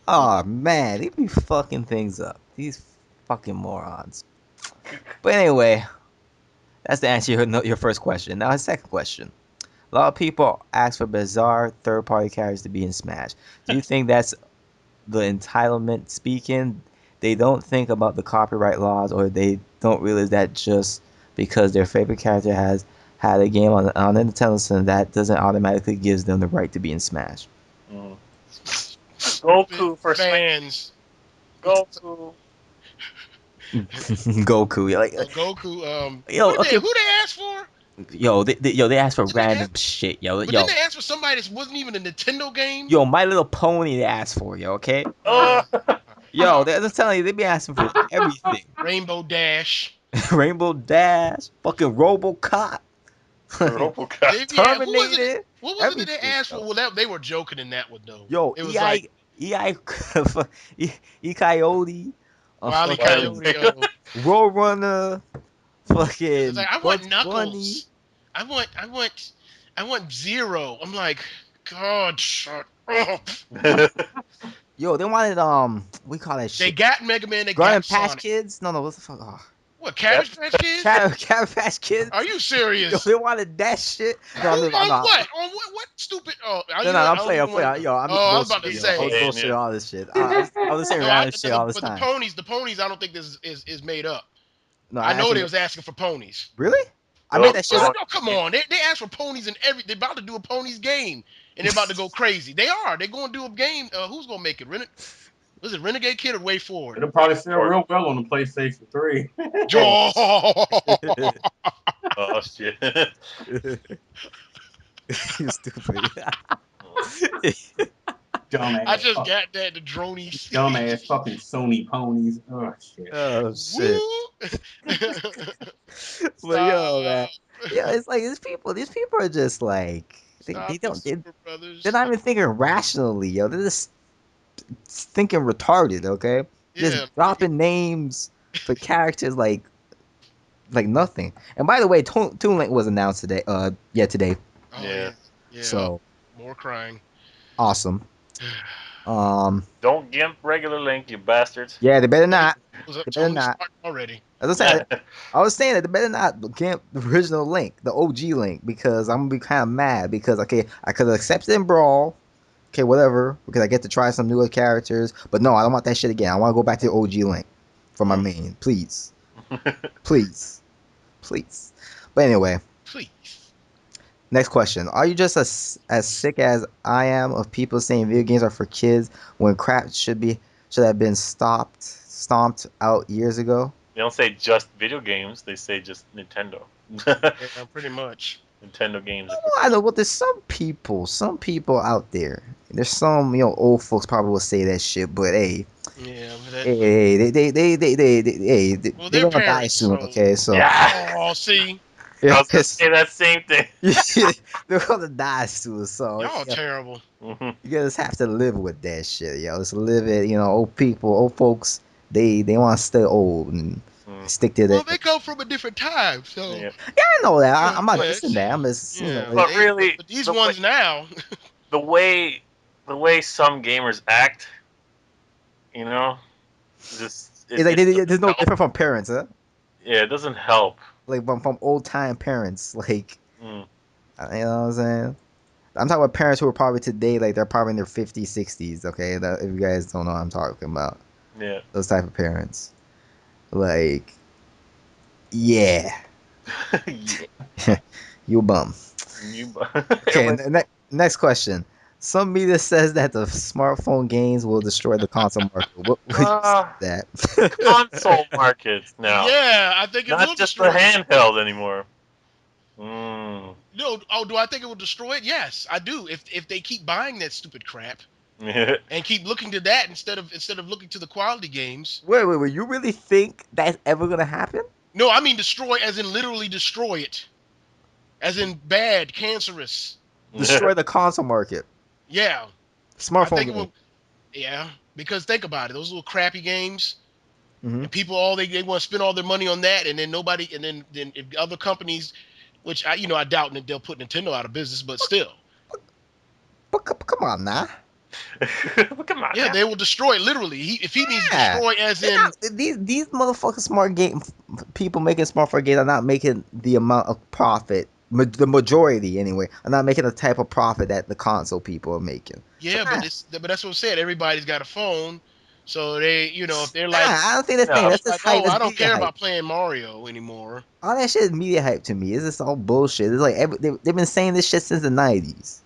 Oh man, they be fucking things up. These fucking morons. But anyway, that's the answer to your first question. Now, his second question. A lot of people ask for bizarre third-party characters to be in Smash. Do you think that's the entitlement speaking? They don't think about the copyright laws, or they don't realize that just because their favorite character has had a game on the Nintendo System, that doesn't automatically gives them the right to be in Smash. Mm. Stupid Goku for Smash. fans. Goku. Goku, Goku. yo, okay, Who they asked for? they asked for Didn't they random ask, shit, yo, but yo, didn't they ask for somebody that wasn't even a Nintendo game? yo, My Little Pony they asked for, yo, okay, Oh. yo, they're just telling you they be asking for everything. Rainbow Dash. Rainbow Dash, fucking RoboCop, RoboCop. Yeah, who was it? Terminator, What was it that they everything, asked for? yo. Well, they were joking in that one though. Yo, It was like EI, Coyote, Wile E. Well, fucking Coyote. Roadrunner, It's fucking like I want Bugs Bunny. Knuckles. I want Zero. I'm like, God, shut up. Yo, they wanted we call that They shit. got Mega Man. They Garden got Patch Sonic. Kids? No, what the fuck? Oh. What, Cabbage Patch Kids? Cabbage Patch Kids? Are you Yo, serious? they wanted that shit. Who No, no, on no, what? On what stupid? Oh, no, you no, know what? I'm I don't playing, I'm even want playing. to. Yo, I'm just Oh, I was about to bullshitting, yo. I was say. bullshitting all this shit. I was just saying No, random shit all this but the time. ponies. I don't think this is made up. No, I I know they actually was asking for ponies. really. I made Go, that shit Oh go. up. no, come on! They asked for ponies and every. They're about to do a ponies game, and they're about to go crazy. They are. They're going to do a game. Who's going to make it? Was it Renegade Kid or Way Forward? It'll probably sell real well on the PlayStation 3. Oh shit. You stupid. I Dumbass. just got that the dronies. Dumbass fucking Sony ponies. Oh shit. Oh shit. Woo! But yo, Stop. man, yeah, it's like these people are just like they Stop it, don't Super they're Brothers. not even thinking rationally, yo. They're just thinking retarded, okay? Just Yeah. dropping names for characters like nothing. And by the way, Toon Link was announced today. Today. Oh Yeah. yeah. Yeah. So More crying. awesome. Um, Don't gimp regular Link, you bastards. yeah, they better Hey, not. They better Tony not. Stark already. As I said, I was saying that they better not camp the original Link, the OG Link, because I'm gonna be kind of mad because okay, I could have accepted in Brawl, okay, whatever, because I get to try some newer characters, but no, I don't want that shit again. I want to go back to the OG Link for my main, please, please, please. But anyway, Please. next question: are you just as sick as I am of people saying video games are for kids when crap should have been stomped out years ago? They don't say just video games, they say just Nintendo. Yeah, pretty much. Nintendo games. I know, but there's some people out there. There's some, old folks probably will say that shit, but hey, Yeah, but hey, well, they're they're gonna die parents, soon, so. okay? So, Yeah! Oh, see, I yeah, was gonna say that same thing. they're gonna die soon. So, y'all terrible. you just have to live with that shit, yo. Just live it. Old people, old folks, they want to stay old and stick to Well, that. they come from a different time, so. Yeah. Yeah, I know that. I'm not But dissing that. I'm just, yeah, But really, but these the way, ones now. the way the way some gamers act, you know, just it's like it doesn't there's no help. different from parents, huh? Yeah, it doesn't help. Like from old time parents, like. Mm. You know what I'm saying? I'm talking about parents who are probably today, like they're probably in their 50s, 60s. Okay, if you guys don't know what I'm talking about, Yeah. those type of parents. Like, yeah, Yeah. you a bum. You, Okay, like, next question. Some media says that the smartphone games will destroy the console market. What would you say uh, to console that? markets now, Yeah, I think it not will just the destroy it. handheld anymore. Mm. No, oh, do I think it will destroy it? Yes, I do. If they keep buying that stupid crap and keep looking to that instead of looking to the quality games. Wait. You really think that's ever gonna happen? No, I mean destroy as in literally destroy it. As in bad, cancerous. Destroy the console market, Yeah. I smartphone think it game. will. Yeah, because think about it. Those little crappy games, Hmm. and people they want to spend all their money on that, and then nobody, and then if other companies, which I doubt that they'll put Nintendo out of business, but still, But come on now. Come on yeah, now. they will destroy it literally. If he means Yeah, destroy, as they're in not, these motherfucking smart game people making smartphone games are not making the amount of profit. The majority anyway are not making the type of profit that the console people are making. So yeah, but that's what I'm saying. Everybody's got a phone, so if they're like, I don't think that's thing. No. That's just hype. oh, That's I don't media care hype. about playing Mario anymore. All that shit is media hype to me. It's just all bullshit. It's like they've been saying this shit since the 90s.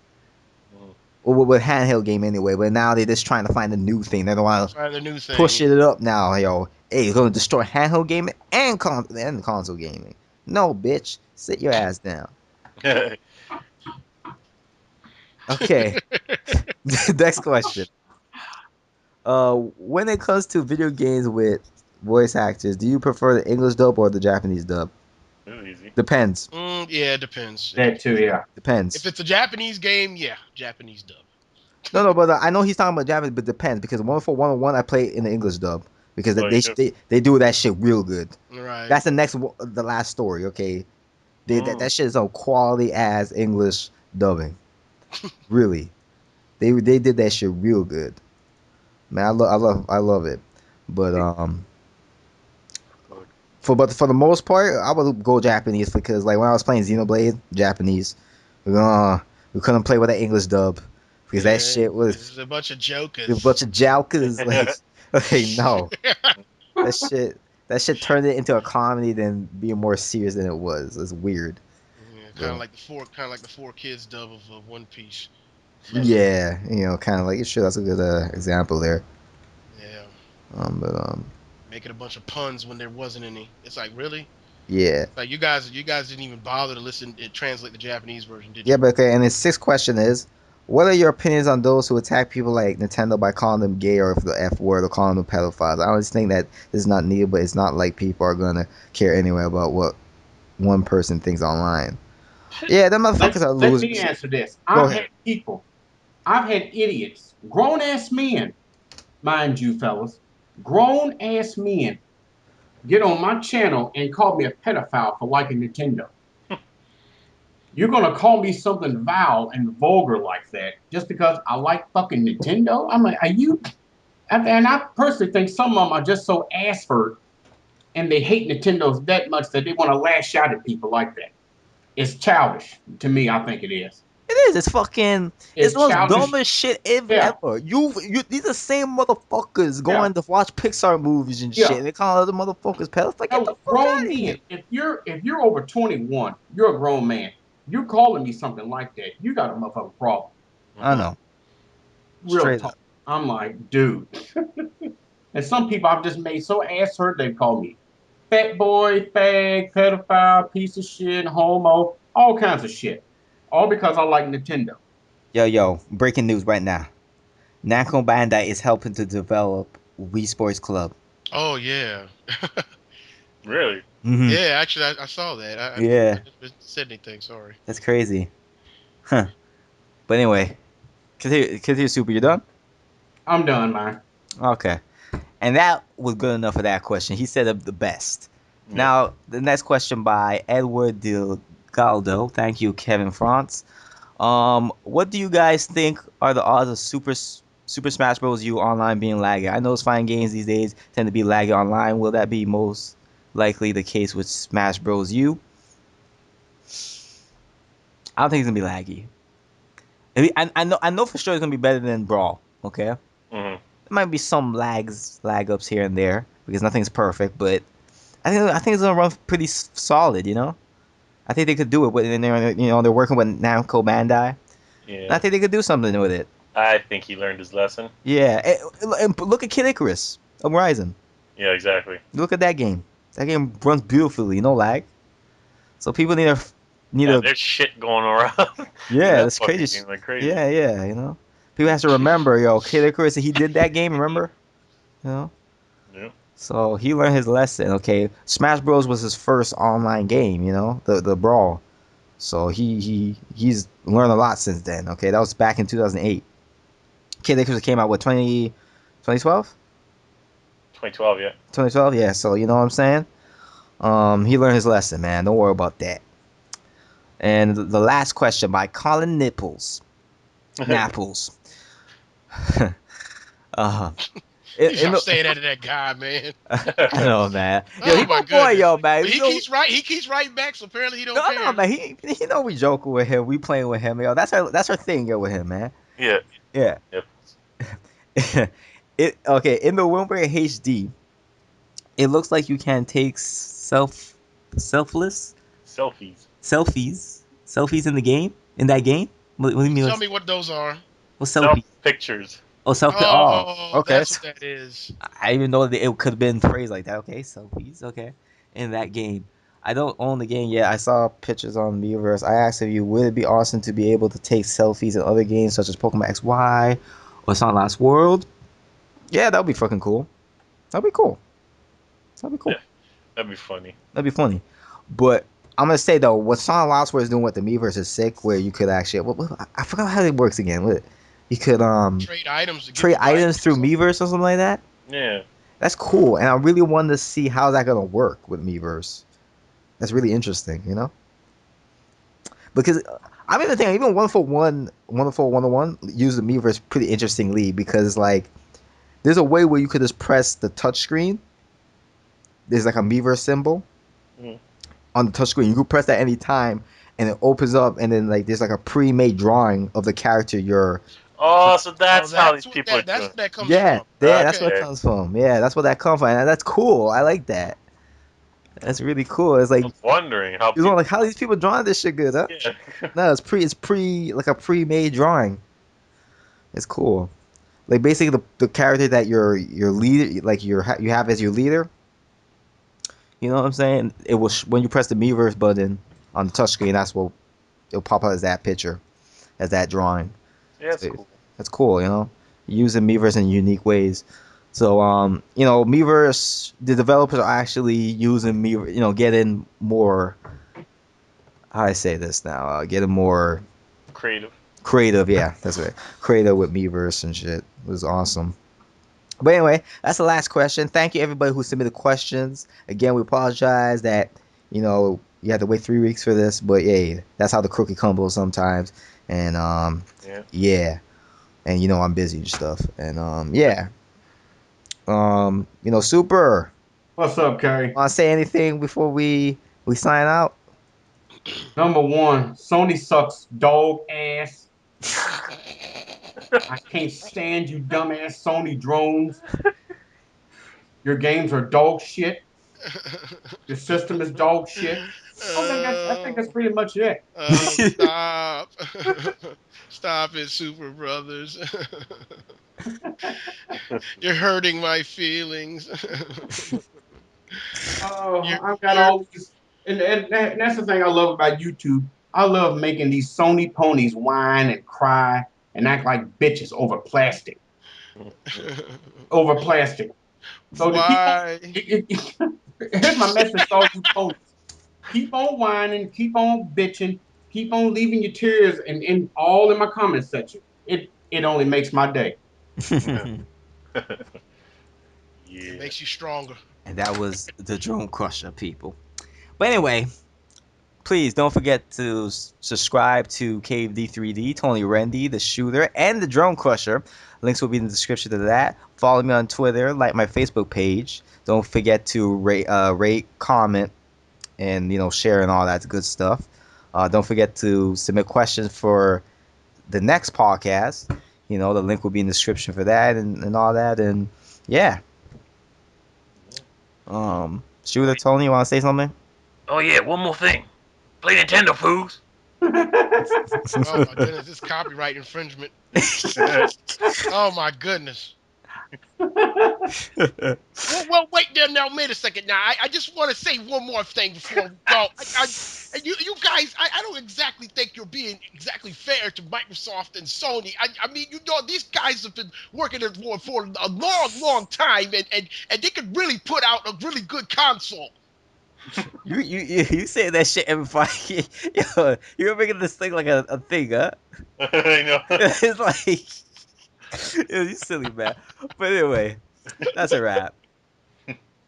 Mm. Or with handheld game anyway, but now they're just trying to find a new thing. They don't want to Trying the new push thing. it up now, yo. Hey, you're gonna destroy handheld gaming and console gaming. No, bitch, sit your ass down. Okay, next question. When it comes to video games with voice actors, do you prefer the English dub or the Japanese dub? This is easy. Depends. Yeah, it depends. That too, yeah. If Depends. it's a Japanese game, yeah, Japanese dub. No, but I know he's talking about Japanese, but depends because one for 101 I play in the English dub because Oh, you do. they do that shit real good. Right. That's the last story. Okay, Mm. that shit is a quality ass English dubbing. Really, they did that shit real good. Man, I love it. But Good. for the most part, I would go Japanese because like when I was playing Xenoblade, Japanese, we couldn't play with that English dub because that Yeah, shit was it's a bunch of a bunch jokers. of jokers. Like no, that shit that shit turned it into a comedy than being more serious than it was. It's weird. Yeah, So kind of like the four kids dub of One Piece. yeah, kind of like sure that's a good example there. Yeah, But making a bunch of puns when there wasn't any. It's like really, yeah. like you guys didn't even bother to listen and translate the Japanese version, did Yeah, you? but okay, and his sixth question is, what are your opinions on those who attack people like Nintendo by calling them gay or the F word or calling them pedophiles? I always think that this is not needed, but it's not like people are gonna care anyway about what one person thinks online. Yeah, them motherfuckers are Let me losers. answer this. Go I've ahead. had people, I've had idiots, grown ass men, mind you, fellas, grown ass men get on my channel and call me a pedophile for liking Nintendo. You're gonna call me something vile and vulgar like that just because I like fucking Nintendo? I'm like, are you? And I personally think some of them are just so ass hurt and they hate Nintendo's that much that they want to lash out at people like that. It's childish to me. I think it is. It is. It's fucking. It's It's the most childish. dumbest shit Yeah, ever. These are the same motherfuckers yeah, going to watch Pixar movies and shit. yeah. And they call other motherfuckers pedophiles. Get the No, fuck grown out of here. men. If you're over 21, you're a grown man. You're calling me something like that. You got a motherfucking problem. I Mhm. know. Real Straight talk. up. I'm like, dude. And some people I've just made so ass hurt they call me fat boy, fag, pedophile, piece of shit, homo, all kinds of shit. All because I like Nintendo. Yo, breaking news right now. Namco Bandai is helping to develop Wii Sports Club. Oh yeah, Really? Hmm. yeah. Actually, I saw that. I Yeah, never said anything. Sorry. that's crazy. Huh. But anyway, continue, Super. You done? I'm done, man. Okay. And that was good enough for that question. He said the best. Yeah. Now, the next question by Edward Delgado. Thank you, Kevin France. What do you guys think are the odds of Super Smash Bros. U online being laggy? I know it's fine games these days tend to be laggy online. Will that be most likely the case with Smash Bros. U? I don't think it's gonna be laggy. I know for sure it's gonna be better than Brawl. Okay, there Mhm. might be some lag ups here and there because nothing's perfect, but I think it's gonna run pretty solid. You know, I think they could do it with, and they're working with Namco Bandai. And I Yeah. think they could do something with it. I think he learned his lesson. Yeah, and look at Kid Icarus of Horizon. Yeah, exactly. Look at that game. That game runs beautifully, no lag. So people need Yeah, to there's shit going around in yeah, that that's fucking crazy. game like crazy. Yeah, yeah, people have to remember, yo, Kid Icarus, he did that game, remember? You know, Yeah. so he learned his lesson. Okay, Smash Bros was his first online game, the brawl. So he's learned a lot since then. Okay, that was back in 2008. Kid Icarus came out with 2012. 2012, yeah. 2012, yeah. So you know what I'm saying? He learned his lesson, man. Don't worry about that. And the last question by Colin Napples. uh, You in stop the, saying that to that guy, man. I know, man. Yo, Oh he my my boy, goodness. yo, man. But he keeps right. He keeps writing back. So apparently he don't No, no, care. man. He know we joking with him. We playing with him, yo. That's our thing, yo, with him, man. Yeah. Yeah. Yep. Okay. In the Winberg HD, it looks like you can take selfless Selfies. selfies in the game. In that game. What do you mean? Tell me what those are. What's Self selfie? pictures. Oh, selfie. Oh, Oh, okay. that's what that is. I even know that it could have been phrased like that. Okay, selfies. Okay, in that game, I don't own the game yet. I saw pictures on Miiverse. I asked if you would it be awesome to be able to take selfies in other games such as Pokemon XY or Sonic Last World. Yeah, that would be fucking cool. That'd be cool. That'd be cool. Yeah. That'd be funny. That'd be funny. But I'm gonna say though, what Sonic Last World is doing with the Miiverse is sick. Where you could actually, I forgot how it works again. You could Trade items to get trade new items through items. Miiverse or something like that. Yeah. That's cool, and I really wanted to see how's that gonna work with Miiverse. That's really interesting, because I'm even thinking even 101 use the Miiverse pretty interestingly because like there's a way where you could just press the touch screen. There's like a Miiverse symbol Mhm. on the touch screen. You can press that any time, and it opens up, and then like there's like a pre-made drawing of the character you're. Oh, so Oh, that's how these that's what people are that's doing. what that comes Yeah, from. yeah, that's where it Okay. Okay. comes from. Yeah, that's where that comes from. And that's cool. I like that. That's really cool. It's I like was wondering how you know, people. like how these people drawing this shit good, huh? Yeah. No, it's like a pre-made drawing. It's cool. Like basically the character that your leader like you have as your leader. You know what I'm saying? It will when you press the Miiverse button on the touchscreen, that's what it'll pop out as that picture, as that drawing. Yeah, it's So cool. that's cool, using Miiverse in unique ways. So Miiverse, the developers are actually using Miiverse, getting more. How I say this now? Getting more Creative. creative. Yeah, that's right. Creative with Miiverse and shit. It was awesome. But anyway, that's the last question. Thank you everybody who submitted questions. Again, we apologize that you had to wait 3 weeks for this, but yeah, that's how the cookie crumbles sometimes. And Yeah. yeah, and I'm busy and stuff. And yeah, super. What's up, Kerry? Want to say anything before we sign out? Number one, Sony sucks dog ass. I can't stand you dumbass Sony drones. Your games are dog shit. Your system is dog shit. I think that's pretty much it. Stop. Stop it, Super Brothers. You're hurting my feelings. Oh, you're, I've got you're, all these, and that's the thing I love about YouTube. I love making these Sony ponies whine and cry and act like bitches over plastic. Over plastic. So to keep on, why? here's my message to all you ponies: keep on whining, keep on bitching, keep on leaving your tears in all in my comment section. It only makes my day. It Yeah. makes you stronger. And that was the Drone Crusher, people. But anyway, please don't forget to subscribe to Cave D3D, Tony Rendy, the shooter, and the Drone Crusher. Links will be in the description of that. Follow me on Twitter, like my Facebook page. Don't forget to rate, comment, and share and all that good stuff. Don't forget to submit questions for the next podcast. You know, the link will be in the description for that and all that. And yeah. Shooter, Tony, you want to say something? Oh yeah, one more thing. Play Nintendo, fools. Oh my goodness, this copyright infringement. Oh my goodness. Well, wait there now. Wait a second. Now, I just want to say one more thing before we go. You guys, I don't exactly think you're being exactly fair to Microsoft and Sony. I mean, you know, these guys have been working for a long time, and they could really put out a really good console. You say that shit every fucking yo, you're making this thing like a thing, huh? I know. It's like yo, you silly man. But anyway, that's a wrap.